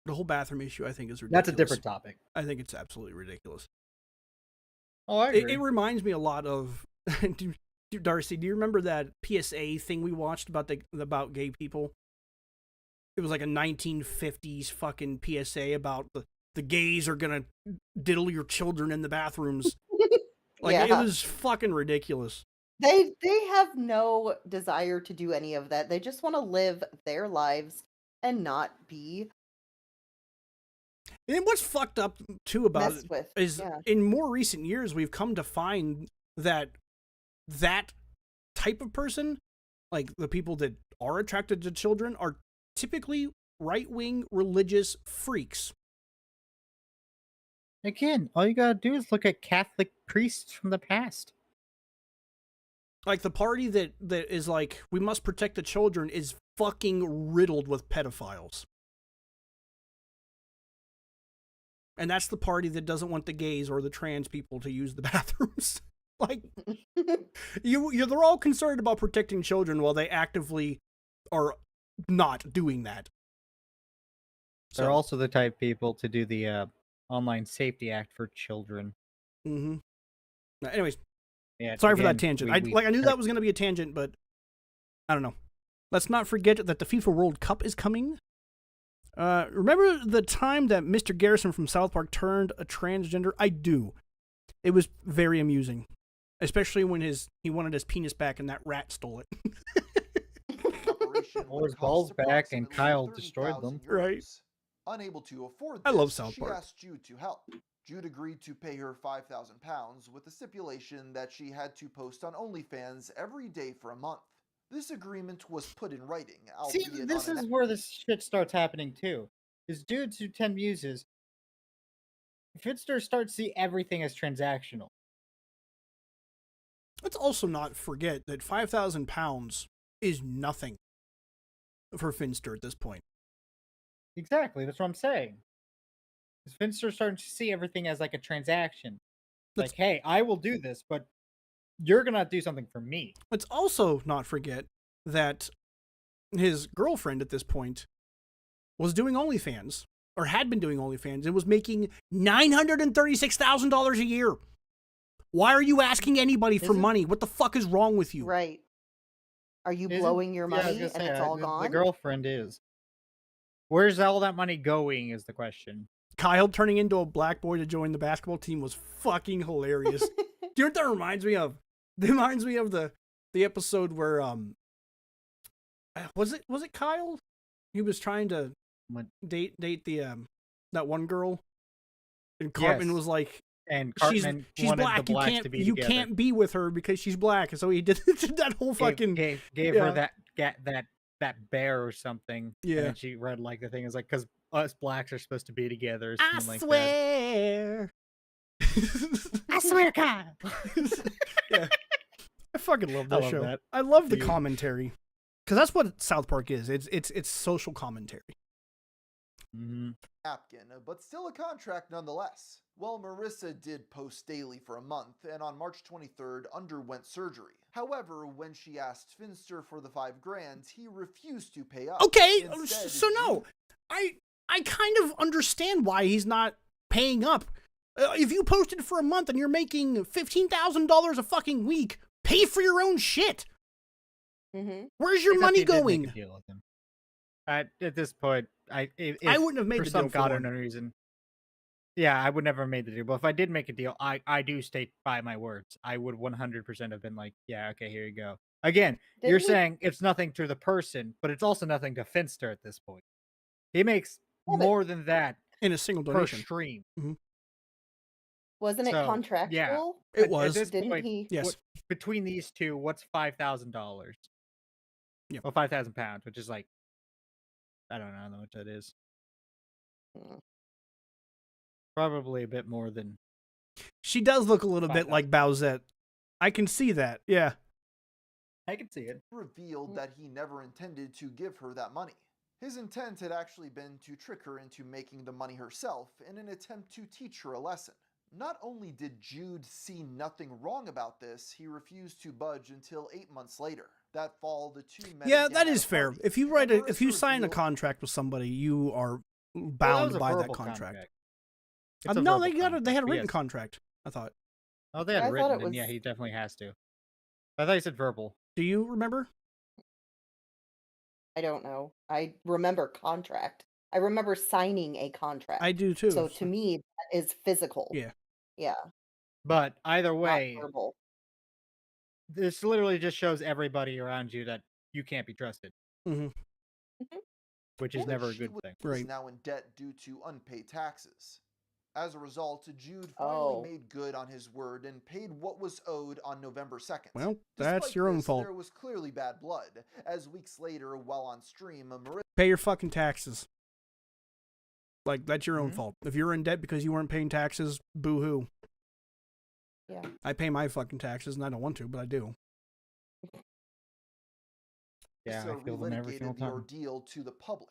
the whole bathroom issue, I think, is ridiculous. That's a different topic. I think it's absolutely ridiculous. Oh, I agree. It reminds me a lot of Darcy. Do you remember that PSA thing we watched about gay people? It was like a 1950s fucking PSA about the gays are gonna diddle your children in the bathrooms. It was fucking ridiculous. They have no desire to do any of that. They just want to live their lives and not be. And what's fucked up too about it is in more recent years we've come to find that type of person, like the people that are attracted to children, are typically right-wing religious freaks. Again, all you gotta do is look at Catholic priests from the past. Like the party that is like, we must protect the children, is fucking riddled with pedophiles. And that's the party that doesn't want the gays or the trans people to use the bathrooms. Like, they're all concerned about protecting children while they actively are not doing that. They're also the type of people to do the Online Safety Act for children. Anyways, yeah. Sorry for that tangent. I knew that was going to be a tangent, but I don't know. Let's not forget that the FIFA World Cup is coming. Remember the time that Mr. Garrison from South Park turned a transgender? I do. It was very amusing. Especially when he wanted his penis back and that rat stole it. Or his balls back and Kyle destroyed them. Right. Unable to afford this, I love South she Park. asked Jude to help. Jude agreed to pay her £5,000 with the stipulation that she had to post on OnlyFans every day for a month. This agreement was put in writing. See, this is where this shit starts happening too. Is dudes who 10 muses, Finster starts to see everything as transactional. Let's also not forget that £5,000 is nothing for Finster at this point. Exactly, that's what I'm saying. Finster's starting to see everything as like a transaction. Like, hey, I will do this, but you're gonna do something for me. Let's also not forget that his girlfriend at this point was doing OnlyFans, or had been doing OnlyFans, and was making $936,000 a year. Why are you asking anybody for money? What the fuck is wrong with you? Right. Are you blowing your money and it's all gone? The girlfriend is. Where's all that money going is the question. Kyle turning into a black boy to join the basketball team was fucking hilarious. Do you know what that reminds me of? It reminds me of the episode where was it Kyle? He was trying to date the that one girl And Cartman Yes. was like, And she's Cartman she's wanted black. the blacks to be You together. can't be with her because she's black. And so he did that whole fucking gave yeah. her that bear or something. Yeah. And then she read like the thing is like, because us blacks are supposed to be together. Or I something like swear. I swear, God. Yeah. I fucking love I that love show. that. I love the Dude. commentary. Because that's what South Park is. It's social commentary. Napkin, but still a contract nonetheless. Well, Marissa did post daily for a month, and on March 23rd underwent surgery. However, when she asked Finster for the $5,000, he refused to pay up. Okay, Instead, so no. I kind of understand why he's not paying up. If you posted for a month and you're making $15,000 a fucking week, pay for your own shit. Where's your Except money he did make a going? deal with him. At this point, I wouldn't have made for the some deal for god him. unknown reason. Yeah, I would never have made the deal. But if I did make a deal, I do state by my words. I would 100% have been like, yeah, okay, here you go. Again, you're saying it's nothing to the person, but it's also nothing to Finster at this point. He makes more than that in a single per donation. stream. Wasn't it So, contractual? yeah, It was. At this Didn't point, he? Yes. between these two, what's $5,000? Yeah. Well, £5,000, which is like, I don't know how much that is. Probably a bit more than. She does look a little bit like Bowsette. I can see that. Yeah. I can see it. Revealed that he never intended to give her that money. His intent had actually been to trick her into making the money herself in an attempt to teach her a lesson. Not only did Jude see nothing wrong about this, he refused to budge until 8 months later. That fall, the two men Yeah, again that at is a fair. party, If you and write a, Marissa if you sign a revealed- contract with somebody, you are Well, bound was a by that verbal contract. It's a No, verbal they had a contract, written yes. contract. I thought. Oh, they had I thought written, it and yeah, was- he definitely has to. I thought you said verbal. Do you remember? I don't know. I remember contract. I remember signing a contract. I do too. So to me, that is physical. Yeah. Yeah. But either Not way, verbal. this literally just shows everybody around you that you can't be trusted, Mm-hmm. which is that never a she good was thing. now in debt due to unpaid taxes. As a result, Jude finally made good on his word and paid what was owed on November 2nd. Well, that's Despite your own this, fault. There was clearly bad blood, as weeks later, while on stream, Marissa Pay your fucking taxes. Like, that's your own Mm-hmm. fault. If you're in debt because you weren't paying taxes, boo-hoo. Yeah. I pay my fucking taxes, and I don't want to, but I do. Yeah, I feel them every single relitigated the time. ordeal to the public.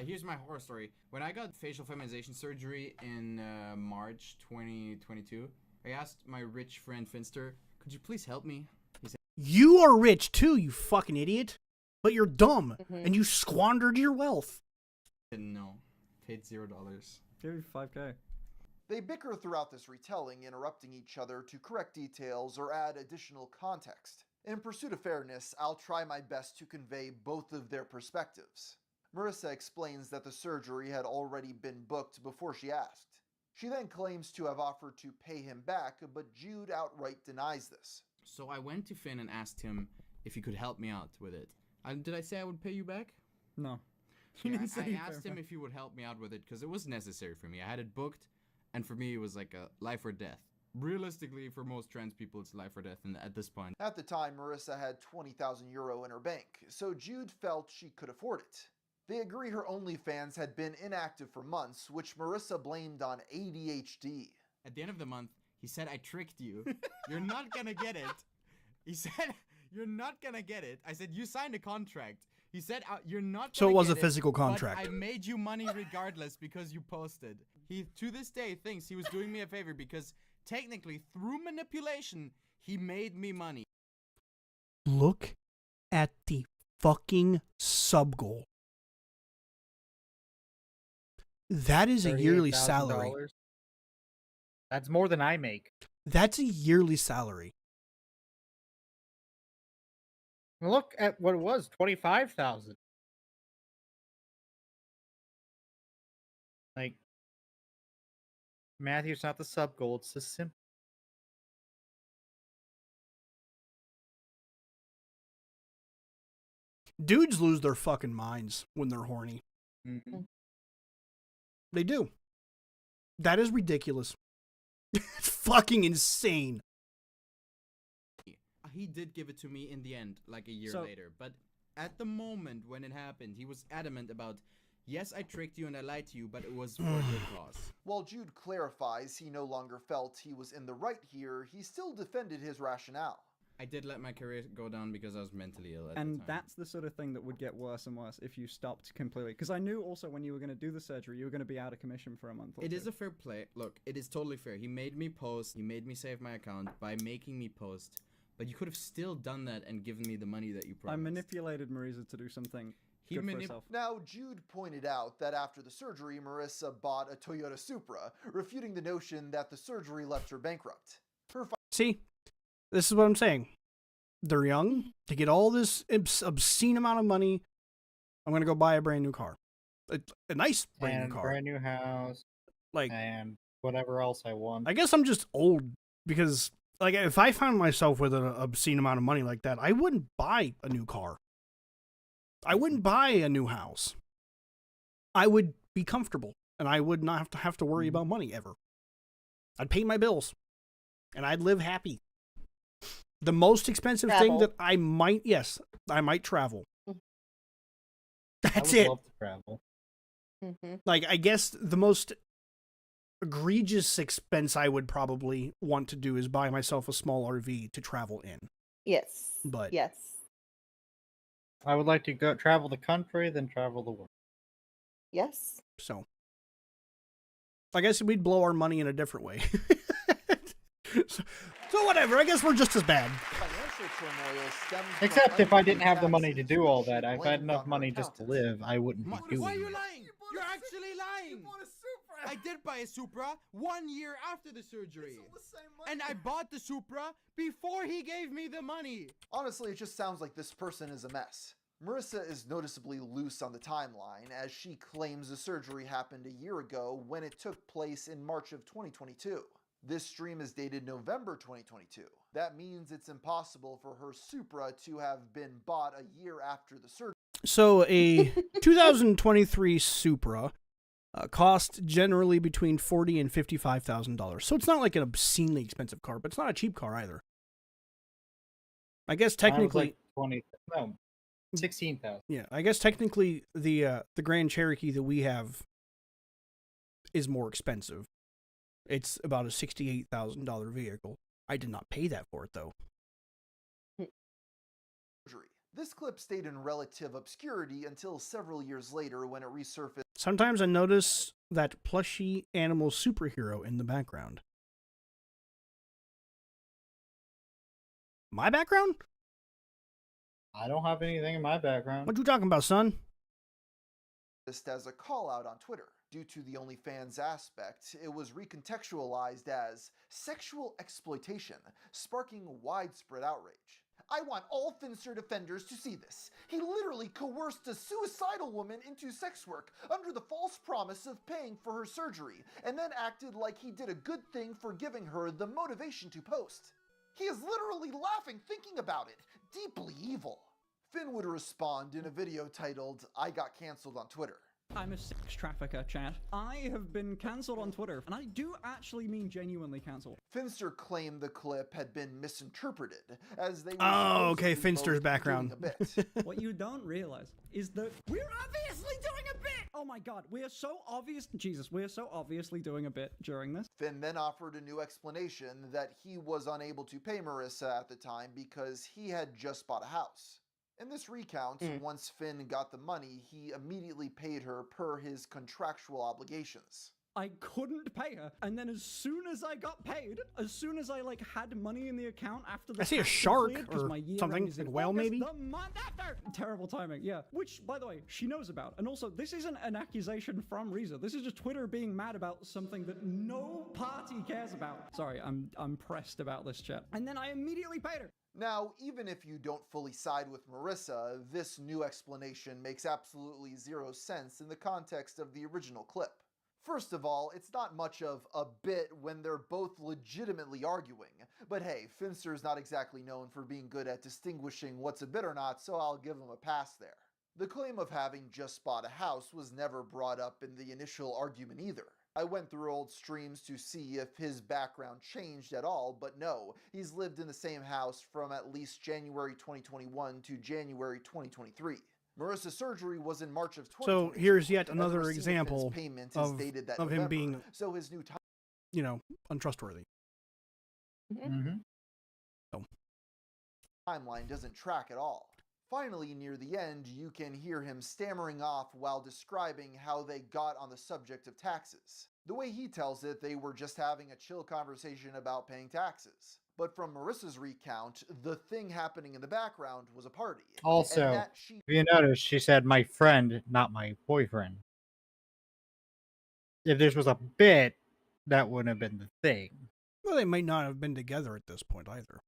Here's my horror story. When I got facial feminization surgery in March 2022, I asked my rich friend Finster, could you please help me? He said, You are rich, too, you fucking idiot. But you're dumb, Mm-hmm. and you squandered your wealth. no. Paid $0. Give me $5K. They bicker throughout this retelling, interrupting each other to correct details or add additional context. In pursuit of fairness, I'll try my best to convey both of their perspectives. Marissa explains that the surgery had already been booked before she asked. She then claims to have offered to pay him back, but Jude outright denies this. So I went to Finn and asked him if he could help me out with it. Did I say I would pay you back? No. Yeah, I asked him if he would help me out with it because it was necessary for me. I had it booked, and for me it was like a life or death. Realistically, for most trans people, it's life or death at this point. At the time, Marissa had €20,000 in her bank, so Jude felt she could afford it. They agree her OnlyFans had been inactive for months, which Marissa blamed on ADHD. At the end of the month, he said, I tricked you. You're not gonna get it. He said, you're not gonna get it. I said, you signed a contract. He said, you're not So gonna it was get a physical contract. But I made you money regardless because you posted. He, to this day, thinks he was doing me a favor because technically, through manipulation, he made me money. Look at the fucking sub goal. That is a yearly salary. $38,000. That's more than I make. That's a yearly salary. Look at what it was, 25,000. Like, Matthew's not the sub goal, it's just simple. Dudes lose their fucking minds when they're horny. Mm-hmm. They do. That is ridiculous. It's fucking insane. He did give it to me in the end, like a year So- later. But at the moment when it happened, he was adamant about, yes, I tricked you and I lied to you, but it was for a good cause. While Jude clarifies he no longer felt he was in the right here, he still defended his rationale. I did let my career go down because I was mentally ill at the And time. that's the sort of thing that would get worse and worse if you stopped completely. Because I knew also when you were going to do the surgery, you were going to be out of commission for a month or It two. is a fair play. Look, it is totally fair. He made me post. He made me save my account by making me post. But you could have still done that and given me the money that you I promised. manipulated Marisa to do something good for herself. Now, Jude pointed out that after the surgery, Marissa bought a Toyota Supra, refuting the notion that the surgery left her bankrupt. See, this is what I'm saying. They're young to get all this obscene amount of money. I'm gonna go buy a brand new car, a nice brand and new car, brand new house, like, and whatever else I want. I guess I'm just old because, like, if I found myself with an obscene amount of money like that, I wouldn't buy a new car. I wouldn't buy a new house. I would be comfortable, and I would not have to worry about money ever. I'd pay my bills, and I'd live happy. The most expensive thing that I might travel. That's I would it. love to travel. Like, I guess the most egregious expense I would probably want to do is buy myself a small RV to travel in. Yes. But yes. I would like to go travel the country, then travel the world. Yes. So, I guess we'd blow our money in a different way. So whatever, I guess we're just as bad. Financial turmoil stems from Except if I didn't unpaid have the money to taxes, do all which she that, if I had blamed enough on her money just to accountant. live, I wouldn't be doing Why are you it. lying? You're actually lying. I did buy a Supra 1 year after the surgery. And I bought the Supra before he gave me the money. Honestly, it just sounds like this person is a mess. Marissa is noticeably loose on the timeline, as she claims the surgery happened a year ago when it took place in March of 2022. This stream is dated November 2022. That means it's impossible for her Supra to have been bought a year after the surgery. So a 2023 Supra cost generally between $40,000 and $55,000. So it's not like an obscenely expensive car, but it's not a cheap car either. I guess technically, 16,000. yeah, I guess technically the Grand Cherokee that we have is more expensive. It's about a $68,000 vehicle. I did not pay that for it though. This clip stayed in relative obscurity until several years later when it resurfaced. Sometimes I notice that plushy animal superhero in the background. My background? I don't have anything in my background. What you talking about, son? As a call out on Twitter. Due to the OnlyFans aspect, it was recontextualized as sexual exploitation, sparking widespread outrage. I want all Finster defenders to see this. He literally coerced a suicidal woman into sex work under the false promise of paying for her surgery, and then acted like he did a good thing for giving her the motivation to post. He is literally laughing thinking about it. Deeply evil. Finn would respond in a video titled, "I got cancelled on Twitter." I'm a sex trafficker, Chad. I have been cancelled on Twitter, and I do actually mean genuinely cancelled. Finster claimed the clip had been misinterpreted, as they were Oh, okay, supposedly Finster's both background. doing a bit. What you don't realize is that we're obviously doing a bit! Oh my god, we are so obviously doing a bit during this. Finn then offered a new explanation that he was unable to pay Marissa at the time because he had just bought a house. In this recount, once Finn got the money, he immediately paid her per his contractual obligations. I couldn't pay her, and then as soon as I got paid, as soon as I had money in the account after the I see a tax had shark cleared, 'cause or my year something, end is in like a whale August, maybe? the month after. Terrible timing, yeah. Which, by the way, she knows about. And also, this isn't an accusation from Reza. This is just Twitter being mad about something that no party cares about. Sorry, I'm pressed about this, chat. And then I immediately paid her. Now, even if you don't fully side with Marissa, this new explanation makes absolutely zero sense in the context of the original clip. First of all, it's not much of a bit when they're both legitimately arguing, but hey, Finster's not exactly known for being good at distinguishing what's a bit or not, so I'll give him a pass there. The claim of having just bought a house was never brought up in the initial argument either. I went through old streams to see if his background changed at all, but no, he's lived in the same house from at least January 2021 to January 2023. Marissa's surgery was in March of 2022. So here's yet and the another receipt of Finn's example payment is of dated that him November, being, so his new time you know, untrustworthy. timeline doesn't track at all. Finally, near the end, you can hear him stammering off while describing how they got on the subject of taxes. The way he tells it, they were just having a chill conversation about paying taxes. But from Marissa's recount, the thing happening in the background was a party. Also, and that if you notice, she said my friend, not my boyfriend. If this was a bit, that wouldn't have been the thing. Well, they might not have been together at this point either.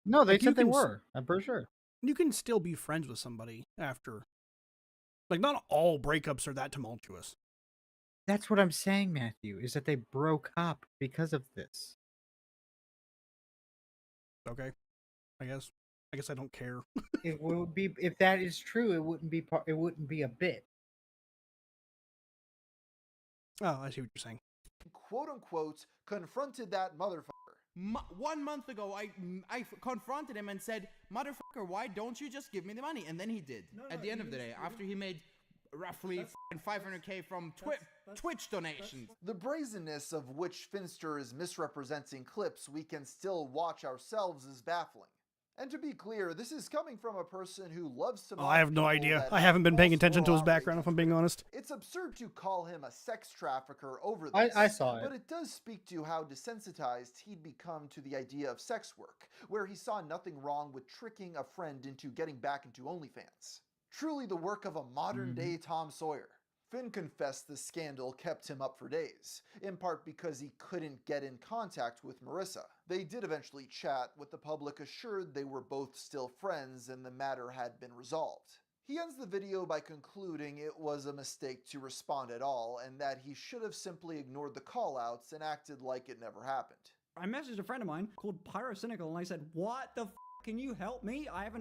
No, they Like, you said they can were. I'm pretty sure. You can still be friends with somebody after. Like, not all breakups are that tumultuous. That's what I'm saying, Matthew, is that they broke up because of this. Okay, I guess I don't care. It would be, if that is true, it wouldn't be it wouldn't be a bit. Oh, I see what you're saying. quote unquote confronted that motherfucker. 1 month ago, I confronted him and said, "Motherfucker, why don't you just give me the money?" And then he did. At the end of the day, after he made roughly 500k from Twitch donations. The brazenness of which Finster is misrepresenting clips we can still watch ourselves is baffling. And to be clear, this is coming from a person who loves to Oh, I have no idea. I haven't been paying attention to his background, if I'm being honest. It's absurd to call him a sex trafficker over I this, saw it. but it does speak to how desensitized he'd become to the idea of sex work, where he saw nothing wrong with tricking a friend into getting back into OnlyFans. Truly the work of a modern-day Tom Sawyer. Finn confessed the scandal kept him up for days, in part because he couldn't get in contact with Marissa. They did eventually chat, with the public assured they were both still friends and the matter had been resolved. He ends the video by concluding it was a mistake to respond at all, and that he should have simply ignored the callouts and acted like it never happened. I messaged a friend of mine called Pyrocynical and I said, "What the f***? Can you help me? I've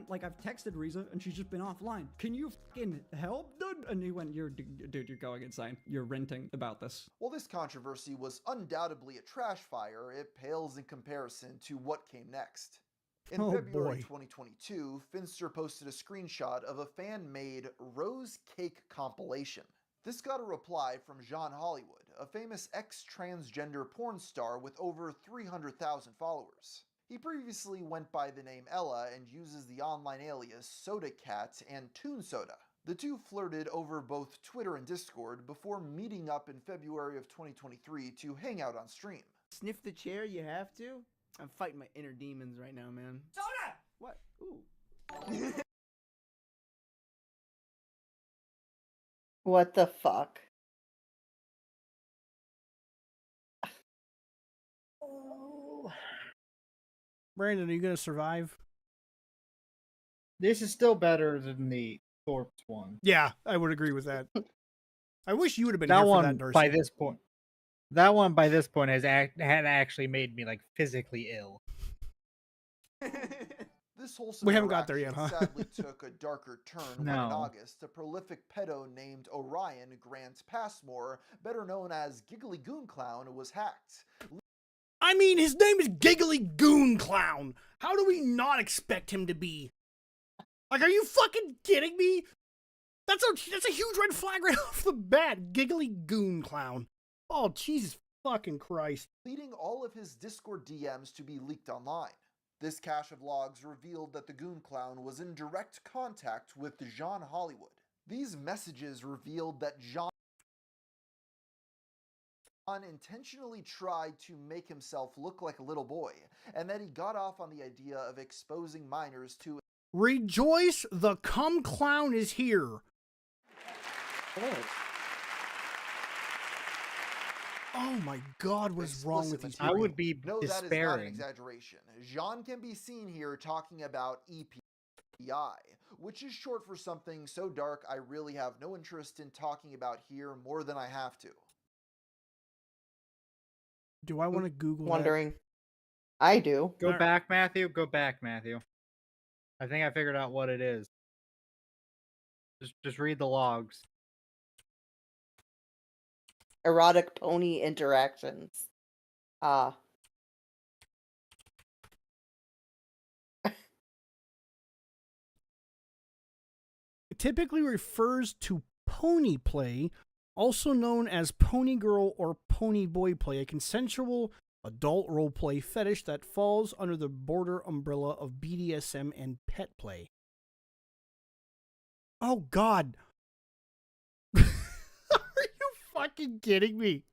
texted Riza and she's just been offline. Can you fucking help, dude?" And he went, dude, you're going insane. You're ranting about this." While this controversy was undoubtedly a trash fire, it pales in comparison to what came next. In February 2022, Finster posted a screenshot of a fan-made rose cake compilation. This got a reply from John Hollywood, a famous ex-transgender porn star with over 300,000 followers. He previously went by the name Ella and uses the online alias Soda Cat and Toon Soda. The two flirted over both Twitter and Discord before meeting up in February of 2023 to hang out on stream. Sniff the chair, you have to? I'm fighting my inner demons right now, man. Soda! What? Ooh. What the fuck? Brandon, are you gonna survive? This is still better than the Thorpe's one. Yeah, I would agree with that. I wish you would have been That here one for that, Darcy. by this point. That one by this point had actually made me like physically ill. This wholesome We haven't got there yet, interaction huh? sadly took a darker turn when No. in August, a prolific pedo named Orion Grant Passmore, better known as Giggly Goon Clown, was hacked. I mean, his name is Giggly Goon Clown. How do we not expect him to be? Like, are you fucking kidding me? That's a huge red flag right off the bat. Giggly Goon Clown. Oh, Jesus fucking Christ. Leading all of his Discord DMs to be leaked online. This cache of logs revealed that the Goon Clown was in direct contact with John Hollywood. These messages revealed that John intentionally tried to make himself look like a little boy, and that he got off on the idea of exposing minors to Rejoice, the cum clown is here. Oh my God, what's wrong with these people? I would be No, that is not an despairing. exaggeration. Jean can be seen here talking about EPI, which is short for something so dark I really have no interest in talking about here more than I have to. Do I want to Google Wondering. I do. Go back, Matthew. Go back, Matthew. I think I figured out what it is. Just read the logs. erotic pony interactions. Ah. It typically refers to pony play, also known as pony girl or pony boy play, a consensual adult role play fetish that falls under the border umbrella of BDSM and pet play. Oh God. Are you fucking kidding me?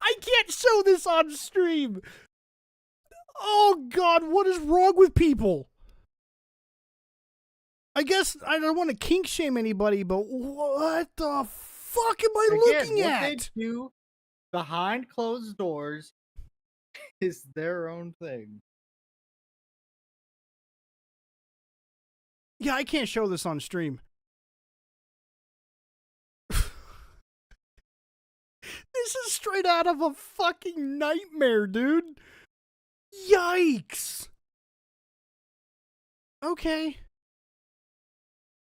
I can't show this on stream. Oh God, what is wrong with people? I guess I don't want to kink shame anybody, but what the fuck am I looking what at? they do behind closed doors is their own thing. Yeah, I can't show this on stream. This is straight out of a fucking nightmare, dude. Yikes. Okay.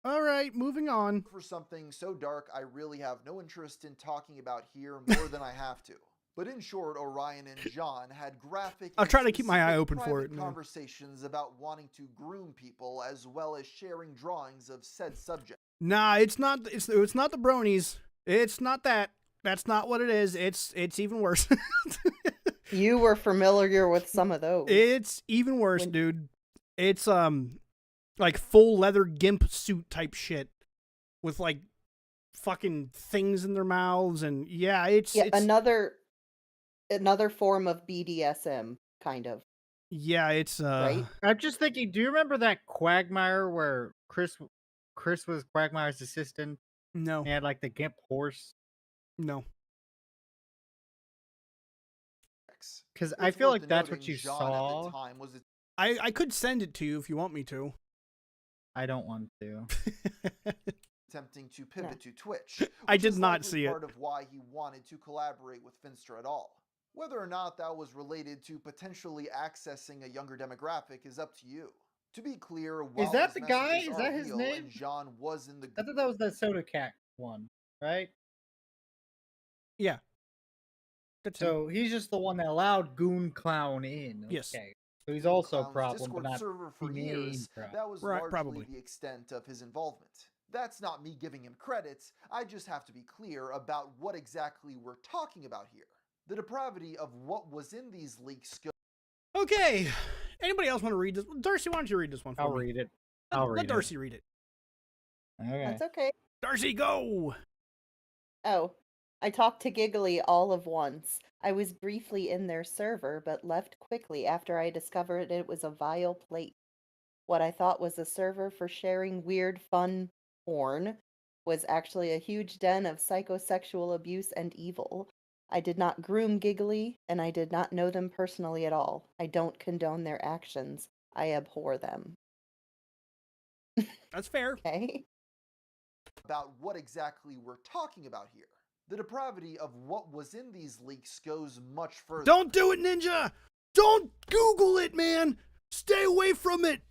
All right, moving on. For something so dark I really have no interest in talking about here more than I have to. But in short, Orion and John had graphic I'll and try to keep my eye specific open for private it, man. conversations about wanting to groom people as well as sharing drawings of said subject. Nah, it's not. It's not the bronies. It's not that. That's not what it is. It's even worse. You were familiar with some of those. It's even worse, dude. It's like full leather gimp suit type shit with like fucking things in their mouths, and yeah, it's another form of BDSM kind of. Yeah, it's right. I'm just thinking, do you remember that Quagmire where Chris was Quagmire's assistant? No. He had like the gimp horse. No. Because I feel like that's what you saw. I could send it to you if you want me to. I don't want to. Attempting to pivot to Twitch. I which did is not likely see it. part of why he wanted to collaborate with Finster at all. Whether or not that was related to potentially accessing a younger demographic is up to you. To be clear, while Is that his the guy? messages Is are that his real name? and John was in the I thought that was that Soda Cat one, right? Yeah. So he's just the one that allowed Goon Clown in. Okay. Yes. So he's also a Clown's problem, Discord but not server the for main years, problem. that was Right, largely probably. the extent of his involvement. That's not me giving him credit, I just have to be clear about what exactly we're talking about here. The depravity of what was in these leaks goes. Okay. Anybody else want to read this? Darcy, why don't you read this one for me? I'll read it. Let Darcy read it. Okay. That's okay. Darcy, go! Oh, I talked to Giggly all of once. I was briefly in their server, but left quickly after I discovered it was a vile place. What I thought was a server for sharing weird, fun porn was actually a huge den of psychosexual abuse and evil. I did not groom Giggly, and I did not know them personally at all. I don't condone their actions. I abhor them. That's fair. Okay. About what exactly we're talking about here. The depravity of what was in these leaks goes much further. Don't do it, Ninja! Don't Google it, man! Stay away from it!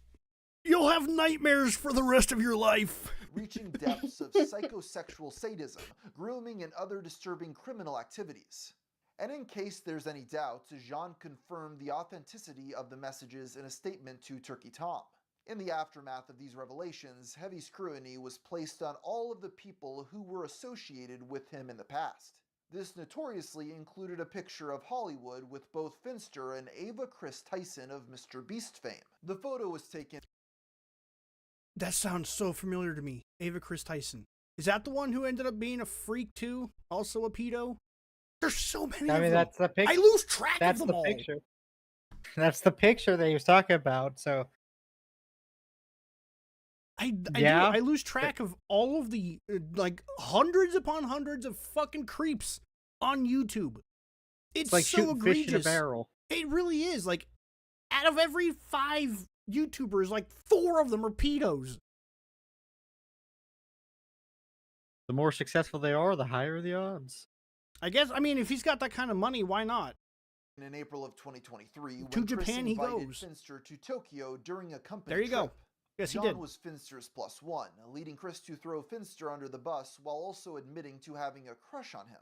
You'll have nightmares for the rest of your life. Reaching depths of psychosexual sadism, grooming, and other disturbing criminal activities. And in case there's any doubt, Jean confirmed the authenticity of the messages in a statement to Turkey Tom. In the aftermath of these revelations, heavy scrutiny was placed on all of the people who were associated with him in the past. This notoriously included a picture of Hollywood with both Finster and Ava Chris Tyson of Mr. Beast fame. The photo was taken... That sounds so familiar to me. Ava Chris Tyson. Is that the one who ended up being a freak too? Also a pedo? There's so many of them. That's the picture. I lose track That's of them the all. picture. That's the picture that he was talking about. So I lose track of all of the like hundreds upon hundreds of fucking creeps on YouTube. It's like so shooting egregious. fish in a barrel. It really is. Like, out of every 5 YouTubers, like 4 of them are pedos. The more successful they are, the higher the odds. I guess. I mean, if he's got that kind of money, why not? In April of 2023, To when Japan Chris he invited goes. Finster to Tokyo during a company There you go. trip. Yes, he John did. was Finster's +1, leading Chris to throw Finster under the bus while also admitting to having a crush on him.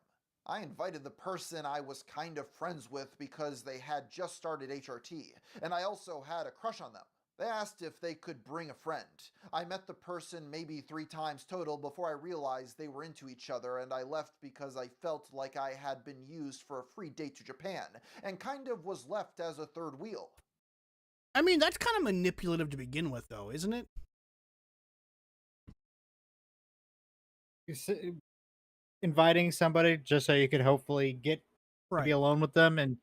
I invited the person I was kind of friends with because they had just started HRT, and I also had a crush on them. They asked if they could bring a friend. I met the person maybe 3 times total before I realized they were into each other, and I left because I felt like I had been used for a free date to Japan, and kind of was left as a third wheel. I mean, that's kind of manipulative to begin with, though, isn't it? Inviting somebody just so you could hopefully get to be alone with them, and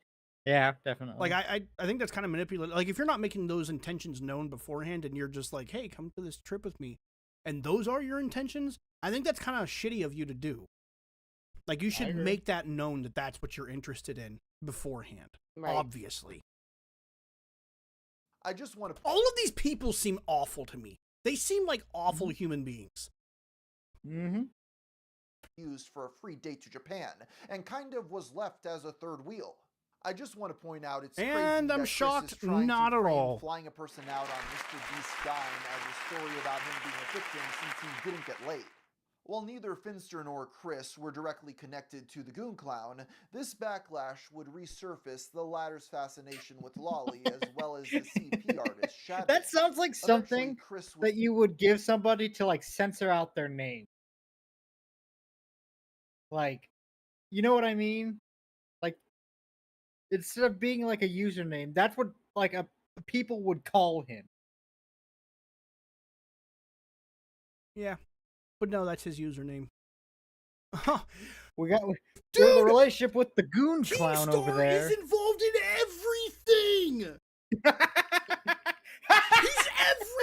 yeah, definitely. Like, I think that's kind of manipulative. Like, if you're not making those intentions known beforehand and you're just like, hey, come to this trip with me, and those are your intentions, I think that's kind of shitty of you to do. Like, you should make that known that that's what you're interested in beforehand, obviously. I just want to... All of these people seem awful to me. They seem like awful human beings. Used for a free date to Japan, and kind of was left as a third wheel. I just want to point out it's crazy And I'm that Chris shocked, is trying not to at frame all. flying a person out on Mr. Beast's dime as a story about him being a victim since he didn't get laid. While neither Finster nor Chris were directly connected to the Goon Clown, this backlash would resurface the latter's fascination with Lolly as well as the CP artist Shadow. That sounds like something that you would give somebody to like censor out their name. Like, you know what I mean? Like, instead of being like a username, that's what like people would call him. Yeah. But no, that's his username. We got the relationship with the Goon Clown over there. He's involved in everything! Every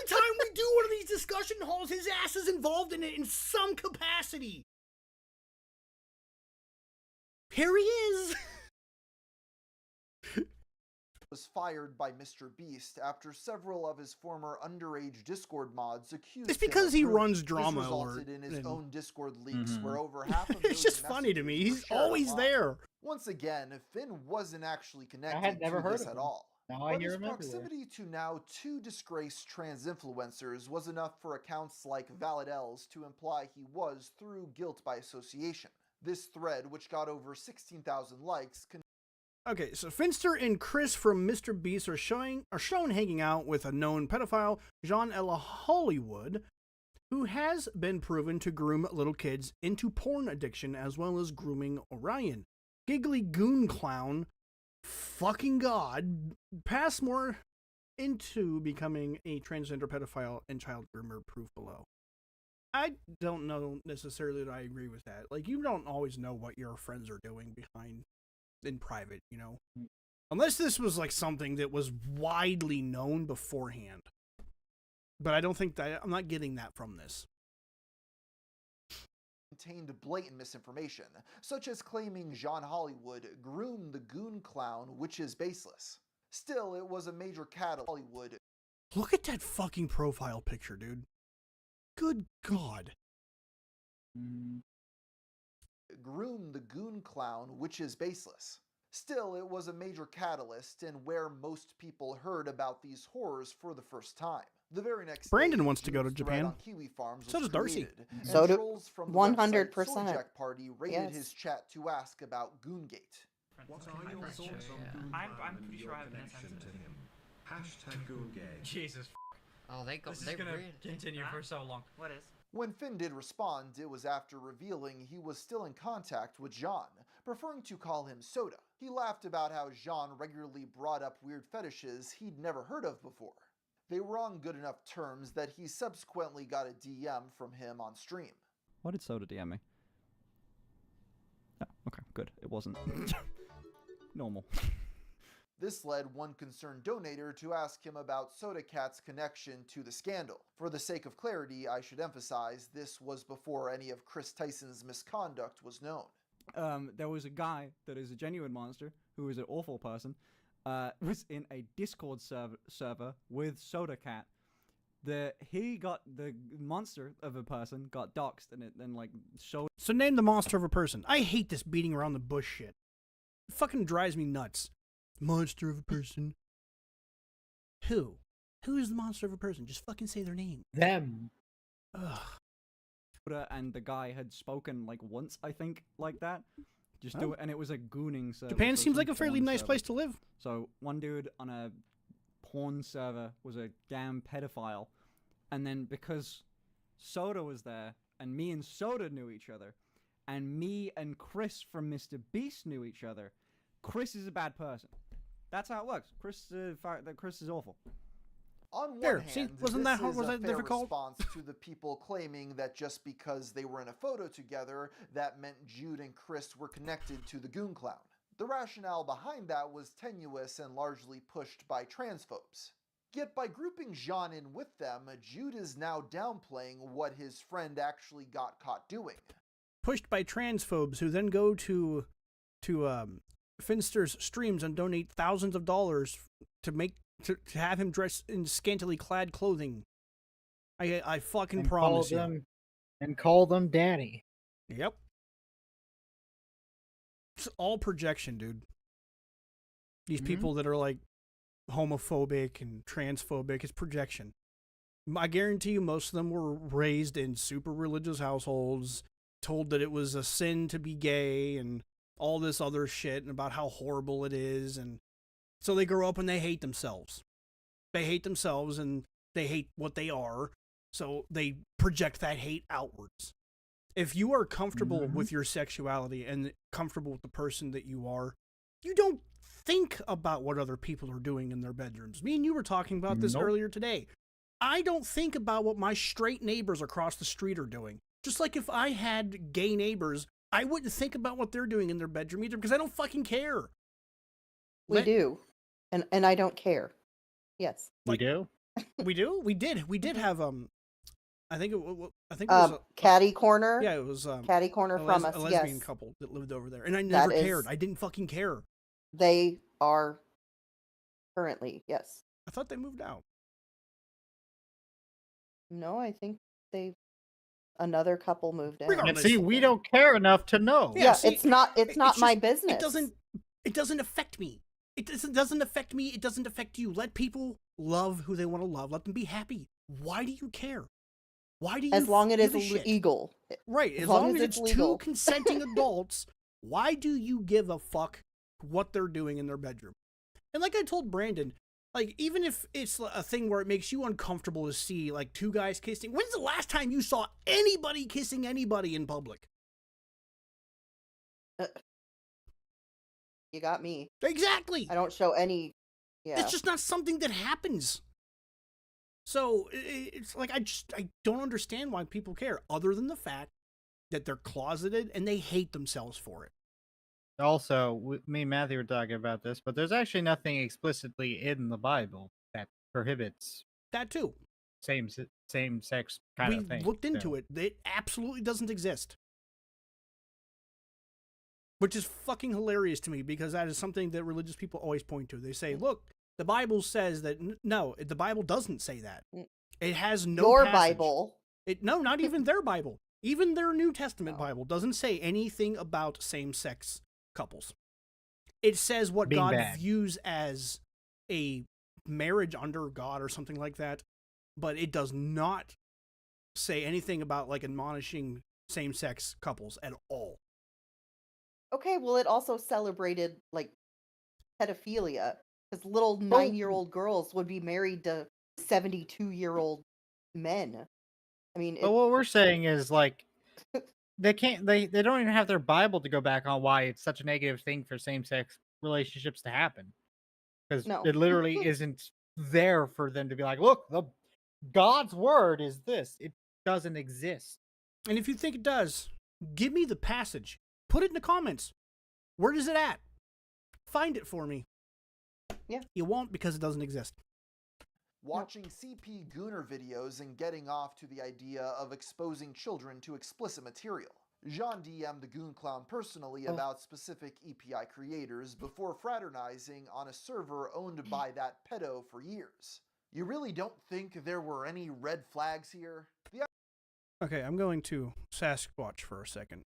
time we do one of these discussion halls, his ass is involved in it in some capacity. Here he is. Was fired by Mr. Beast after several of his former underage Discord mods accused It's him because of he grooming. runs Drama This Alert resulted in his and- own Discord leaks where over half a It's just funny to me. He's always there. Once again, Finn wasn't actually connected had never to heard this of at him. all. Now I But hear his him everywhere. proximity to now 2 disgraced trans influencers was enough for accounts like Validels to imply he was through guilt by association. This thread, which got over 16,000 likes, Okay, so Finster and Chris from Mr. Beast are shown hanging out with a known pedophile, Jean Ella Hollywood, who has been proven to groom little kids into porn addiction as well as grooming Orion. Giggly Goon Clown, fucking god, pass more into becoming a transgender pedophile and child groomer, proof below. I don't know necessarily that I agree with that. Like, you don't always know what your friends are doing in private, you know? Unless this was like something that was widely known beforehand. But I don't think that, I'm not getting that from this. contained blatant misinformation, such as claiming Jean Hollywood groomed the Goon Clown, which is baseless. Still, it was a major catalyst. Hollywood Look at that fucking profile picture, dude. Good God. groomed the Goon Clown, which is baseless. Still, it was a major catalyst and where most people heard about these horrors for the first time. The very next Brandon day, wants to go to Jude's thread Japan. on Kiwi Farms So was does Darcy. created, and So do trolls from the 100%. website Souljack Party raided Yes. his chat to ask about Goongate. What are your thoughts on Goon I'm Clown pretty and sure your I I have an connection answer. to him? Hashtag Goongate. Jesus. Oh, they go. This is They gonna really. continue for so long. What is? When Finn did respond, it was after revealing he was still in contact with Jean, preferring to call him Soda. He laughed about how Jean regularly brought up weird fetishes he'd never heard of before. They were on good enough terms that he subsequently got a DM from him on stream. Why did Soda DM me? Oh, okay, good. It wasn't normal. This led one concerned donator to ask him about Soda Cat's connection to the scandal. For the sake of clarity, I should emphasize this was before any of Chris Tyson's misconduct was known. There was a guy that is a genuine monster who is an awful person. Was in a Discord server with Soda Cat. He got the monster of a person got doxxed and it then like showed. So name the monster of a person. I hate this beating around the bush shit. It fucking drives me nuts. Monster of a person. Who? Who is the monster of a person? Just fucking say their name. Them. Ugh. And the guy had spoken like once, I think, like that. Just Oh. do it, and it was a gooning server. Japan so seems some like a fairly porn nice server. place to live. So one dude on a porn server was a damn pedophile, and then because Soda was there, and me and Soda knew each other, and me and Chris from Mr. Beast knew each other, Chris is a bad person. That's how it works. Chris is awful. On one There, hand, see, wasn't that this hard? is Was a that fair difficult? response to the people claiming that just because they were in a photo together, that meant Jude and Chris were connected to the Goon Clown. The rationale behind that was tenuous and largely pushed by transphobes. Yet by grouping Jean in with them, Jude is now downplaying what his friend actually got caught doing. Pushed by transphobes who then go to Finster's streams and donate thousands of dollars to have him dress in scantily clad clothing. I fucking And promise you. call them Danny. Yep. It's all projection, dude. These people that are like homophobic and transphobic, it's projection. I guarantee you most of them were raised in super religious households, told that it was a sin to be gay and all this other shit and about how horrible it is, and so they grow up and they hate themselves. They hate themselves and they hate what they are, so they project that hate outwards. If you are comfortable with your sexuality and comfortable with the person that you are, you don't think about what other people are doing in their bedrooms. Me and you were talking about this earlier today. I don't think about what my straight neighbors across the street are doing. Just like if I had gay neighbors, I wouldn't think about what they're doing in their bedroom either because I don't fucking care. We do. And I don't care. Yes. We do? We do? We did have I think it was Catty Corner. Yeah, it was Catty Corner from us. a lesbian Yes. couple that lived over there, and I never That is- cared. I didn't fucking care. They are currently, yes. I thought they moved out. No, I think another couple moved out. And see, we don't care enough to know. Yeah, see, it's not my just- business. It doesn't affect me. It doesn't affect me. It doesn't affect you. Let people love who they want to love. Let them be happy. Why do you care? Why do you As long as give it a is shit? legal. Right. As As long long as as it's it's legal. two consenting adults, why do you give a fuck what they're doing in their bedroom? And like I told Brandon, like, even if it's a thing where it makes you uncomfortable to see, like, two guys kissing, when's the last time you saw anybody kissing anybody in public? You got me. Exactly. I don't show any. Yeah. It's just not something that happens. So it's like I don't understand why people care, other than the fact that they're closeted and they hate themselves for it. Also, me and Matthew were talking about this, but there's actually nothing explicitly in the Bible that prohibits that too. Same sex kind We of thing. looked into it. It absolutely doesn't exist. Which is fucking hilarious to me because that is something that religious people always point to. They say, look, the Bible says that. No, the Bible doesn't say that. It has no Your passage. Bible. No, not even their Bible. Even their New Testament Bible doesn't say anything about same-sex couples. It says what Being God bad. views as a marriage under God or something like that, but it does not say anything about like admonishing same-sex couples at all. Okay, well, it also celebrated like pedophilia because little 9-year-old girls would be married to 72-year-old men. I mean, But what we're saying is like they don't even have their Bible to go back on why it's such a negative thing for same-sex relationships to happen. Because No. it literally isn't there for them to be like, look, God's word is this. It doesn't exist. And if you think it does, give me the passage. Put it in the comments. Where is it at? Find it for me. Yeah. You won't because it doesn't exist. Watching CP Gooner videos and getting off to the idea of exposing children to explicit material. Jean DM'd the Goon Clown personally about specific EPI creators before fraternizing on a server owned by that pedo for years. You really don't think there were any red flags here? Okay, I'm going to Sasquatch for a second.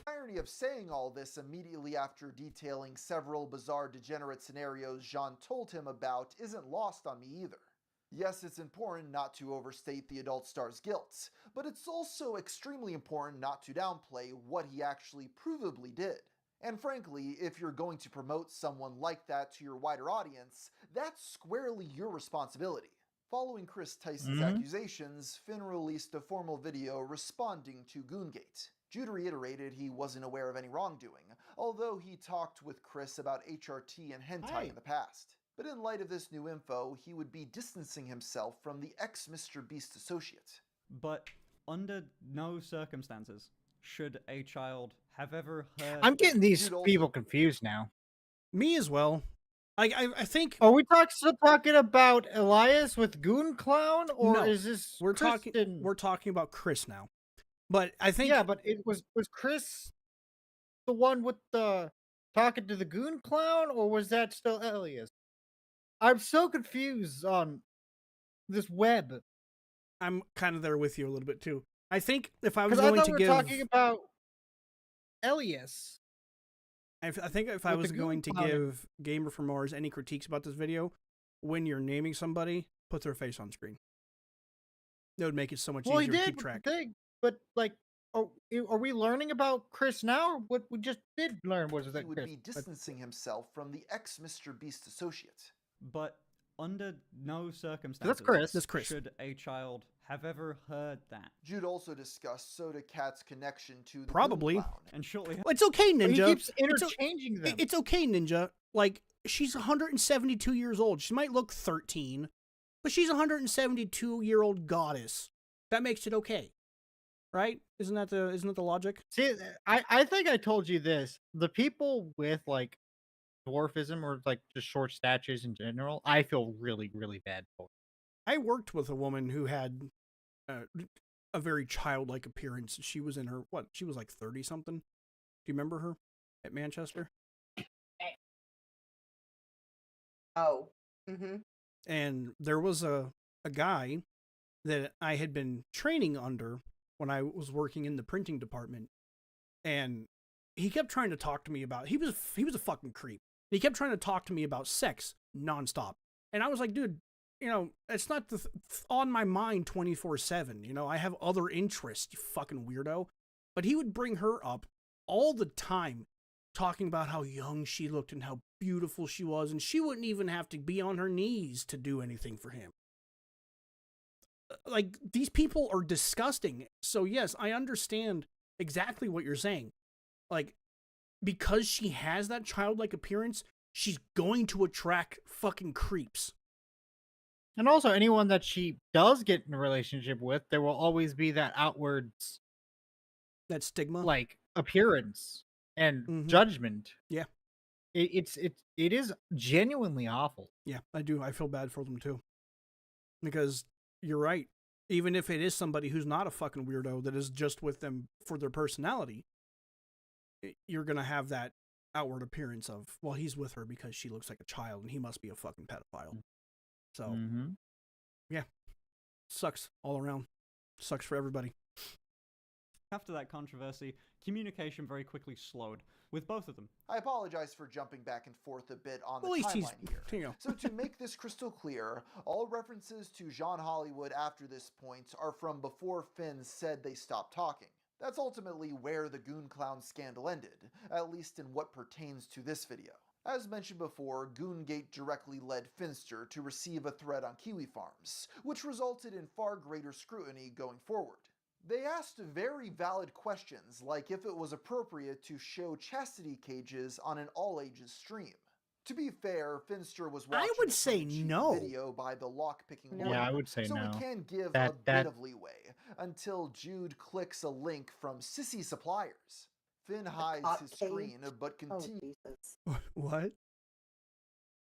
The irony of saying all this immediately after detailing several bizarre degenerate scenarios Jean told him about isn't lost on me either. Yes, it's important not to overstate the adult star's guilt, but it's also extremely important not to downplay what he actually provably did. And frankly, if you're going to promote someone like that to your wider audience, that's squarely your responsibility. Following Chris Tyson's accusations, Finn released a formal video responding to Goongate. Jude reiterated he wasn't aware of any wrongdoing, although he talked with Chris about HRT and hentai in the past. But in light of this new info, he would be distancing himself from the ex-Mr. Beast associate. But under no circumstances should a child have ever heard... I'm getting these people confused now. Me as well. I think... Are we still talking about Elias with Goon Clown, or No, is this we're Kristen? we're talking about Chris now. But I think... Yeah, but it was Chris the one with the talking to the Goon Clown, or was that still Elias? I'm so confused on this web. I'm kind of there with you a little bit too. I think if I was Because I going thought to we were give... talking about Elias. I think if I with was the going Goon to Clown. give Gamer from Mars any critiques about this video, when you're naming somebody, put their face on screen. That would make it so much Well, he easier to did keep with track. the thing, but like, are we learning about Chris now? What we just did learn was that He would Chris. be distancing himself from the ex-Mr. Beast associate. But under no circumstances That's Chris. should a child have ever heard that. Jude also discussed Soda Cat's connection to the Goon Probably. Clown. And shortly... Well, it's okay, Ninja. He keeps It's interchanging them. It's okay, Ninja. Like, she's 172 years old. She might look 13, but she's a 172-year-old goddess. That makes it okay. Right? Isn't that the logic? See, I think I told you this. The people with like dwarfism or like just short statures in general, I feel really, really bad for. I worked with a woman who had a very childlike appearance. She was in her, she was like 30-something. Do you remember her at Manchester? Oh. Mm-hmm. And there was a guy that I had been training under when I was working in the printing department. And he kept trying to talk to me about, he was a fucking creep. He kept trying to talk to me about sex nonstop. And I was like, dude, you know, it's not on my mind 24/7. You know, I have other interests, you fucking weirdo. But he would bring her up all the time, talking about how young she looked and how beautiful she was. And she wouldn't even have to be on her knees to do anything for him. Like, these people are disgusting. So yes, I understand exactly what you're saying. Like, because she has that childlike appearance, she's going to attract fucking creeps. And also, anyone that she does get in a relationship with, there will always be that outwards, that stigma, like appearance and judgment. Yeah, it is genuinely awful. Yeah, I do. I feel bad for them too, because you're right. Even if it is somebody who's not a fucking weirdo that is just with them for their personality, you're gonna have that outward appearance of, well, he's with her because she looks like a child and he must be a fucking pedophile. So, yeah, sucks all around. Sucks for everybody. After that controversy, communication very quickly slowed with both of them. I apologize for jumping back and forth a bit on the Well, at least timeline here. you know. So to make this crystal clear, all references to Jean Hollywood after this point are from before Finn said they stopped talking. That's ultimately where the Goon Clown scandal ended, at least in what pertains to this video. As mentioned before, Goongate directly led Finster to receive a threat on Kiwi Farms, which resulted in far greater scrutiny going forward. They asked very valid questions, like if it was appropriate to show chastity cages on an all-ages stream. To be fair, Finster was watching I would say no. video by the lock-picking Yeah, I would say so no. we can give That- a bit of leeway, until Jude clicks a link from Sissy Suppliers. Finn hides his screen, but continues. What?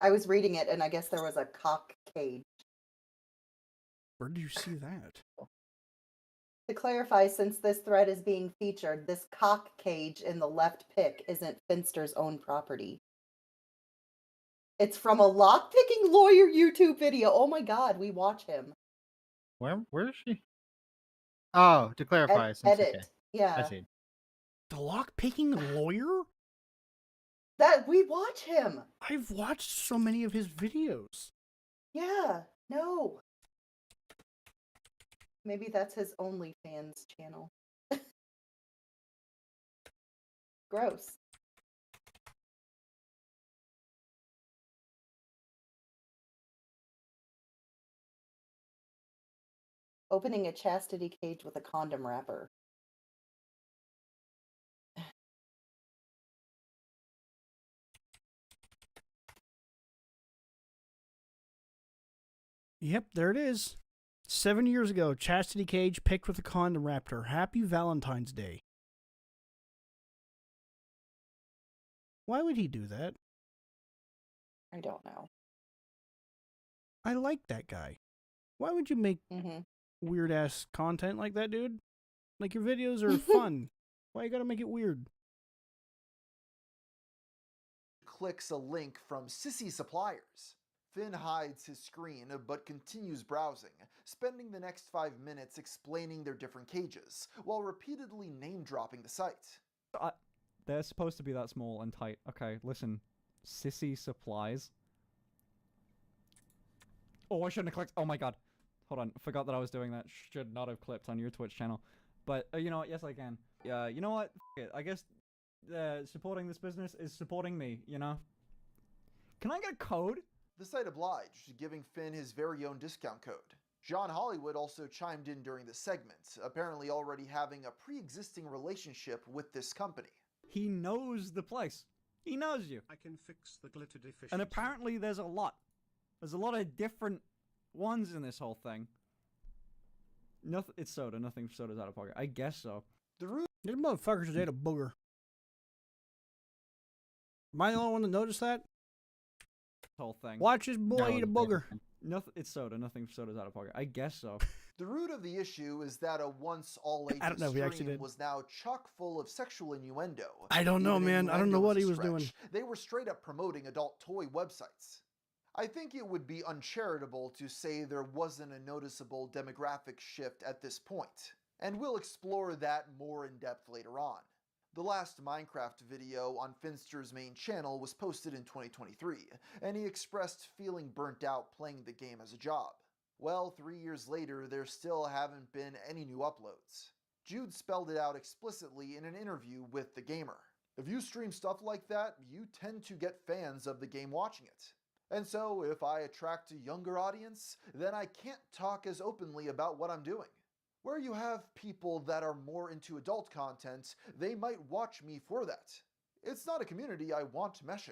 I was reading it, and I guess there was a cock cage. Where do you see that? To clarify, since this thread is being featured, this cock cage in the left pic isn't Finster's own property. It's from a lockpicking lawyer YouTube video. Oh my god, we watch him. Where is she? Oh, to clarify, since Edit. okay. Yeah. I see. The lock-picking lawyer? That we watch him. I've watched so many of his videos. Yeah, no. Maybe that's his OnlyFans channel. Gross. Opening a chastity cage with a condom wrapper. Yep, there it is. 7 years ago, chastity cage picked with a condom wrapper. Happy Valentine's Day. Why would he do that? I don't know. I like that guy. Why would you make weird-ass content like that, dude? Like, your videos are fun. Why you gotta make it weird? Clicks a link from Sissy Suppliers. Finn hides his screen but continues browsing, spending the next 5 minutes explaining their different cages, while repeatedly name-dropping the site. They're supposed to be that small and tight. Okay, listen. Sissy Supplies. Oh, I shouldn't have clicked. Oh my god. Hold on. Forgot that I was doing that. Should not have clipped on your Twitch channel. But, you know what? Yes, I can. You know what? F it. I guess supporting this business is supporting me, you know? Can I get a code? The site obliged, giving Finn his very own discount code. John Hollywood also chimed in during the segment, apparently already having a pre-existing relationship with this company. He knows the place. He knows you. I can fix the glitter deficiency. And apparently there's a lot. There's a lot of different ones in this whole thing. Nothing. It's soda. Nothing soda's out of pocket. I guess so. These motherfuckers just ate a booger. Am I the only one to notice that? Whole thing. Watch this boy eat a booger. Nothing. It's soda. Nothing soda's out of pocket. I guess so. The root of the issue is that a once all-ages stream was now chock full of sexual innuendo. I don't know, man. I don't know what he was doing. They were straight up promoting adult toy websites. I think it would be uncharitable to say there wasn't a noticeable demographic shift at this point, and we'll explore that more in depth later on. The last Minecraft video on Finster's main channel was posted in 2023, and he expressed feeling burnt out playing the game as a job. Well, 3 years later, there still haven't been any new uploads. Jude spelled it out explicitly in an interview with The Gamer. If you stream stuff like that, you tend to get fans of the game watching it. And so, if I attract a younger audience, then I can't talk as openly about what I'm doing. Where you have people that are more into adult content, they might watch me for that. It's not a community I want meshing.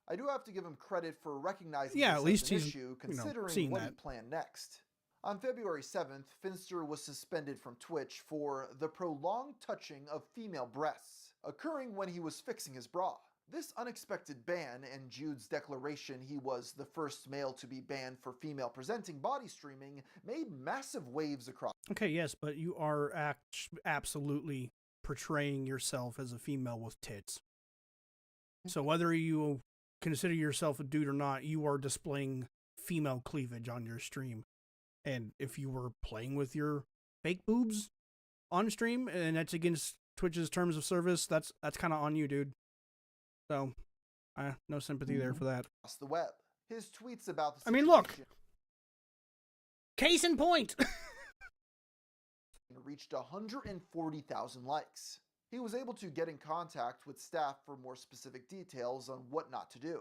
I do have to give him credit for recognizing at least this as an he's, issue, considering what he planned next. On February 7th, Finster was suspended from Twitch for the prolonged touching of female breasts, occurring when he was fixing his bra. This unexpected ban and Jude's declaration he was the first male to be banned for female-presenting body streaming made massive waves across. Okay, yes, but you are absolutely portraying yourself as a female with tits. So whether you consider yourself a dude or not, you are displaying female cleavage on your stream. And if you were playing with your fake boobs on stream and that's against Twitch's terms of service, that's kind of on you, dude. So, no sympathy there for that. Across the web. His tweets about the I mean, look. Case in point. reached 140,000 likes. He was able to get in contact with staff for more specific details on what not to do.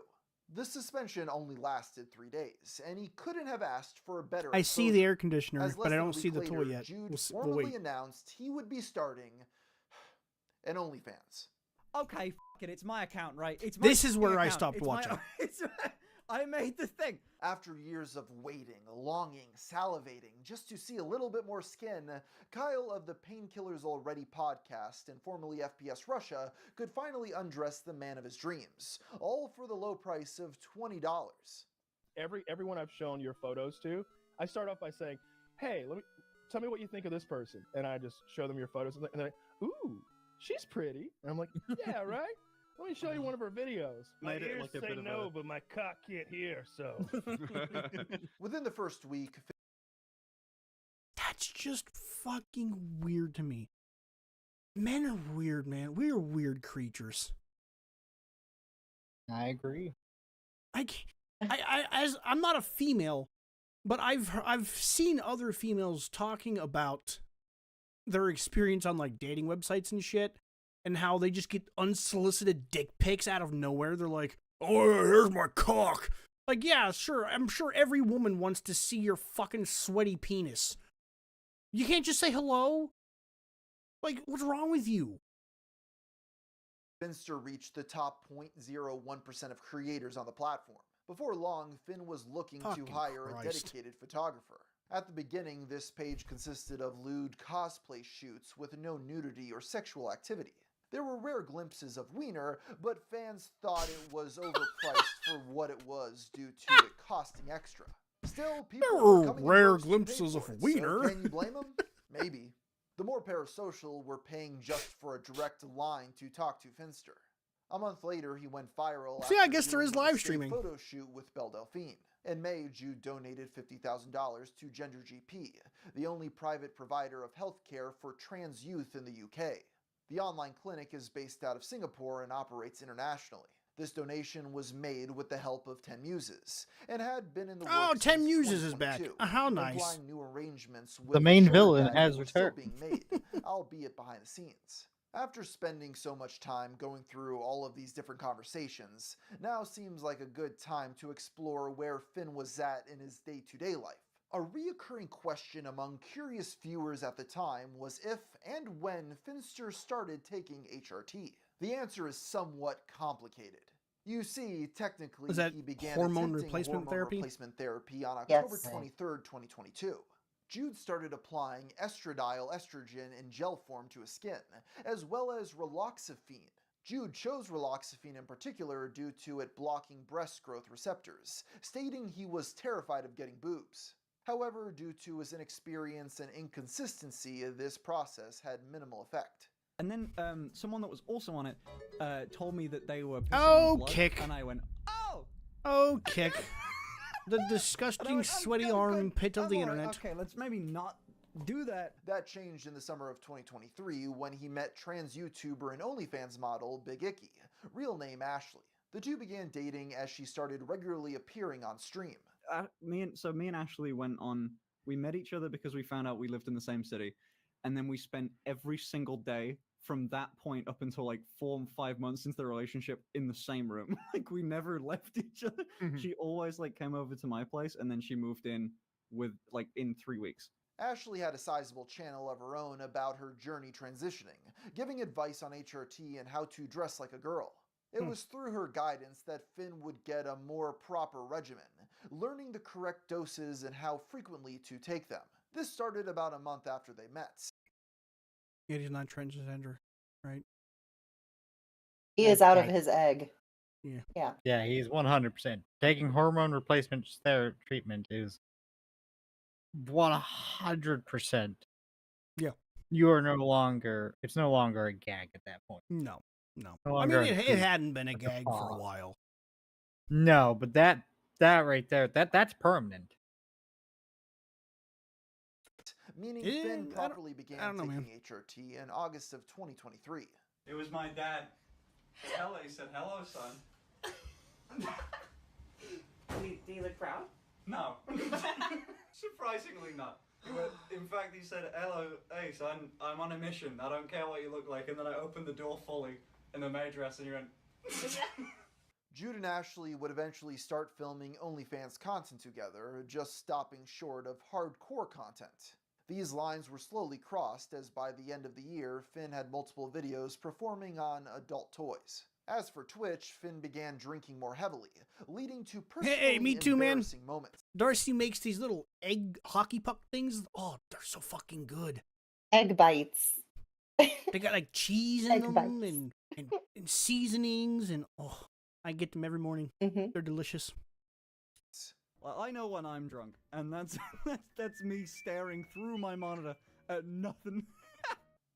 The suspension only lasted 3 days, and he couldn't have asked for a better I see the air conditioner, but I don't see the toy yet. Jude formally announced he would be starting an OnlyFans. Okay, f it, it's my account, right? It's my This is where I account. stopped It's watching. I made the thing. After years of waiting, longing, salivating, just to see a little bit more skin, Kyle of the Painkillers Already podcast and formerly FPS Russia could finally undress the man of his dreams, all for the low price of $20. Everyone I've shown your photos to, I start off by saying, "Hey, tell me what you think of this person," and I just show them your photos, and they're like, "Ooh, she's pretty," and I'm like, "Yeah, right. Let me show you one of her videos. My Made it ears like a say bit of no, a- but my cock can't hear, so." Within the first week, That's just fucking weird to me. Men are weird, man. We are weird creatures. I agree. I'm not a female, but I've seen other females talking about their experience on like dating websites and shit, and how they just get unsolicited dick pics out of nowhere. They're like, "Oh, here's my cock." Like, yeah, sure. I'm sure every woman wants to see your fucking sweaty penis. You can't just say hello? Like, what's wrong with you? Finster reached the top 0.01% of creators on the platform. Before long, Finn was looking Fucking to hire a Christ. dedicated photographer. At the beginning, this page consisted of lewd cosplay shoots with no nudity or sexual activity. There were rare glimpses of wiener, but fans thought it was overpriced for what it was due to it costing extra. Still, people There were were coming in rare droves to pay glimpses for of it, wiener. So can you blame them? Maybe. The more parasocial were paying just for a direct line to talk to Finster. A month later, he went viral. See, I after guess there is doing a live mistake streaming. photo shoot with Belle Delphine. In May, Jude donated $50,000 to GenderGP, the only private provider of healthcare for trans youth in the UK. The online clinic is based out of Singapore and operates internationally. This donation was made with the help of 10 Muses, and had been in the works Oh, 10 since Muses is back. 2022, How nice. implying new arrangements with The main ensured villain that has they were still returned. being made, albeit behind the scenes. After spending so much time going through all of these different conversations, now seems like a good time to explore where Finn was at in his day-to-day life. A reoccurring question among curious viewers at the time was if and when Finster started taking HRT. The answer is somewhat complicated. You see, technically, Was that he began hormone attempting replacement hormone therapy? replacement therapy on Yes. October 23rd, 2022. Jude started applying estradiol estrogen in gel form to his skin, as well as raloxifene. Jude chose raloxifene in particular due to it blocking breast growth receptors, stating he was terrified of getting boobs. However, due to his inexperience and inconsistency, this process had minimal effect. And then someone that was also on it told me that they were pissing Oh, blood, kick. and I went, oh! Oh, kick. The And I disgusting, went, "I'm sweaty good, armpit of I'm the all right. internet. Okay, let's maybe not do that. That changed in the summer of 2023 when he met trans YouTuber and OnlyFans model Big Icky, real name Ashley. The two began dating as she started regularly appearing on stream. Me and Ashley went on. We met each other because we found out we lived in the same city, and then we spent every single day from that point up until like 4 and 5 months into the relationship in the same room. Like we never left each other. She always like came over to my place, and then she moved in with like in 3 weeks. Ashley had a sizable channel of her own about her journey transitioning, giving advice on HRT and how to dress like a girl. It was through her guidance that Finn would get a more proper regimen, learning the correct doses and how frequently to take them. This started about a month after they met. Yet he's not transgender, right? He is out of his egg. Yeah. Yeah. Yeah, he's 100%. Taking hormone replacement treatment is 100%. Yeah. You are no longer, it's no longer a gag at that point. No. No I longer mean, a it goof, hadn't been a like gag for a paw. while. No, but that right there, that's permanent. Meaning Eh, Finn I properly don't began know, man. taking HRT in August of 2023. It was my dad. He said, hello, son. Do you look proud? No. Surprisingly not. In fact, he said, hello, hey, son, I'm on a mission. I don't care what you look like. And then I opened the door fully in the maid dress, and he went... Jude and Ashley would eventually start filming OnlyFans content together, just stopping short of hardcore content. These lines were slowly crossed as by the end of the year, Finn had multiple videos performing on adult toys. As for Twitch, Finn began drinking more heavily, leading to personally Hey, me too, man. embarrassing moments. Darcy makes these little egg hockey puck things. Oh, they're so fucking good. Egg bites. They got like cheese in Egg them bites. and seasonings, and oh, I get them every morning. They're delicious. Well, I know when I'm drunk, and that's me staring through my monitor at nothing.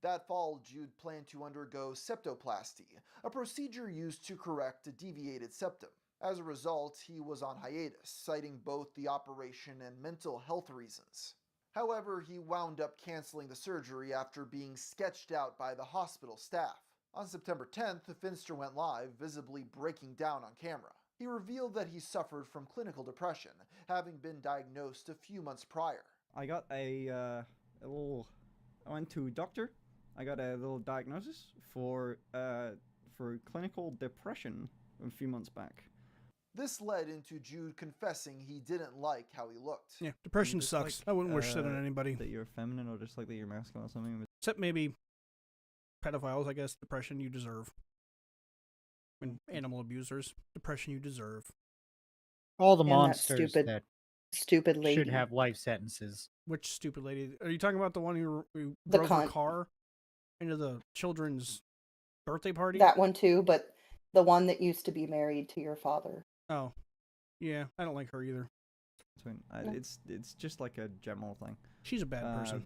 That fall, Jude planned to undergo septoplasty, a procedure used to correct a deviated septum. As a result, he was on hiatus, citing both the operation and mental health reasons. However, he wound up canceling the surgery after being sketched out by the hospital staff. On September 10th, Finster went live, visibly breaking down on camera. He revealed that he suffered from clinical depression, having been diagnosed a few months prior. I got a little. I went to a doctor. I got a little diagnosis for clinical depression a few months back. This led into Jude confessing he didn't like how he looked. Yeah, depression sucks. I wouldn't wish that on anybody. That you're feminine, or just like that you're masculine or something. Except maybe pedophiles, I guess. Depression you deserve. And animal abusers. Depression you deserve. All the And that monsters stupid lady. should have life sentences. Which stupid lady? Are you talking about the one who The drove her cunt. car into the children's birthday party? That one too, but the one that used to be married to your father. Oh, yeah. I don't like her either. It's just like a general thing. She's a bad person.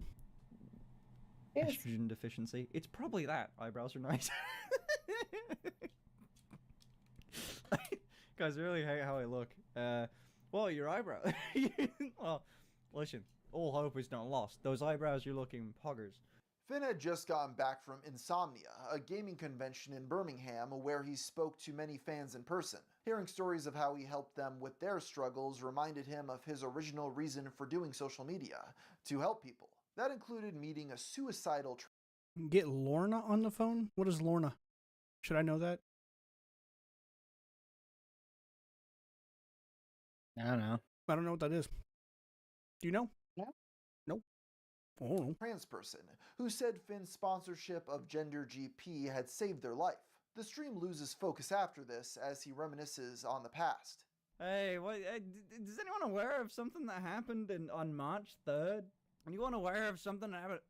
Yes. Estrogen deficiency. It's probably that. Eyebrows are nice. Guys really hate how I look. Well, your eyebrow. Well, listen. All hope is not lost. Those eyebrows, you're looking poggers. Finn had just gotten back from Insomnia, a gaming convention in Birmingham where he spoke to many fans in person. Hearing stories of how he helped them with their struggles reminded him of his original reason for doing social media, to help people. That included meeting a suicidal Get Lorna on the phone? What is Lorna? Should I know that? I don't know. I don't know what that is. Do you know? No. Nope. Oh. trans person who said Finn's sponsorship of Gender GP had saved their life. The stream loses focus after this as he reminisces on the past. Hey, what? Is anyone aware of something that happened on March 3rd? Anyone aware of something that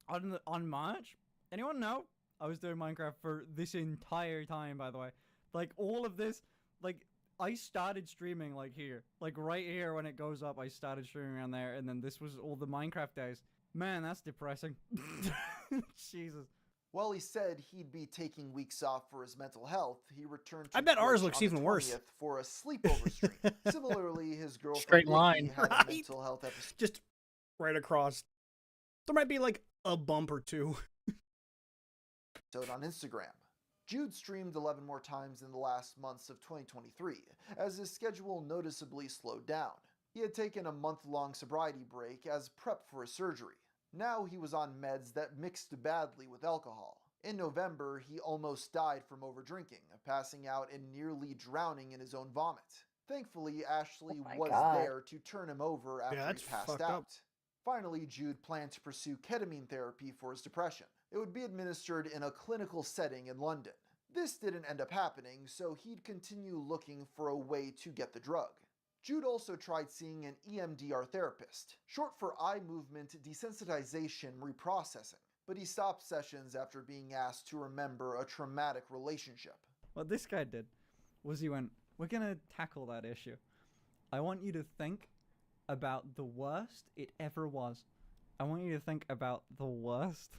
happened on March? Anyone know? I was doing Minecraft for this entire time, by the way. Like, all of this, like, I started streaming, like, here. Like, right here when it goes up, I started streaming around there, and then this was all the Minecraft days. Man, that's depressing. Jesus. While he said he'd be taking weeks off for his mental health, he returned to I bet ours Twitch looks on the even worse. 20th for a sleepover stream. Similarly, his girlfriend Straight Nikki line. had Right? a mental health episode Just right across. There might be like a bump or two. on Instagram. Jude streamed 11 more times in the last months of 2023, as his schedule noticeably slowed down. He had taken a month-long sobriety break as prep for his surgery. Now he was on meds that mixed badly with alcohol. In November, he almost died from overdrinking, passing out and nearly drowning in his own vomit. Thankfully, Ashley was there to turn him over after he passed fucked out. up. Finally, Jude planned to pursue ketamine therapy for his depression. It would be administered in a clinical setting in London. This didn't end up happening, so he'd continue looking for a way to get the drug. Jude also tried seeing an EMDR therapist, short for eye movement desensitization reprocessing, but he stopped sessions after being asked to remember a traumatic relationship. What this guy did was he went, we're gonna tackle that issue. I want you to think about the worst it ever was. I want you to think about the worst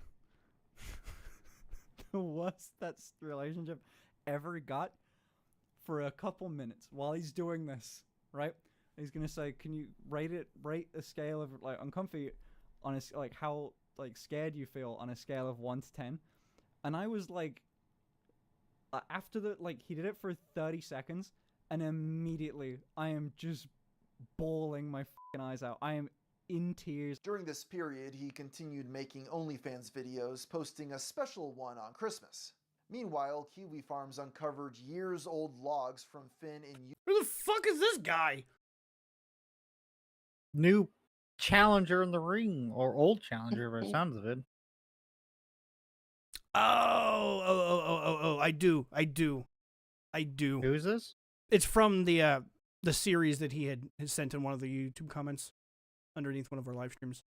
the worst that relationship ever got for a couple minutes while he's doing this, right? He's gonna say, can you rate a scale of like uncomfy on a, like how like scared you feel on a scale of 1 to 10? And I was like, after the, like, he did it for 30 seconds and immediately I am just bawling my fucking eyes out. I am in tears. During this period, he continued making OnlyFans videos, posting a special one on Christmas. Meanwhile, Kiwi Farms uncovered years-old logs from Finn in Who the fuck is this guy? New challenger in the ring, or old challenger by the sounds of it. Oh, I do. Who's this? It's from the series that he had sent in one of the YouTube comments underneath one of our live streams.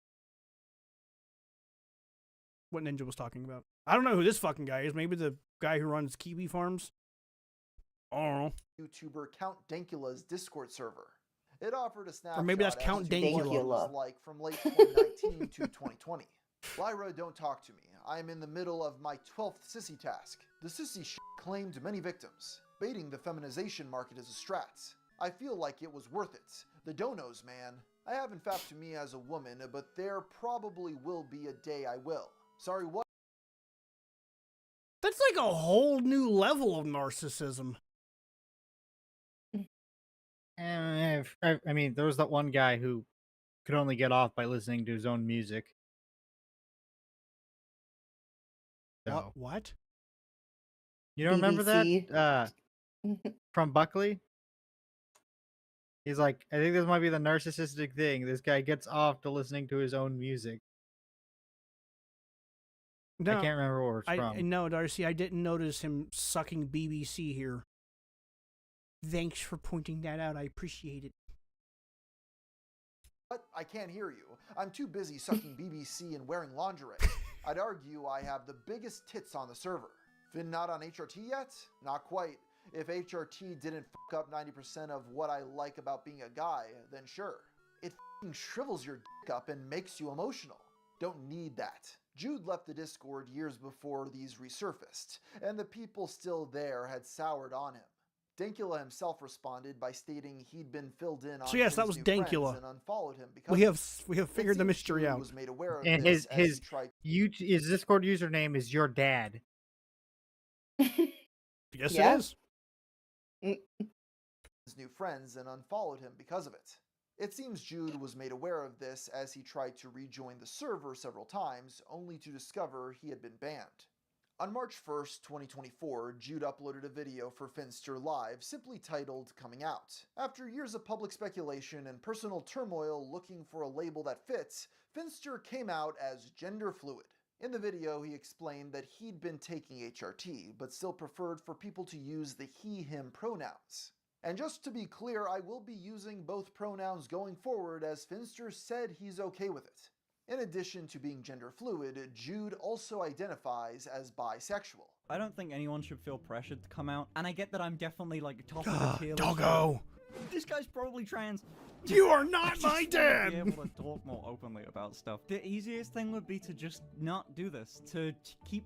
What Ninja was talking about. I don't know who this fucking guy is. Maybe the guy who runs Kiwi Farms. I don't know. YouTuber Count Dankula's Discord server. It offered a snapshot Or maybe that's as Count to what it Dankula. was like from late 2019 to 2020. Lyra, don't talk to me. I am in the middle of my 12th sissy task. The sissy claimed many victims, baiting the feminization market as a strat. I feel like it was worth it. The donos, man. I haven't fapped to me as a woman, but there probably will be a day I will. Sorry, what? That's like a whole new level of narcissism. And I mean, there was that one guy who could only get off by listening to his own music. So, What? you don't remember that? From Buckley? He's like, I think this might be the narcissistic thing. This guy gets off to listening to his own music. No, I can't remember where it's from. No, Darcy, I didn't notice him sucking BBC here. Thanks for pointing that out. I appreciate it. What? I can't hear you. I'm too busy sucking BBC and wearing lingerie. I'd argue I have the biggest tits on the server. Finn not on HRT yet? Not quite. If HRT didn't fuck up 90% of what I like about being a guy, then sure. It f***ing shrivels your dick up and makes you emotional. Don't need that. Jude left the Discord years before these resurfaced, and the people still there had soured on him. Dankula himself responded by stating he'd been filled in on So yes, that Finn's was new friends Dankula. and unfollowed him because we have figured the mystery out. was made aware of And this his as his Discord username is your dad. Yes, it is. His new friends and unfollowed him because of it. It seems Jude was made aware of this as he tried to rejoin the server several times, only to discover he had been banned. On March 1st, 2024, Jude uploaded a video for Finster Live simply titled Coming Out. After years of public speculation and personal turmoil looking for a label that fits, Finster came out as gender fluid. In the video, he explained that he'd been taking HRT, but still preferred for people to use the he/him pronouns. And just to be clear, I will be using both pronouns going forward as Finster said he's okay with it. In addition to being gender fluid, Jude also identifies as bisexual. I don't think anyone should feel pressured to come out, and I get that I'm definitely like top of the tier list. Doggo! This guy's probably trans. You are not I just my wanna dad! Be able to talk more openly about stuff. The easiest thing would be to just not do this, to keep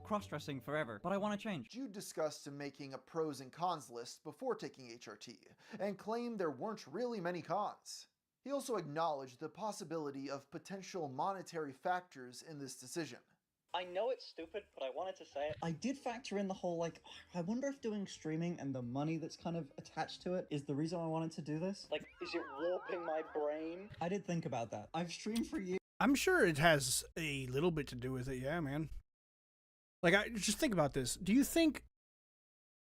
cross-dressing forever, but I want to change. Jude discussed making a pros and cons list before taking HRT, and claimed there weren't really many cons. He also acknowledged the possibility of potential monetary factors in this decision. I know it's stupid, but I wanted to say it. I did factor in the whole, like, I wonder if doing streaming and the money that's kind of attached to it is the reason I wanted to do this. Like, is it warping my brain? I did think about that. I've streamed for years. I'm sure it has a little bit to do with it, yeah, man. Like, just think about this. Do you think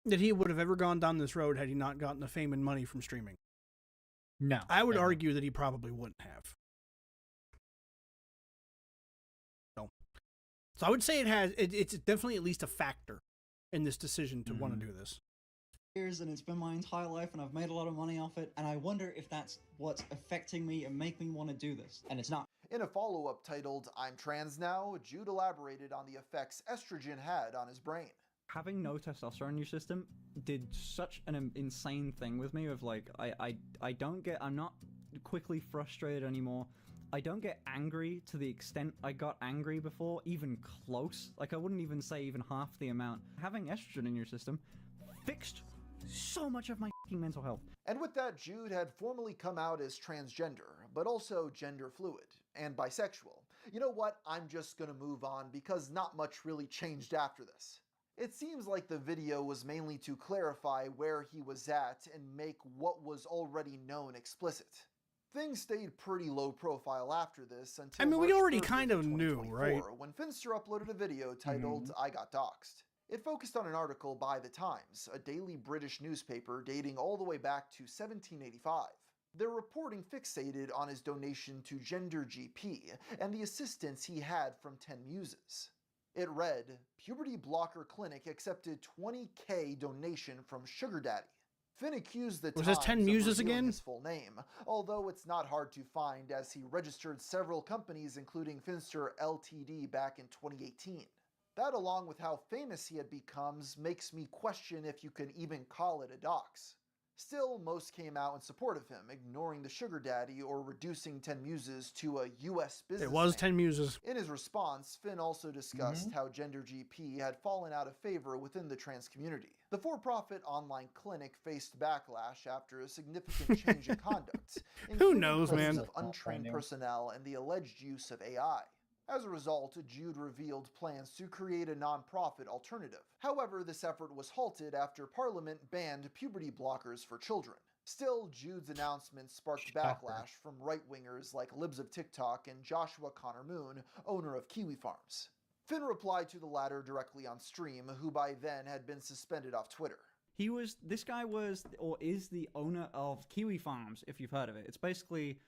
that he would have ever gone down this road had he not gotten the fame and money from streaming? No. I would argue that he probably wouldn't have. So I would say it's definitely at least a factor in this decision to want to do this. And it's been my entire life, and I've made a lot of money off it, and I wonder if that's what's affecting me and making me want to do this, and it's not. In a follow-up titled I'm Trans Now, Jude elaborated on the effects estrogen had on his brain. Having no testosterone in your system did such an insane thing with me of like, I'm not quickly frustrated anymore. I don't get angry to the extent I got angry before, even close. Like, I wouldn't even say even half the amount. Having estrogen in your system fixed so much of my fucking mental health. And with that, Jude had formally come out as transgender, but also gender fluid and bisexual. You know what? I'm just gonna move on because not much really changed after this. It seems like the video was mainly to clarify where he was at and make what was already known explicit. Things stayed pretty low profile after this until I mean, we March already 30th kind of knew, 2024, right? when Finster uploaded a video titled I Got Doxxed. It focused on an article by The Times, a daily British newspaper dating all the way back to 1785. Their reporting fixated on his donation to Gender GP and the assistance he had from 10 Muses. It read, Puberty Blocker Clinic accepted $20,000 donation from Sugar Daddy. Finn accused the Was Times this 10 of Muses revealing again? his full name, although it's not hard to find as he registered several companies including Finster Ltd back in 2018. That, along with how famous he had become, makes me question if you can even call it a dox. Still, most came out in support of him, ignoring the Sugar Daddy or reducing 10 Muses to a US business It was name. 10 Muses. In his response, Finn also discussed how Gender GP had fallen out of favor within the trans community. The for-profit online clinic faced backlash after a significant change in conduct, including knows, claims man? of untrained personnel and the alleged use of AI. As a result, Jude revealed plans to create a non-profit alternative. However, this effort was halted after Parliament banned puberty blockers for children. Still, Jude's announcement sparked backlash from right-wingers like Libs of TikTok and Joshua Connor Moon, owner of Kiwi Farms. Finn replied to the latter directly on stream, who by then had been suspended off Twitter. This guy was, or is the owner of Kiwi Farms, if you've heard of it. It's basically,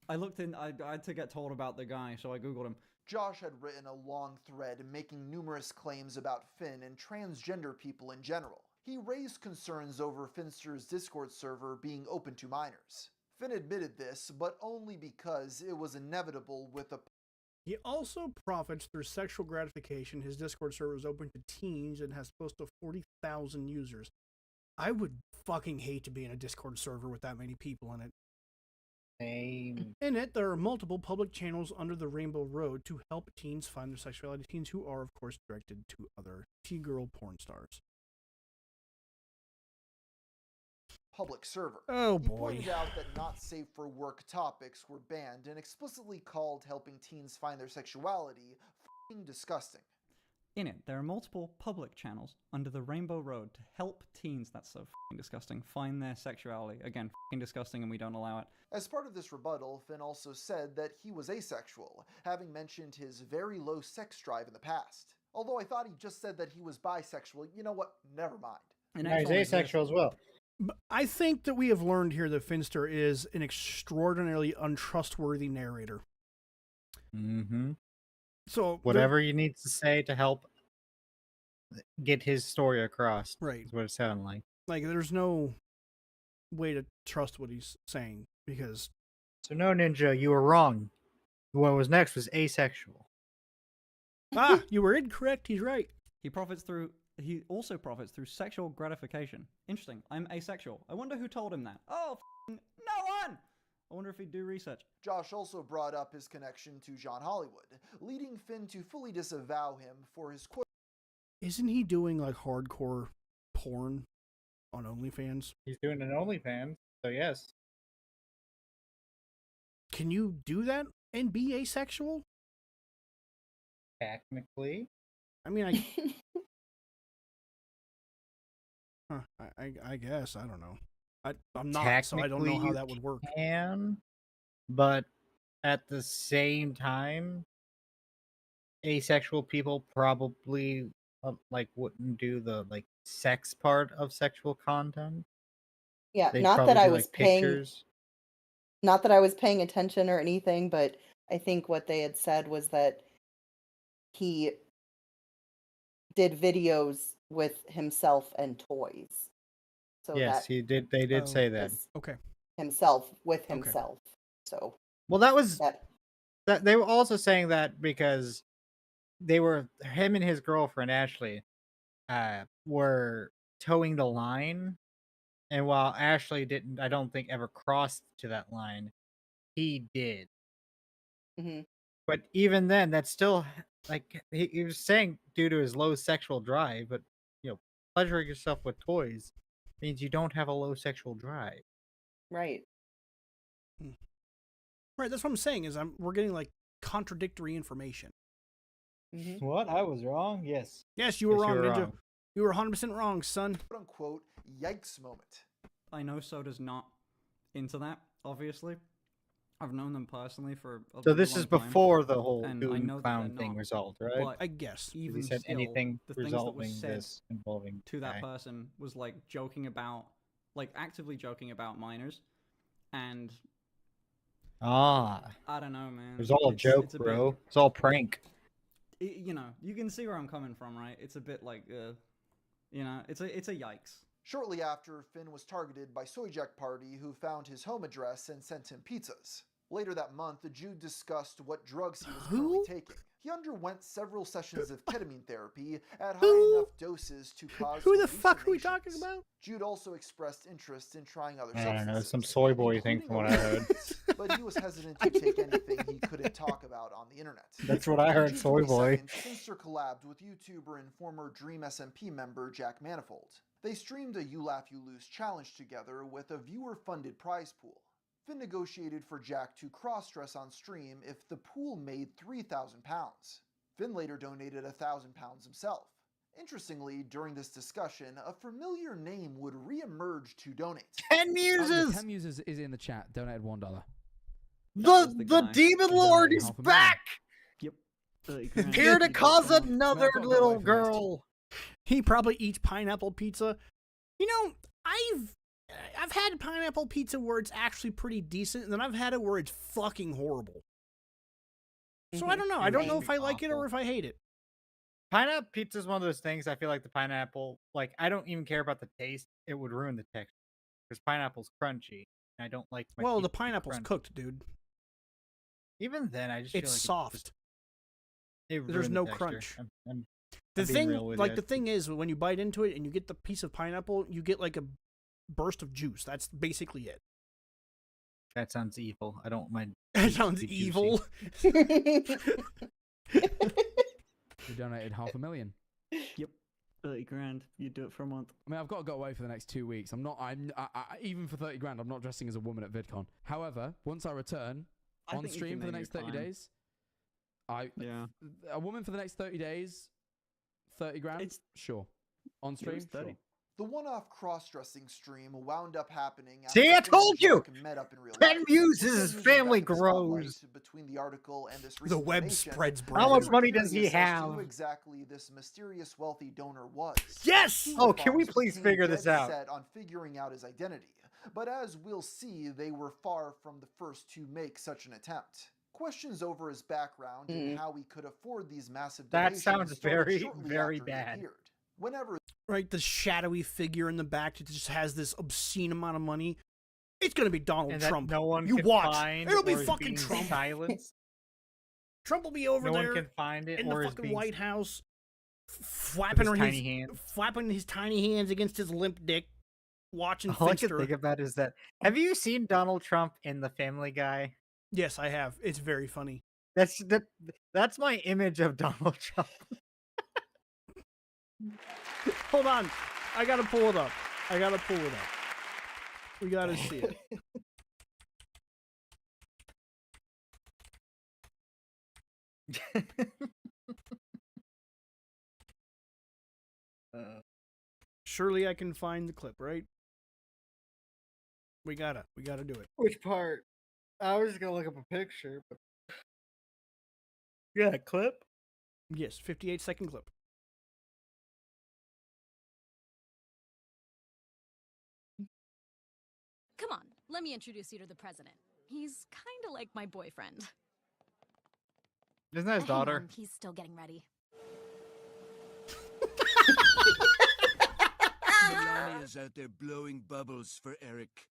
I had to get told about the guy, so I googled him. Josh had written a long thread making numerous claims about Finn and transgender people in general. He raised concerns over Finster's Discord server being open to minors. Finn admitted this, but only because it was inevitable with a... He also profits through sexual gratification. His Discord server is open to teens and has close to 40,000 users. I would fucking hate to be in a Discord server with that many people in it. Same. In it, there are multiple public channels under the Rainbow Road to help teens find their sexuality. Teens who are, of course, directed to other T-girl porn stars. Public server. Oh He boy. pointed out that not safe for work topics were banned and explicitly called helping teens find their sexuality f***ing disgusting. In it, there are multiple public channels under the Rainbow Road to help teens, that's so f***ing disgusting, find their sexuality. Again, f***ing disgusting, and we don't allow it. As part of this rebuttal, Finn also said that he was asexual, having mentioned his very low sex drive in the past. Although I thought he just said that he was bisexual, you know what, never mind. He's asexual as well. I think that we have learned here that Finster is an extraordinarily untrustworthy narrator. Mm-hmm. So whatever he needs to say to help get his story across, right, is what it sounded like. Like, there's no way to trust what he's saying because... So no, Ninja, you were wrong. What was next was asexual. Ah, you were incorrect. He's right. He also profits through sexual gratification. Interesting. I'm asexual. I wonder who told him that. Oh, no one! I wonder if he'd do research. Josh also brought up his connection to John Hollywood, leading Finn to fully disavow him for his quote. Isn't he doing like hardcore porn on OnlyFans? He's doing an OnlyFans, so yes. Can you do that and be asexual? Technically. I mean, I guess. I don't know. I'm not, so I don't know how that would work. But at the same time, asexual people probably wouldn't do the sex part of sexual content. Yeah, They'd not that probably I do, was paying pictures. not that I was paying attention or anything, but I think what they had said was that he did videos with himself and toys. So Yes, that he did. They did say that. was Okay. himself with himself. So Well, that was that that. They were also saying that because him and his girlfriend Ashley, were towing the line, and while Ashley didn't, I don't think ever crossed to that line, he did. Mhm. But even then, that's still he was saying due to his low sexual drive, but pleasuring yourself with toys means you don't have a low sexual drive. right. Right, that's what I'm saying is we're getting like contradictory information. What? I was wrong? Yes. Yes, you were Yes, wrong, you were Ninja. wrong. You were 100% wrong, son. Quote unquote yikes moment. I know Soda's not into that, obviously. I've known them personally for a So this long is time, before the whole and I goon know that clown they're thing not, resolved, right? but I guess. He even said still, anything the things that were resulting said this involving to that guy. person was joking about, actively joking about minors, and Ah, I don't know, man. it was all a joke, it's a bro. bit, It's all prank. you can see where I'm coming from, right? It's a bit it's a yikes. Shortly after, Finn was targeted by Soyjack Party, who found his home address and sent him pizzas. Later that month, Jude discussed what drugs he was currently taking. He underwent several sessions of ketamine therapy at high enough doses to cause Who the fuck are we talking hallucinations. about? Jude also expressed interest in trying other I don't know, substances. some soy boy thing from what I heard. But he was hesitant to take anything he couldn't talk about on the internet. That's what I heard, On June soy boy. 22nd, Finster collabed with YouTuber and former Dream SMP member Jack Manifold. They streamed a You Laugh You Lose challenge together with a viewer-funded prize pool. Finn negotiated for Jack to cross-dress on stream if the pool made £3,000. Finn later donated £1,000 himself. Interestingly, during this discussion, a familiar name would re-emerge to donate. 10 Muses! 10 Muses is in the chat. Donated $1. The Demon Lord is back! Yep. Here to cause another little girl. He probably eats pineapple pizza. You know, I've had pineapple pizza where it's actually pretty decent, and then I've had it where it's fucking horrible. So I don't know. I don't know if I like it or if I hate it. Pineapple pizza is one of those things. I feel like the pineapple, like, I don't even care about the taste. It would ruin the texture because pineapple's crunchy. And I don't like. Well, the pineapple's cooked, dude. Even then, I just feel it's like soft. There's There's no crunch. The thing, like the thing is, when you bite into it and you get the piece of pineapple, you get like a burst of juice. That's basically it. That sounds evil. I don't mind. That sounds evil. We donated $500,000. Yep. 30 grand. You do it for a month. I mean, I've got to go away for the next 2 weeks. Even for 30 grand, I'm not dressing as a woman at VidCon. However, once I return on stream for the next 30 days, a woman for the next 30 days, 30 grand, sure. On stream, 30. Sure. The one-off cross-dressing stream wound up happening. See, I told you! Met up in real 10 life. Muses' family grows. Between the article and this the web spreads. How much money does he have? Who exactly this mysterious wealthy donor was? Yes! Oh, can we please figure this out? Set on figuring out his identity, but as we'll see, they were far from the first to make such an attempt. Questions over his background and how he could afford these massive donations. That sounds very, very after he bad. appeared. Whenever right, the shadowy figure in the back that just has this obscene amount of money. It's gonna be Donald Trump. No one you can watch. find It'll be or is fucking being Trump. silenced. Trump will be over No there one can find it in or the is fucking being White House, flapping his tiny hands against his limp dick, watching All I Finster. can think about is that. Have you seen Donald Trump in The Family Guy? Yes, I have. It's very funny. That's my image of Donald Trump. Hold on. I gotta pull it up. We gotta see it. Surely I can find the clip, right? We gotta do it. Which part? I was just gonna look up a picture. But... Yeah, clip? Yes, 58-second clip. Come on, let me introduce you to the president. He's kind of like my boyfriend. Isn't that his daughter? Hang on, he's still getting ready. Melania's out there blowing bubbles for Eric.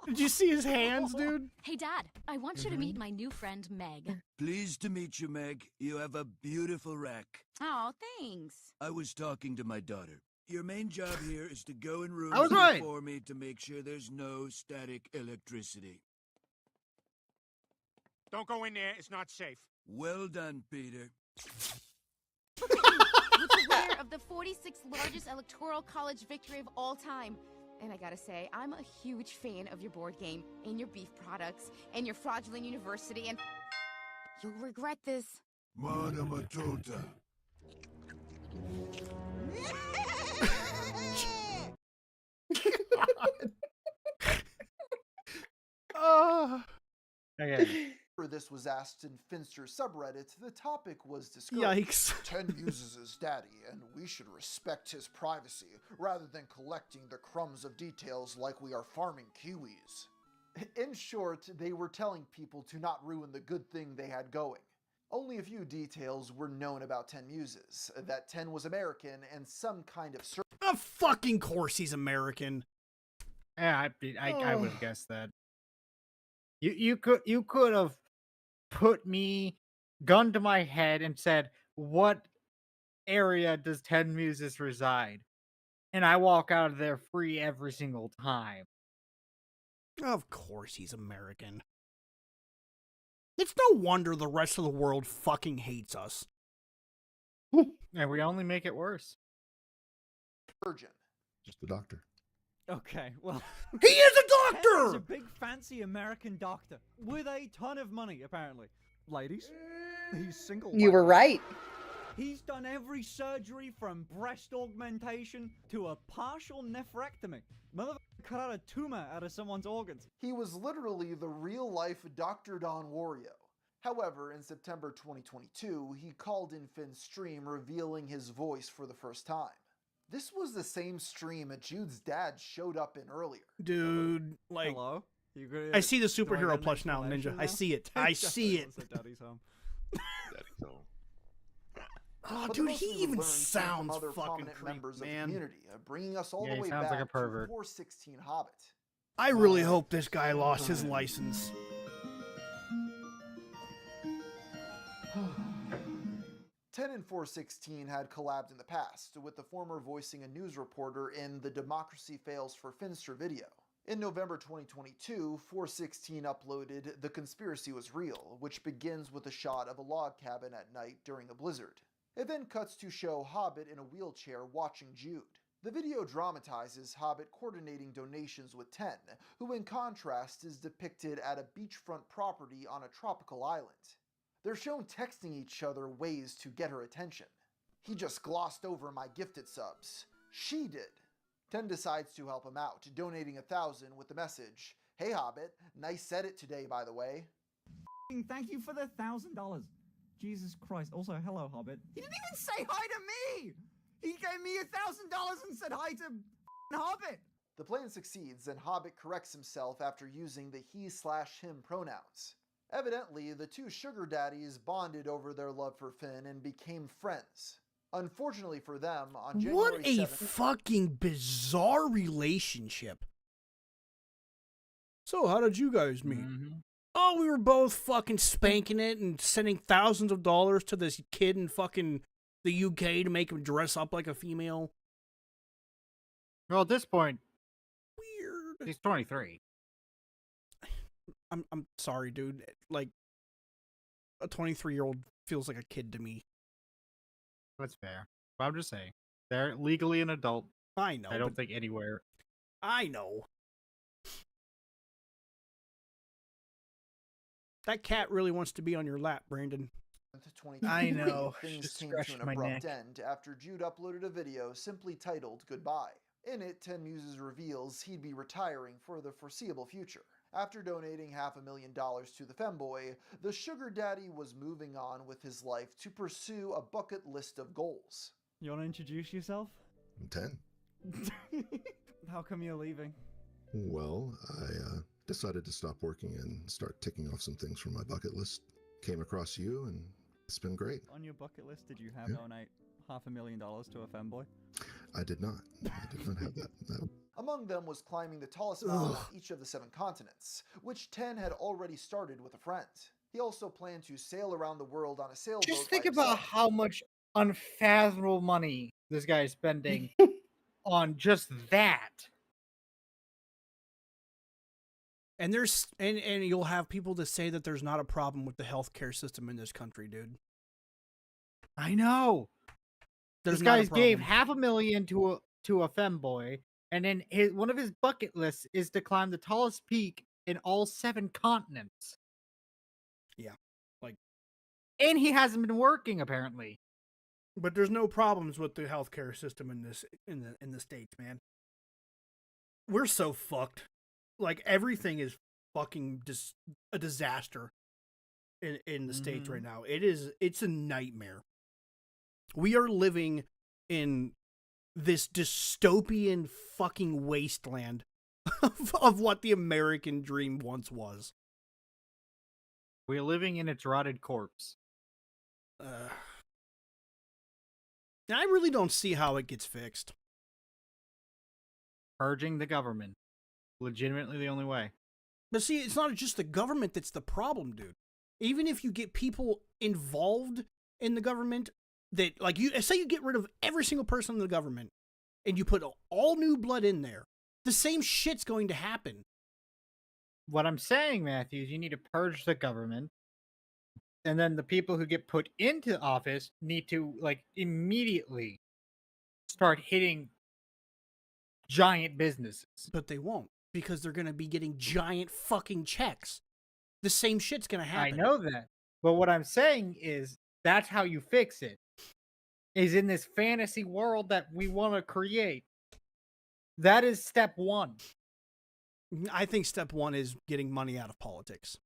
Did you see his hands, dude? Hey, Dad, I want you to meet my new friend, Meg. Pleased to meet you, Meg. You have a beautiful rack. Oh, thanks. I was talking to my daughter. Your main job here is to go in rooms I was right. for me to make sure there's no static electricity. Don't go in there. It's not safe. Well done, Peter. Look at me. With the winner of the 46th largest electoral college victory of all time. And I gotta say, I'm a huge fan of your board game, and your beef products, and your fraudulent university, and you'll regret this. Mana Matota. Okay. This was asked in Finster's subreddit, the topic was discussed. Yikes. 10 uses his daddy, and we should respect his privacy, rather than collecting the crumbs of details like we are farming kiwis. In short, they were telling people to not ruin the good thing they had going. Only a few details were known about 10 Muses, that 10 was American and some kind of... Of fucking course he's American. Yeah, I would have guessed that. You could have put me, gun to my head, and said, what area does 10 Muses reside? And I walk out of there free every single time. Of course he's American. It's no wonder the rest of the world fucking hates us. And we only make it worse. surgeon. Just a doctor. Okay, well. He is a Ted is doctor! a big fancy American doctor with a ton of money, apparently. Ladies, he's single. You were right. He's done every surgery from breast augmentation to a partial nephrectomy. Motherfucker cut out a tumor out of someone's organs. He was literally the real-life Dr. Don Wario. However, in September 2022, he called in Finn's stream revealing his voice for the first time. This was the same stream that Jude's dad showed up in earlier. Dude, like... Hello? I see the superhero plush now, Ninja. I see it. I see it. Daddy's home. Daddy's home. Oh, But dude, the most he we would even learn came from sounds other fucking prominent creepy, members of the man. community, bringing us all Yeah, the he way sounds back like a pervert. to 416 Hobbit. I really hope this guy lost his license. 10 and 416 had collabed in the past, with the former voicing a news reporter in the Democracy Fails for Finster video. In November 2022, 416 uploaded The Conspiracy Was Real, which begins with a shot of a log cabin at night during a blizzard. It then cuts to show Hobbit in a wheelchair watching Jude. The video dramatizes Hobbit coordinating donations with 10, who in contrast is depicted at a beachfront property on a tropical island. They're shown texting each other ways to get her attention. He just glossed over my gifted subs. She did. 10 decides to help him out, donating 1,000 with the message, "Hey Hobbit, nice edit today by the way." Thank you for the $1,000. Jesus Christ. Also, hello, Hobbit. He didn't even say hi to me! He gave me $1,000 and said hi to Hobbit! The plan succeeds and Hobbit corrects himself after using the he/him pronouns. Evidently, the two sugar daddies bonded over their love for Finn and became friends. Unfortunately for them, on January What a 7th, fucking bizarre relationship. So, how did you guys meet? Oh, we were both fucking spanking it and sending thousands of dollars to this kid in fucking the UK to make him dress up like a female. Well, at this point, weird. He's 23. I'm sorry, dude. Like, a 23-year-old feels like a kid to me. That's fair. But I'm just saying, they're legally an adult. I know. I don't think anywhere. I know. That cat really wants to be on your lap, Brandon. 2023, I know. things Just came to scratched an my abrupt neck. end after Jude uploaded a video simply titled Goodbye. In it, 10 Muses reveals he'd be retiring for the foreseeable future. After donating $500,000 to the femboy, the sugar daddy was moving on with his life to pursue a bucket list of goals. You want to introduce yourself? I'm 10. How come you're leaving? Well, I decided to stop working and start ticking off some things from my bucket list. Came across you, and it's been great. On your bucket list, did you have Yeah. donate $500,000 to a femboy? I did not. I did not have that. No. Among them was climbing the tallest mountain on each of the 7 continents, which 10 had already started with a friend. He also planned to sail around the world on a sailboat. Just by think about himself. how much unfathomable money this guy is spending on just that. And there's and you'll have people that say that there's not a problem with the healthcare system in this country, dude. I know. There's This not a guy gave problem. $500,000 to a femboy, and then one of his bucket lists is to climb the tallest peak in all 7 continents. Yeah, like, and he hasn't been working apparently. But there's no problems with the healthcare system in the States, man. We're so fucked. Like, everything is fucking just a disaster in the States right now. It's a nightmare. We are living in this dystopian fucking wasteland of what the American dream once was. We're living in its rotted corpse. And I really don't see how it gets fixed. Purging the government. Legitimately the only way. But see, it's not just the government that's the problem, dude. Even if you get people involved in the government that, like, you say you get rid of every single person in the government and you put all new blood in there, the same shit's going to happen. What I'm saying, Matthew, is you need to purge the government. And then the people who get put into office need to, like, immediately start hitting giant businesses. But they won't, because they're going to be getting giant fucking checks. The same shit's going to happen. I know that. But what I'm saying is that's how you fix it. Is in this fantasy world that we want to create. That is step one. I think step one is getting money out of politics.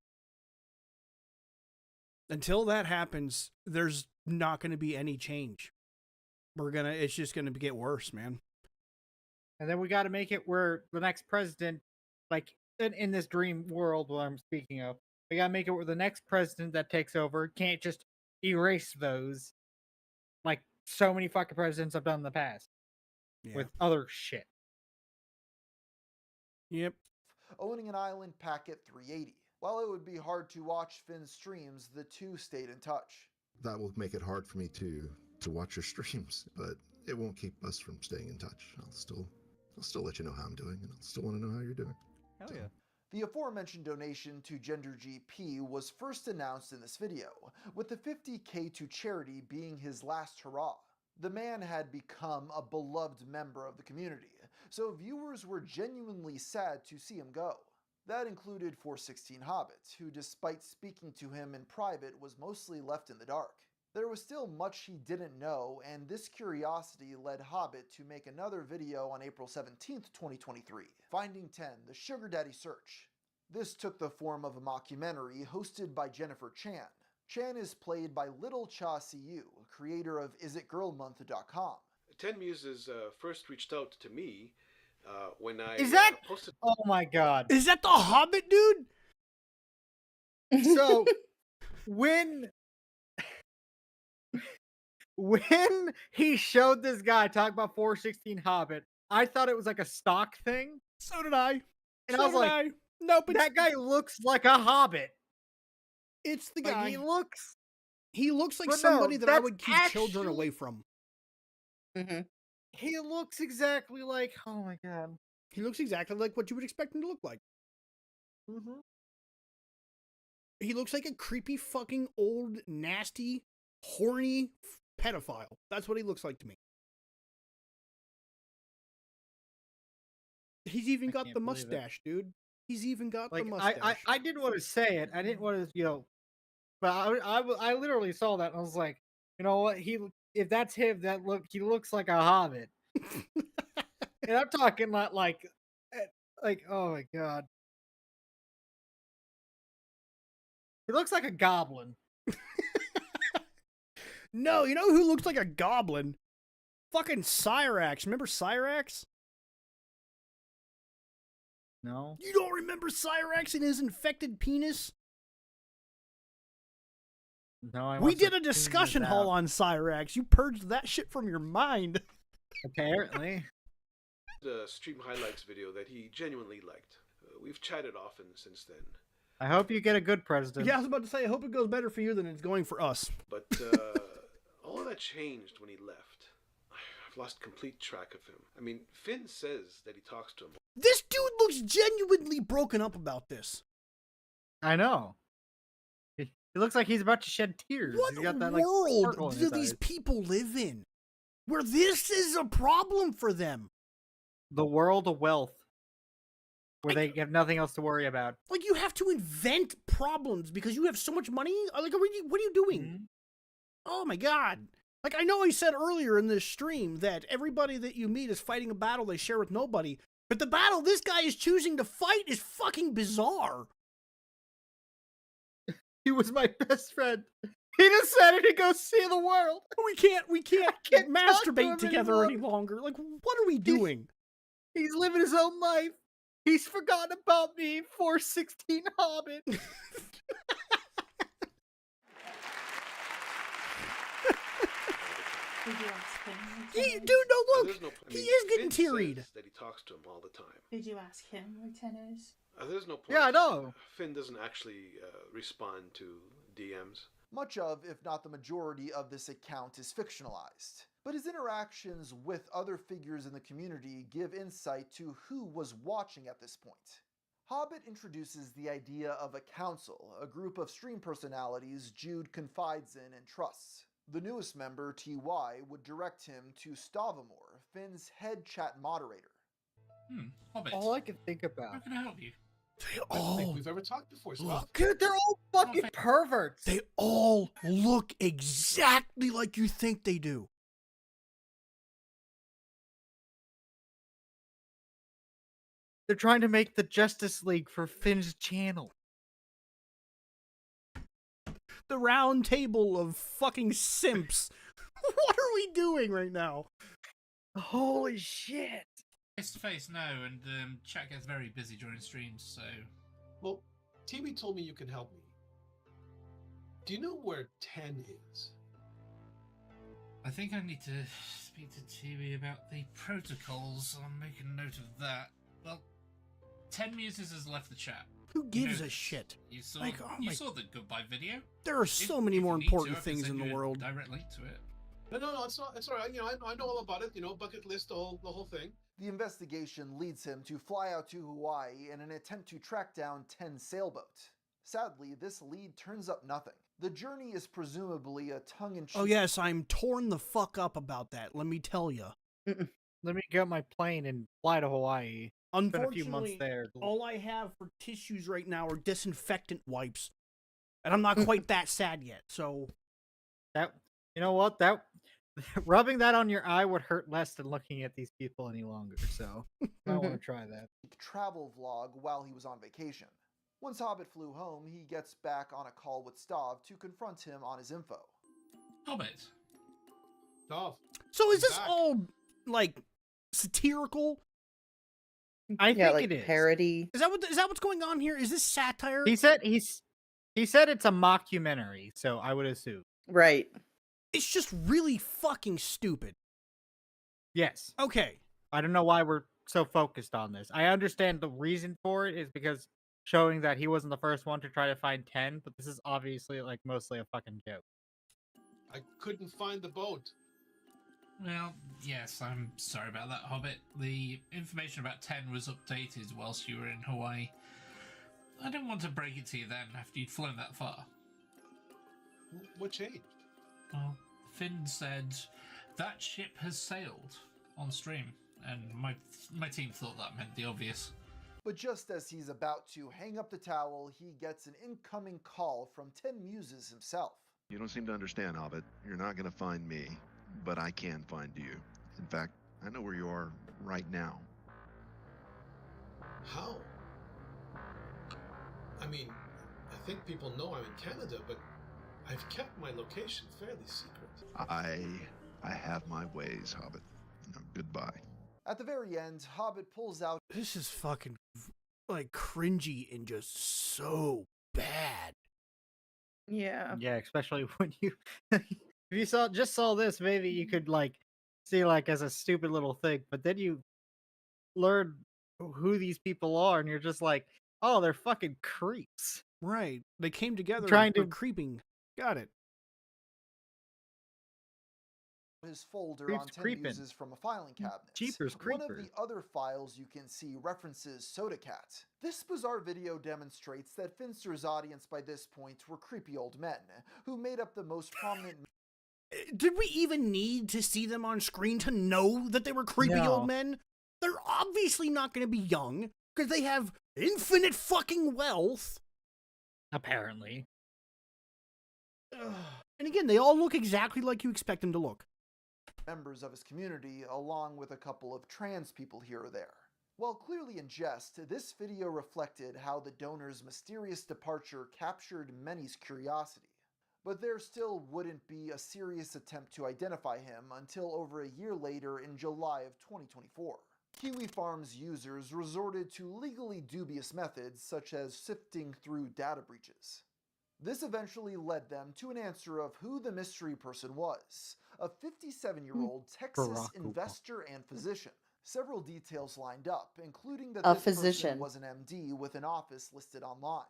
Until that happens, there's not going to be any change. It's just going to get worse, man. And then we got to make it where the next president, like in this dream world what I'm speaking of, we got to make it where the next president that takes over can't just erase those like so many fucking presidents have done in the past with other shit. Yep. Owning an island packet 380. While it would be hard to watch Finn's streams, the two stayed in touch. That will make it hard for me to watch your streams, but it won't keep us from staying in touch. I'll still let you know how I'm doing, and I'll still want to know how you're doing. Hell yeah. The aforementioned donation to GenderGP was first announced in this video, with the $50K to charity being his last hurrah. The man had become a beloved member of the community, so viewers were genuinely sad to see him go. That included 416 Hobbit, who despite speaking to him in private was mostly left in the dark. There was still much he didn't know, and this curiosity led Hobbit to make another video on April 17th, 2023, Finding 10, the Sugar Daddy Search. This took the form of a mockumentary hosted by Jennifer Chan. Chan is played by Little Cha Siu, creator of IsItGirlMonth.com. 10 Muses first reached out to me when I posted... Oh my god. Is that the Hobbit dude? So, when he showed this guy talk about 416 Hobbit, I thought it was like a stock thing. So did I. And I was like, nope, that guy looks like a Hobbit. It's the Like, guy. he looks like But somebody no, that I that's would keep children away from. He looks exactly like, oh my god. He looks exactly like what you would expect him to look like. He looks like a creepy fucking old, nasty, horny pedophile. That's what he looks like to me. He's even got the mustache, dude. He's even got the mustache. I didn't want to say it. I didn't want to, but I literally saw that and I was like, you know what? If that's him, he looks like a hobbit. And I'm talking like, oh my god. He looks like a goblin. No, you know who looks like a goblin? Fucking Cyrax. Remember Cyrax? No. You don't remember Cyrax and his infected penis? No, we did a discussion haul on Cyrax. You purged that shit from your mind. Apparently. The stream highlights video that he genuinely liked. We've chatted often since then. I hope you get a good president. Yeah, I was about to say, I hope it goes better for you than it's going for us. But all of that changed when he left. I've lost complete track of him. I mean, Finn says that he talks to him. This dude looks genuinely broken up about this. I know. He looks like he's about to shed tears. What He's got that, world do these people live in where this is a problem for them? The world of wealth. Where they have nothing else to worry about. Like, you have to invent problems because you have so much money? Like, what are you doing? Oh my god. Like, I know I said earlier in this stream that everybody that you meet is fighting a battle they share with nobody. But the battle this guy is choosing to fight is fucking bizarre. He was my best friend. He decided to go see the world. We can't masturbate together any longer. Like, what are we doing? He's living his own life. He's forgotten about me, 416 Hobbit. Dude, no, look. He is getting teary-eyed. That he talks to him all the time. Did you ask him where 10 is? There's no point. Yeah, I know. Finn doesn't actually respond to DMs. Much of, if not the majority of this account is fictionalized, but his interactions with other figures in the community give insight to who was watching at this point. Hobbit introduces the idea of a council, a group of stream personalities Jude confides in and trusts. The newest member, TY, would direct him to Stavamore, Finn's head chat moderator. Hobbit. All I can think How about. can I help you? I don't think we've ever talked before, Scott. Look. Dude, they're all fucking perverts. They all look exactly like you think they do. They're trying to make the Justice League for Finn's channel. The round table of fucking simps. What are we doing right now? Holy shit. Face to face, no, and chat gets very busy during streams, so. Well, TV told me you can help me. Do you know where 10 is? I think I need to speak to TV about the protocols. I'll make a note of that. Well, 10 Muses has left the chat. Who gives You know a shit? You saw, Like, oh you my- saw the goodbye video. There are so many more you need important I can things send in the you a world. Direct link to it. No, it's not. It's all right. You know, I know all about it. You know, bucket list, the whole thing. The investigation leads him to fly out to Hawaii in an attempt to track down 10 sailboats. Sadly, this lead turns up nothing. The journey is presumably a tongue-in-cheek... Oh yes, I'm torn the fuck up about that, let me tell you. Let me get my plane and fly to Hawaii. Spend a few months Unfortunately, there. all I have for tissues right now are disinfectant wipes. And I'm not quite that sad yet, so... That, you know what? That rubbing that on your eye would hurt less than looking at these people any longer, so I want to try that. travel vlog while he was on vacation. Once Hobbit flew home, he gets back on a call with Stav to confront him on his info. Hobbit. Stav. So is this all, like, satirical? I think like it is. parody. Is that what's going on here? Is this satire? He said it's a mockumentary, so I would assume. Right. It's just really fucking stupid. Yes. Okay. I don't know why we're so focused on this. I understand the reason for it is because showing that he wasn't the first one to try to find 10, but this is obviously like mostly a fucking joke. I couldn't find the boat. Well, yes, I'm sorry about that, Hobbit. The information about 10 was updated whilst you were in Hawaii. I didn't want to break it to you then, after you'd flown that far. What changed? Well, Finn said that ship has sailed on stream, and my team thought that meant the obvious. But just as he's about to hang up the towel, he gets an incoming call from 10 Muses himself. You don't seem to understand, Hobbit. You're not going to find me, but I can find you. In fact, I know where you are right now. How? I mean, I think people know I'm in Canada, but I've kept my location fairly secret. I have my ways, Hobbit. No, goodbye. At the very end, Hobbit pulls out... This is fucking, like, cringy and just so bad. Yeah. Yeah, especially when you if you saw this, maybe you could like see like as a stupid little thing, but then you learn who these people are and you're just like, oh, they're fucking creeps. Right. They came together Trying and to- were creeping. Got it. his folder Creeps on 10 creepin'. Muses from a filing cabinet. Jeepers One of creepers. the other files you can see references Soda Cat. This bizarre video demonstrates that Finster's audience by this point were creepy old men, who made up the most prominent... Did we even need to see them on screen to know that they were creepy No. old men? They're obviously not going to be young, because they have infinite fucking wealth. Apparently. And again, they all look exactly like you expect them to look. members of his community, along with a couple of trans people here or there. While clearly in jest, this video reflected how the donor's mysterious departure captured many's curiosity. But there still wouldn't be a serious attempt to identify him until over a year later in July of 2024. Kiwi Farms users resorted to legally dubious methods such as sifting through data breaches. This eventually led them to an answer of who the mystery person was, a 57-year-old Texas Barack Obama. investor and physician. Several details lined up, including that A this person physician. was an MD with an office listed online.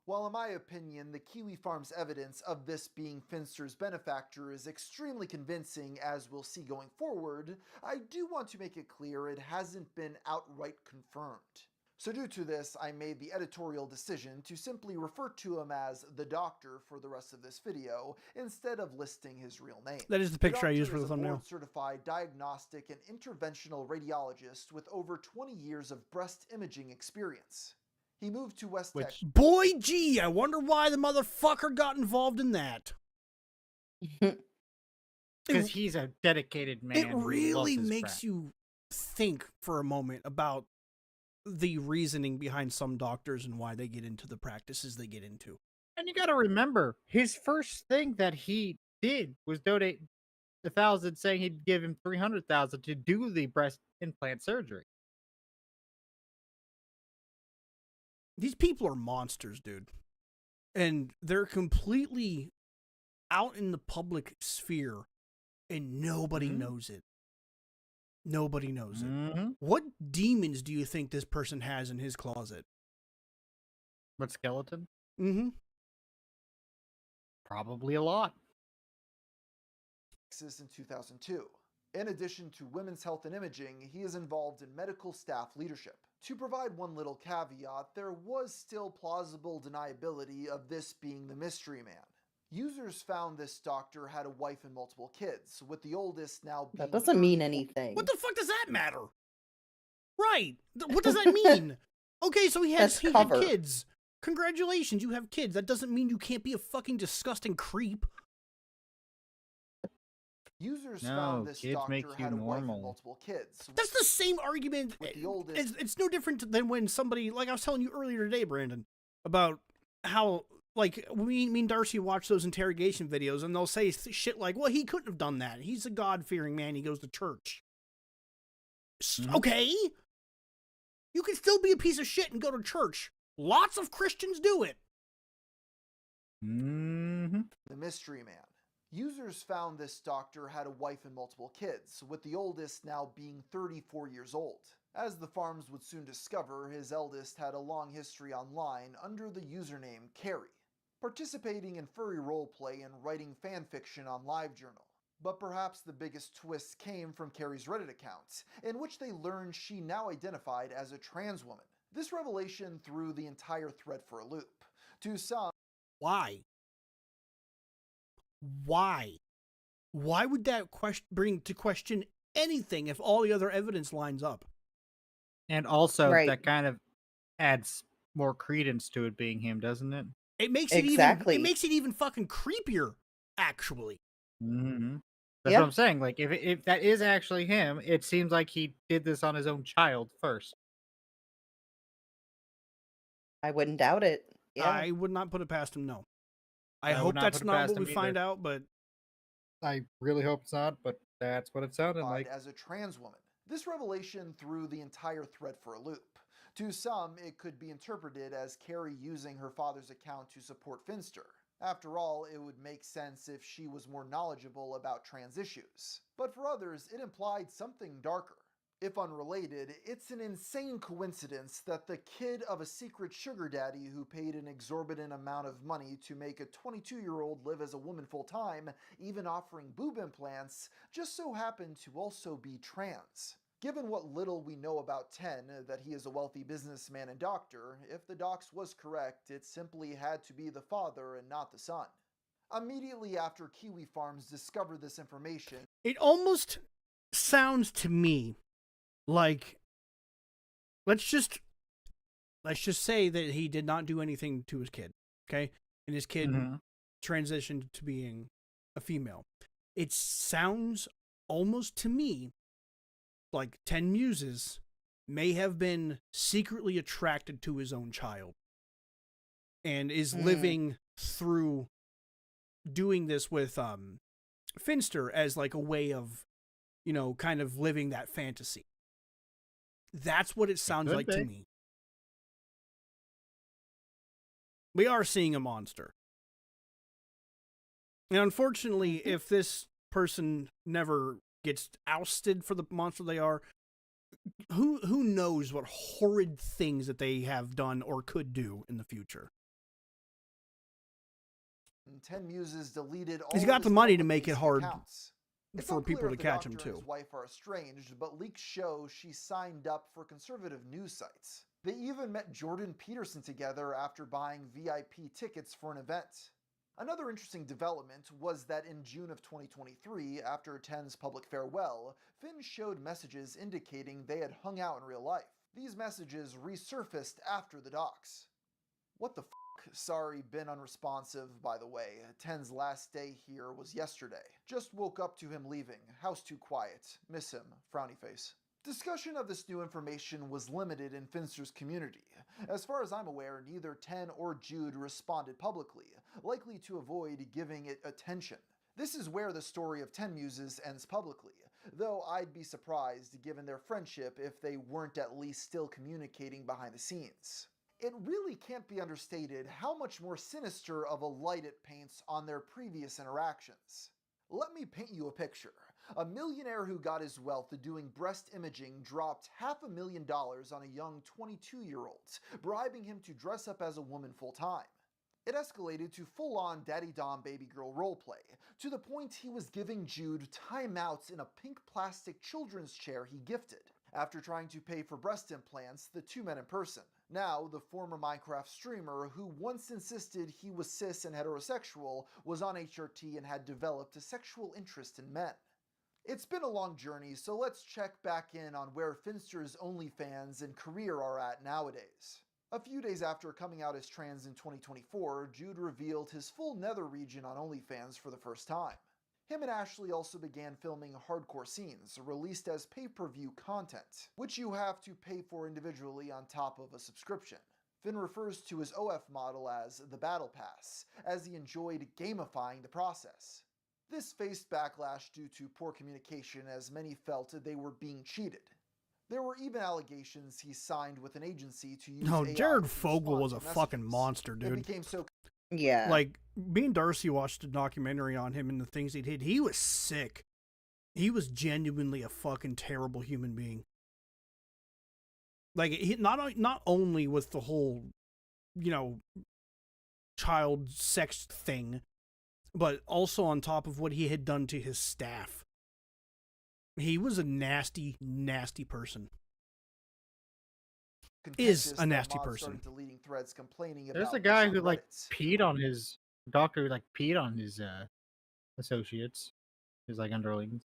While in my opinion, the Kiwi Farms evidence of this being Finster's benefactor is extremely convincing, as we'll see going forward, I do want to make it clear it hasn't been outright confirmed. So due to this, I made the editorial decision to simply refer to him as the doctor for the rest of this video, instead of listing his real name. That is the picture I used for the doctor is a thumbnail. board-certified diagnostic and interventional radiologist with over 20 years of breast imaging experience. He moved to West Texas. Boy, gee, I wonder why the motherfucker got involved in that. Because he's a dedicated man. It who loves really his makes craft. you think for a moment about the reasoning behind some doctors and why they get into the practices they get into. And you got to remember, his first thing that he did was donate 1,000, saying he'd give him 300,000 to do the breast implant surgery. These people are monsters, dude. And they're completely out in the public sphere and nobody knows it. Nobody knows it. What demons do you think this person has in his closet? What skeleton? Mm-hmm. Probably a lot. In 2002. In addition to women's health and imaging, he is involved in medical staff leadership. To provide one little caveat, there was still plausible deniability of this being the mystery man. Users found this doctor had a wife and multiple kids, with the oldest now being That doesn't mean 34. anything. What the fuck does that matter? Right. What does that mean? Okay, so he had kids. Congratulations, you have kids. That doesn't mean you can't be a fucking disgusting creep. Users No, found this kids doctor make you had a wife and normal. multiple kids. That's the same argument. With the oldest. It's no different than when somebody, like I was telling you earlier today, Brandon, about how, like, me and Darcy watch those interrogation videos, and they'll say shit like, well, he couldn't have done that. He's a God-fearing man. He goes to church. Okay. You can still be a piece of shit and go to church. Lots of Christians do it. The mystery man. Users found this doctor had a wife and multiple kids, with the oldest now being 34 years old. As the farms would soon discover, his eldest had a long history online under the username Carrie, participating in furry roleplay and writing fanfiction on LiveJournal. But perhaps the biggest twist came from Carrie's Reddit account, in which they learned she now identified as a trans woman. This revelation threw the entire thread for a loop. To some, Why? Why? Why would that bring to question anything if all the other evidence lines up? And also, Right. that kind of adds more credence to it being him, doesn't it? It makes Exactly. it makes it even fucking creepier, actually. Mm-hmm. That's Yeah. what I'm saying. Like, if that is actually him, it seems like he did this on his own child first. I wouldn't doubt it. Yeah. I would not put it past him, no. I I would hope not that's put it not past what we him find either. out, but I really hope it's not, but that's what it sounded like. as a trans woman. This revelation threw the entire thread for a loop. To some, it could be interpreted as Carrie using her father's account to support Finster. After all, it would make sense if she was more knowledgeable about trans issues. But for others, it implied something darker. If unrelated, it's an insane coincidence that the kid of a secret sugar daddy who paid an exorbitant amount of money to make a 22-year-old live as a woman full-time, even offering boob implants, just so happened to also be trans. Given what little we know about Ten, that he is a wealthy businessman and doctor, if the docs was correct, it simply had to be the father and not the son. Immediately after Kiwi Farms discovered this information, it almost sounds to me like, let's just say that he did not do anything to his kid, okay? And his kid transitioned to being a female. It sounds almost to me like 10 Muses may have been secretly attracted to his own child and is living through doing this with Finster as like a way of, you know, kind of living that fantasy. That's what it sounds like to me. We are seeing a monster. And unfortunately, if this person never gets ousted for the monster they are, who knows what horrid things that they have done or could do in the future. 10 Muses deleted all He's got of the his money to public make it facing hard accounts. It's for unclear people to if the catch him doctor and too. his wife are estranged, but leaks show she signed up for conservative news sites. They even met Jordan Peterson together after buying VIP tickets for an event. Another interesting development was that in June of 2023, after Ten's public farewell, Finn showed messages indicating they had hung out in real life. These messages resurfaced after the docs. What the f***? Sorry, been unresponsive, by the way. Ten's last day here was yesterday. Just woke up to him leaving. House too quiet. Miss him. Frowny face. Discussion of this new information was limited in Finster's community. As far as I'm aware, neither Ten or Jude responded publicly, likely to avoid giving it attention. This is where the story of Ten Muses ends publicly, though I'd be surprised, given their friendship, if they weren't at least still communicating behind the scenes. It really can't be understated how much more sinister of a light it paints on their previous interactions. Let me paint you a picture. A millionaire who got his wealth doing breast imaging dropped $500,000 on a young 22-year-old, bribing him to dress up as a woman full-time. It escalated to full-on daddy dom baby girl roleplay, to the point he was giving Jude timeouts in a pink plastic children's chair he gifted, after trying to pay for breast implants the two met in person. Now, the former Minecraft streamer who once insisted he was cis and heterosexual was on HRT and had developed a sexual interest in men. It's been a long journey, so let's check back in on where Finster's OnlyFans and career are at nowadays. A few days after coming out as trans in 2024, Jude revealed his full nether region on OnlyFans for the first time. Him and Ashley also began filming hardcore scenes, released as pay-per-view content, which you have to pay for individually on top of a subscription. Finn refers to his OF model as the Battle Pass, as he enjoyed gamifying the process. This faced backlash due to poor communication, as many felt they were being cheated. There were even allegations he signed with an agency to use No, AI Jared to Fogle respond was to a messages. fucking monster, It dude. became so Yeah. Like, me and Darcy watched a documentary on him and the things he did. He was sick. He was genuinely a fucking terrible human being. Like, he not only with the whole, you know, child sex thing, but also on top of what he had done to his staff. He was a nasty, nasty person. Is a nasty person. Deleting threads complaining There's about a guy this who on like Reddit. peed on his doctor, who like peed on his associates, his like underlings.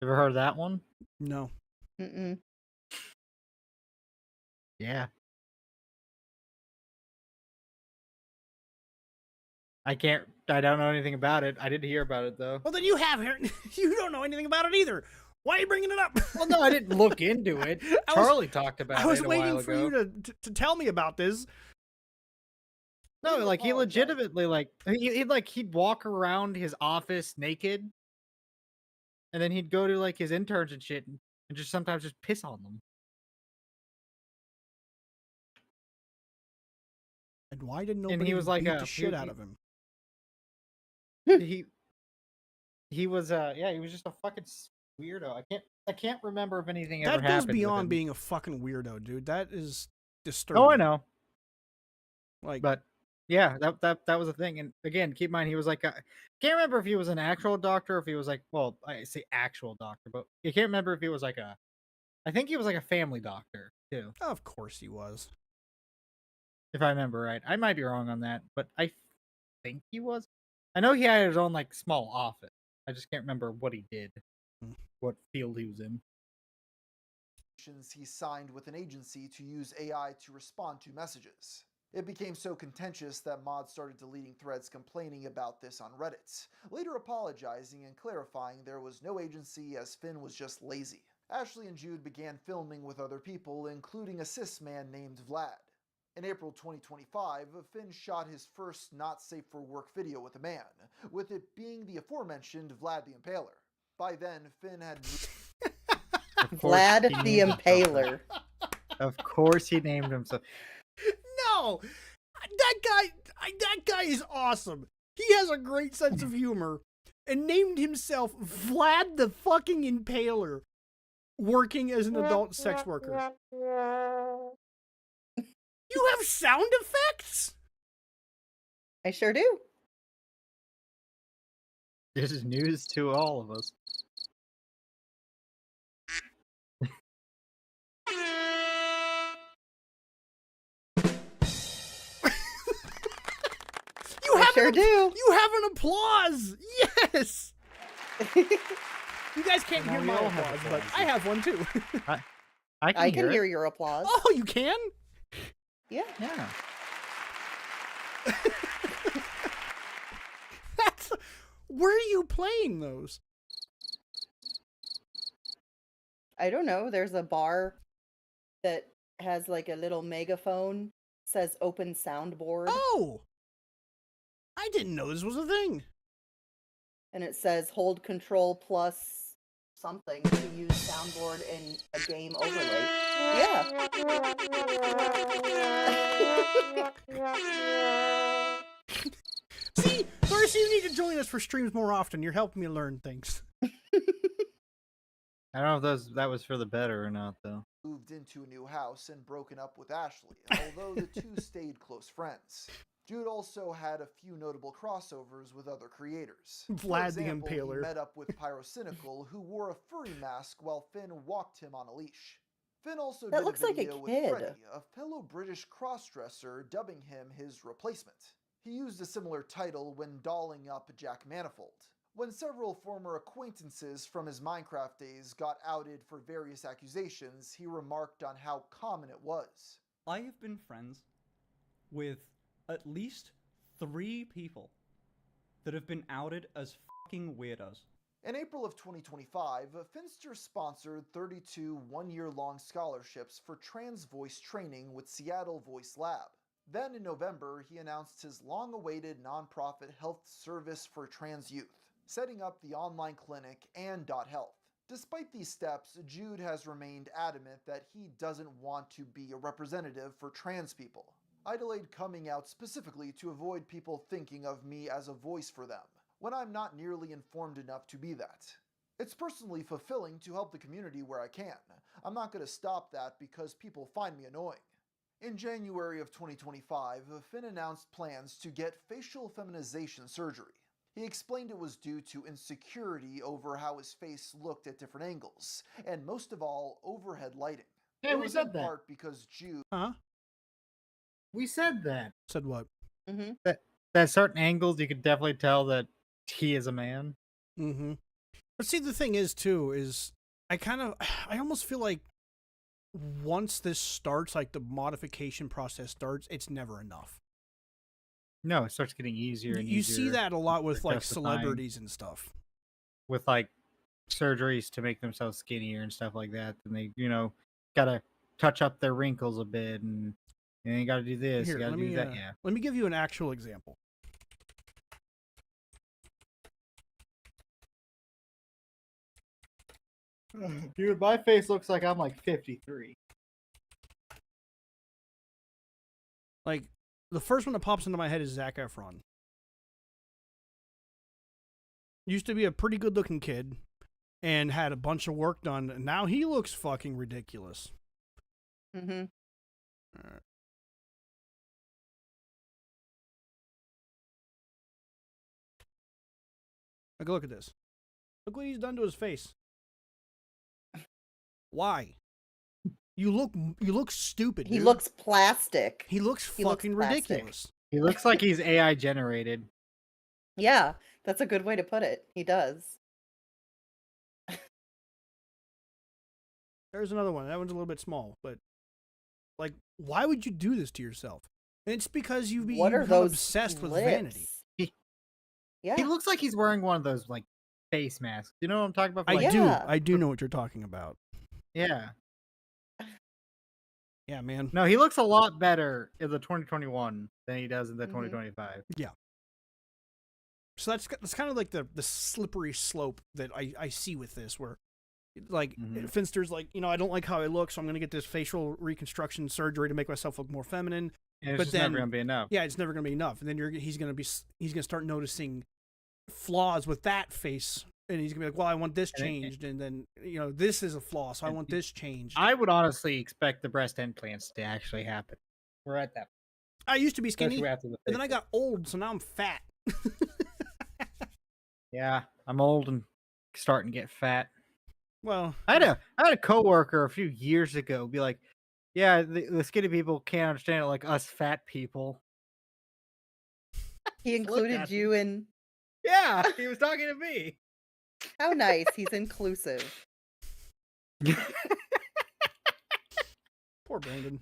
Ever heard of that one? No. Mm-mm. Yeah. I don't know anything about it. I did hear about it though. Well, then you have here. You don't know anything about it either. Why are you bringing it up? Well, no, I didn't look into it. Charlie talked about it. I was a waiting while for ago. you to tell me about this. No, like he legitimately like he'd walk around his office naked, and then he'd go to like his interns and shit, and just sometimes just piss on them. And why did And nobody he was like beat the shit out of him? He was he was just a fucking weirdo. I can't remember if anything That ever goes happened. beyond with him. being a fucking weirdo, dude. That is disturbing. Oh, I know. Like, But yeah, that was a thing. And again, keep in mind he was like can't remember if he was an actual doctor, or if he was like, well, I say actual doctor, but you can't remember if he was like I think he was like a family doctor too. Of course he was. If I remember right. I might be wrong on that, but I think he was. I know he had his own like small office. I just can't remember what he did, what field he was in. He signed with an agency to use AI to respond to messages. It became so contentious that mods started deleting threads complaining about this on Reddit, later apologizing and clarifying there was no agency, as Finn was just lazy. Ashley and Jude began filming with other people, including a cis man named Vlad. In April 2025, Finn shot his first not safe for work video with a man, with it being the aforementioned Vlad the Impaler. By then, Finn had Vlad the Impaler. Of course he named himself. No! That guy is awesome. He has a great sense of humor and named himself Vlad the fucking Impaler, working as an adult sex worker. You have sound effects? I sure do. This is news to all of us. Sure do. You have an applause. Yes. You guys can't Well, hear we my all have applause, but applause. I have one too. I can hear it. your applause. Oh, you can? Yeah. Yeah. That's. Where are you playing those? I don't know. There's a bar that has like a little megaphone, says open soundboard, Oh, I didn't know this was a thing. and it says hold control plus something to use soundboard in a game overlay. Yeah. See, Darcy, you need to join us for streams more often. You're helping me learn things. I don't know if that was for the better or not, though. Moved into a new house and broken up with Ashley, although the two stayed close friends. Jude also had a few notable crossovers with other creators. Vlad the For example, Impaler. He met up with Pyrocynical, who wore a furry mask while Finn walked him on a leash. Finn also That did looks a like a video with kid. Freddie, a fellow British crossdresser, dubbing him his replacement. He used a similar title when dolling up Jack Manifold. When several former acquaintances from his Minecraft days got outed for various accusations, he remarked on how common it was. I have been friends with at least 3 people that have been outed as fucking weirdos. In April of 2025, Finster sponsored 32 one-year-long scholarships for trans voice training with Seattle Voice Lab. Then in November, he announced his long-awaited nonprofit health service for trans youth, setting up the online clinic and .health. Despite these steps, Jude has remained adamant that he doesn't want to be a representative for trans people. I delayed coming out specifically to avoid people thinking of me as a voice for them, when I'm not nearly informed enough to be that. It's personally fulfilling to help the community where I can. I'm not going to stop that because people find me annoying. In January of 2025, Finn announced plans to get facial feminization surgery. He explained it was due to insecurity over how his face looked at different angles, and most of all, overhead lighting. Hey, It we was said in that. part because Jude... Huh? We said that. Said what? Mm-hmm. That certain angles, you could definitely tell that he is a man. Mm-hmm. But see, the thing is, too, is I almost feel like once this starts, like the modification process starts, it's never enough. No, it starts getting easier and You easier. see that a lot with for like justifying- celebrities and stuff. With like surgeries to make themselves skinnier and stuff like that. And they, gotta touch up their wrinkles a bit, and you gotta do this, Here, you gotta let do me that. Yeah. let me give you an actual example. Dude, my face looks like I'm like 53. Like the first one that pops into my head is Zac Efron. Used to be a pretty good looking kid and had a bunch of work done, and now he looks fucking ridiculous. Mm-hmm. Like, look at this. Look what he's done to his face. Why? You look stupid. He dude. looks plastic. He looks fucking plastic. ridiculous. He looks like he's AI generated. Yeah, that's a good way to put it. He does. There's another one. That one's a little bit small, but like, why would you do this to yourself? And it's because you What are become those obsessed with lips? vanity. Yeah. He looks like he's wearing one of those like face masks. You know what I'm talking about? I do know what you're talking about. Yeah. Yeah, man. No, he looks a lot better in the 2021 than he does in the 2025. Yeah. So that's kind of like the slippery slope that I see with this, where like Finster's like, I don't like how I look, so I'm gonna get this facial reconstruction surgery to make myself look more feminine. And it's but just then, never gonna be enough. Yeah, it's never gonna be enough. And then he's gonna start noticing flaws with that face, and he's gonna be like, well, I want this changed, and then this is a flaw, so I want this changed. I would honestly expect the breast implants to actually happen. We're at that. I used to be skinny, Especially after the and then I got old, so now I'm fat. Yeah, I'm old and starting to get fat. Well, I had a coworker a few years ago be like, "Yeah, the skinny people can't understand it like us fat people." He included at you in. Yeah, he was talking to me. How nice. He's inclusive. Poor Brandon.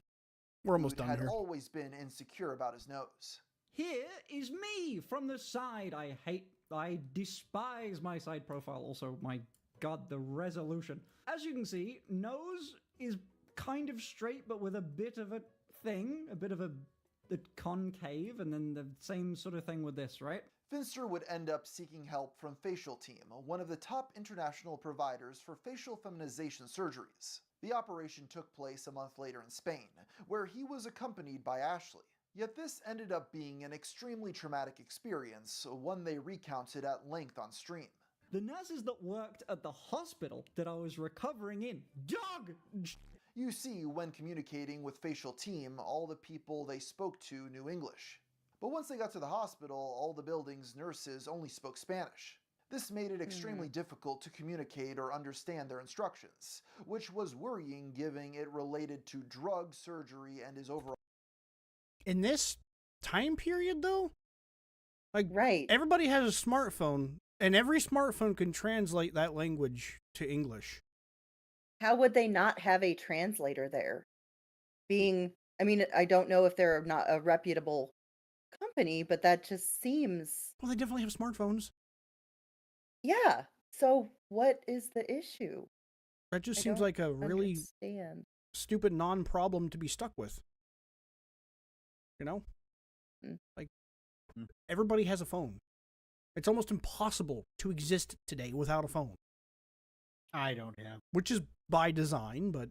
We're almost Dude done had here. always been insecure about his nose. Here is me from the side. I despise my side profile. Also, my god, the resolution. As you can see, nose is kind of straight, but with a bit of a thing, a bit of the concave, and then the same sort of thing with this, right? Finster would end up seeking help from Facial Team, one of the top international providers for facial feminization surgeries. The operation took place a month later in Spain, where he was accompanied by Ashley. Yet this ended up being an extremely traumatic experience, one they recounted at length on stream. The nurses that worked at the hospital that I was recovering in, dog! You see, when communicating with Facial Team, all the people they spoke to knew English. But once they got to the hospital, all the building's nurses only spoke Spanish. This made it extremely difficult to communicate or understand their instructions, which was worrying given it related to drug surgery and his overall... In this time period, though, like, right, everybody has a smartphone, and every smartphone can translate that language to English. How would they not have a translator there? I mean, I don't know if they're not a reputable company, but that just seems... Well, they definitely have smartphones. Yeah. So what is the issue? That just seems like a really stupid non-problem to be stuck with. You know? Like, everybody has a phone. It's almost impossible to exist today without a phone. I don't have. Which is by design, but...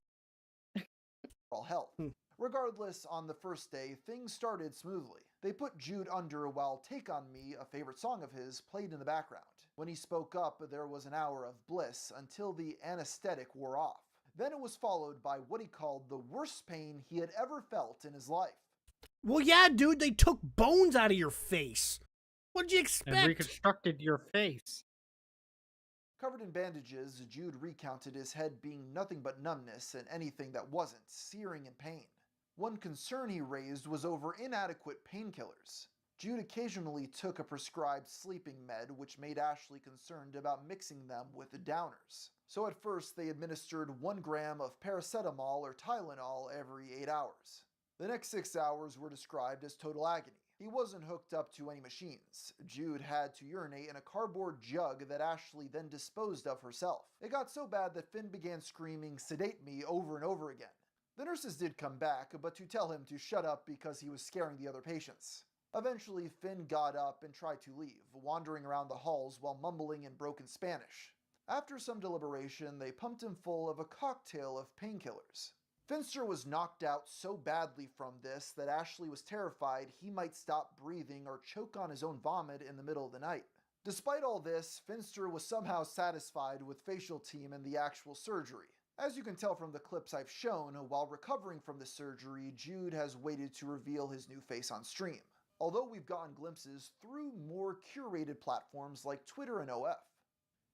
health. Regardless, on the first day, things started smoothly. They put Jude under while Take On Me, a favorite song of his, played in the background. When he spoke up, there was an hour of bliss until the anesthetic wore off. Then it was followed by what he called the worst pain he had ever felt in his life. Well, yeah, dude, they took bones out of your face. What'd you expect? And reconstructed your face. Covered in bandages, Jude recounted his head being nothing but numbness and anything that wasn't, searing in pain. One concern he raised was over inadequate painkillers. Jude occasionally took a prescribed sleeping med, which made Ashley concerned about mixing them with the downers. So at first they administered 1 gram of paracetamol or Tylenol every 8 hours. The next 6 hours were described as total agony. He wasn't hooked up to any machines. Jude had to urinate in a cardboard jug that Ashley then disposed of herself. It got so bad that Finn began screaming, "Sedate me," over and over again. The nurses did come back, but to tell him to shut up because he was scaring the other patients. Eventually, Finn got up and tried to leave, wandering around the halls while mumbling in broken Spanish. After some deliberation, they pumped him full of a cocktail of painkillers. Finster was knocked out so badly from this that Ashley was terrified he might stop breathing or choke on his own vomit in the middle of the night. Despite all this, Finster was somehow satisfied with Facial Team and the actual surgery. As you can tell from the clips I've shown, while recovering from the surgery, Jude has waited to reveal his new face on stream. Although we've gotten glimpses through more curated platforms like Twitter and OF.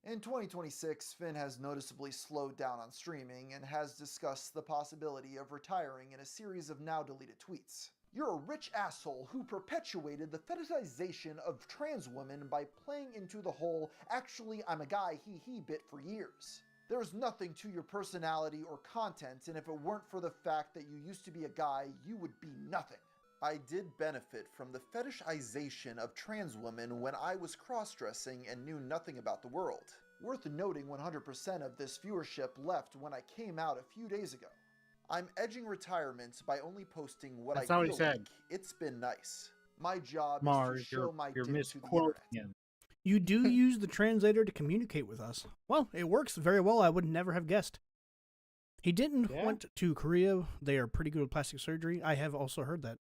In 2026, Finn has noticeably slowed down on streaming and has discussed the possibility of retiring in a series of now-deleted tweets. "You're a rich asshole who perpetuated the fetishization of trans women by playing into the whole 'actually I'm a guy he bit for years. There's nothing to your personality or content, and if it weren't for the fact that you used to be a guy, you would be nothing. I did benefit from the fetishization of trans women when I was cross-dressing and knew nothing about the world. Worth noting, 100% of this viewership left when I came out a few days ago. I'm edging retirement by only posting what That's I how he feel said. like. It's been nice. My job is Mars, to show my you're dick to the misquoting internet." him. You do use the translator to communicate with us. Well, it works very well. I would never have guessed. He didn't went to Korea. They are pretty good with plastic surgery. I have also heard that.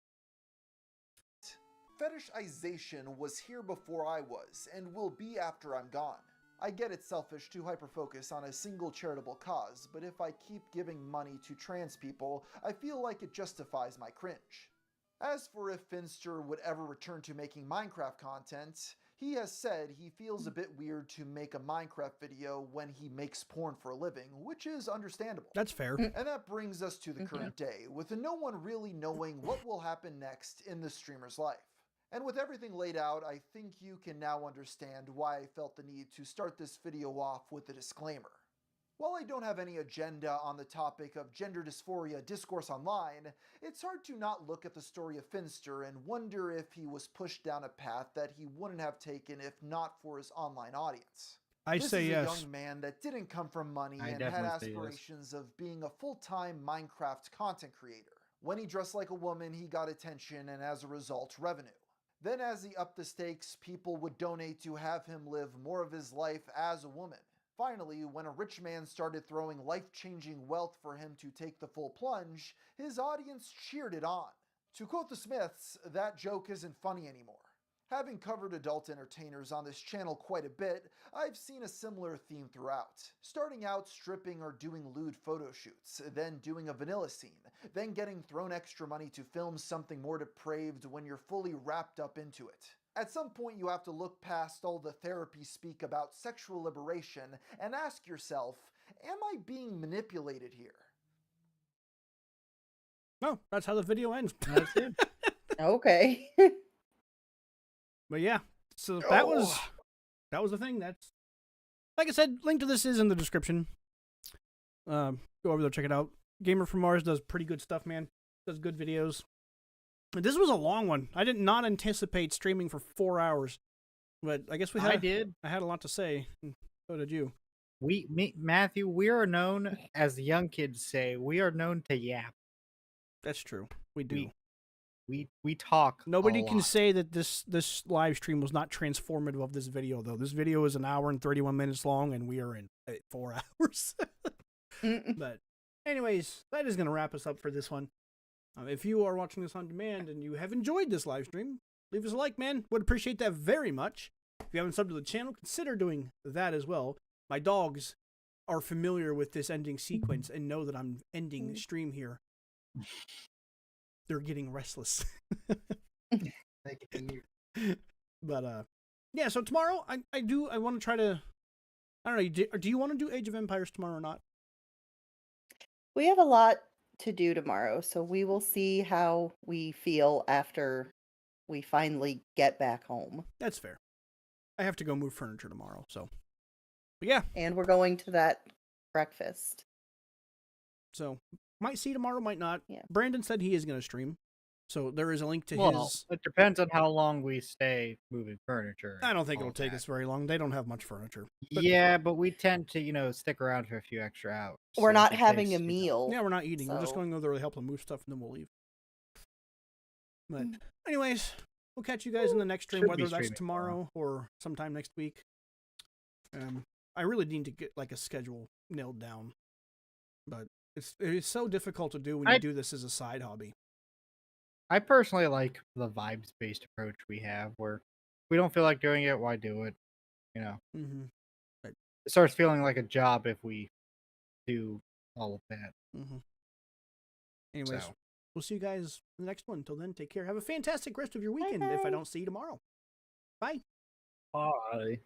Fetishization was here before I was, and will be after I'm gone. I get it's selfish to hyper-focus on a single charitable cause, but if I keep giving money to trans people, I feel like it justifies my cringe. As for if Finster would ever return to making Minecraft content, he has said he feels a bit weird to make a Minecraft video when he makes porn for a living, which is understandable. That's fair. And that brings us to the current day, with no one really knowing what will happen next in the streamer's life. And with everything laid out, I think you can now understand why I felt the need to start this video off with a disclaimer. While I don't have any agenda on the topic of gender dysphoria discourse online, it's hard to not look at the story of Finster and wonder if he was pushed down a path that he wouldn't have taken if not for his online audience. This say is yes. a young man that didn't come from money I and had definitely say yes. aspirations of being a full-time Minecraft content creator. When he dressed like a woman, he got attention and as a result, revenue. Then as he upped the stakes, people would donate to have him live more of his life as a woman. Finally, when a rich man started throwing life-changing wealth for him to take the full plunge, his audience cheered it on. To quote the Smiths, that joke isn't funny anymore. Having covered adult entertainers on this channel quite a bit, I've seen a similar theme throughout. Starting out stripping or doing lewd photo shoots, then doing a vanilla scene, then getting thrown extra money to film something more depraved when you're fully wrapped up into it. At some point you have to look past all the therapy speak about sexual liberation and ask yourself, am I being manipulated here? No, that's how the video ends. That's it. Okay. But yeah, so that was the thing. That's, like I said, link to this is in the description. Go over there, check it out. Gamer from Mars does pretty good stuff, man. Does good videos. And this was a long one. I did not anticipate streaming for 4 hours, but I guess I had a lot to say. And so did you. Matthew, we are known, as the young kids say, we are known to yap. That's true. We do. We talk. Nobody a can lot. say that this live stream was not transformative of this video, though. This video is 1 hour and 31 minutes long, and we are in 4 hours. But anyways, that is going to wrap us up for this one. If you are watching this on demand and you have enjoyed this live stream, leave us a like, man. Would appreciate that very much. If you haven't subbed to the channel, consider doing that as well. My dogs are familiar with this ending sequence and know that I'm ending the stream here. They're getting restless. But yeah, so tomorrow I want to try to, I don't know, do you want to do Age of Empires tomorrow or not? We have a lot to do tomorrow, so we will see how we feel after we finally get back home. That's fair. I have to go move furniture tomorrow, so. But yeah. And we're going to that breakfast. So, might see tomorrow, might not. Yeah. Brandon said he is going to stream, so there is a link to his. It depends on how long we stay moving furniture. I don't think it'll take us very long. They don't have much furniture. Yeah, but we tend to, stick around for a few extra hours. We're so not if it having takes, a meal. Yeah, we're not eating. We're just so- going over there to help them move stuff, and then we'll leave. But anyways, we'll catch you guys in the next stream, Should whether be that's streaming tomorrow or sometime next week. I really need to get like a schedule nailed down, but it's so difficult to do when you do this as a side hobby. I personally like the vibes-based approach we have, where we don't feel like doing it, why do it? Mm-hmm. It starts feeling like a job if we do all of that. Mm-hmm. Anyways, So. we'll see you guys in the next one. Until then, take care. Have a fantastic rest of your weekend if I don't see you tomorrow. Bye. Bye.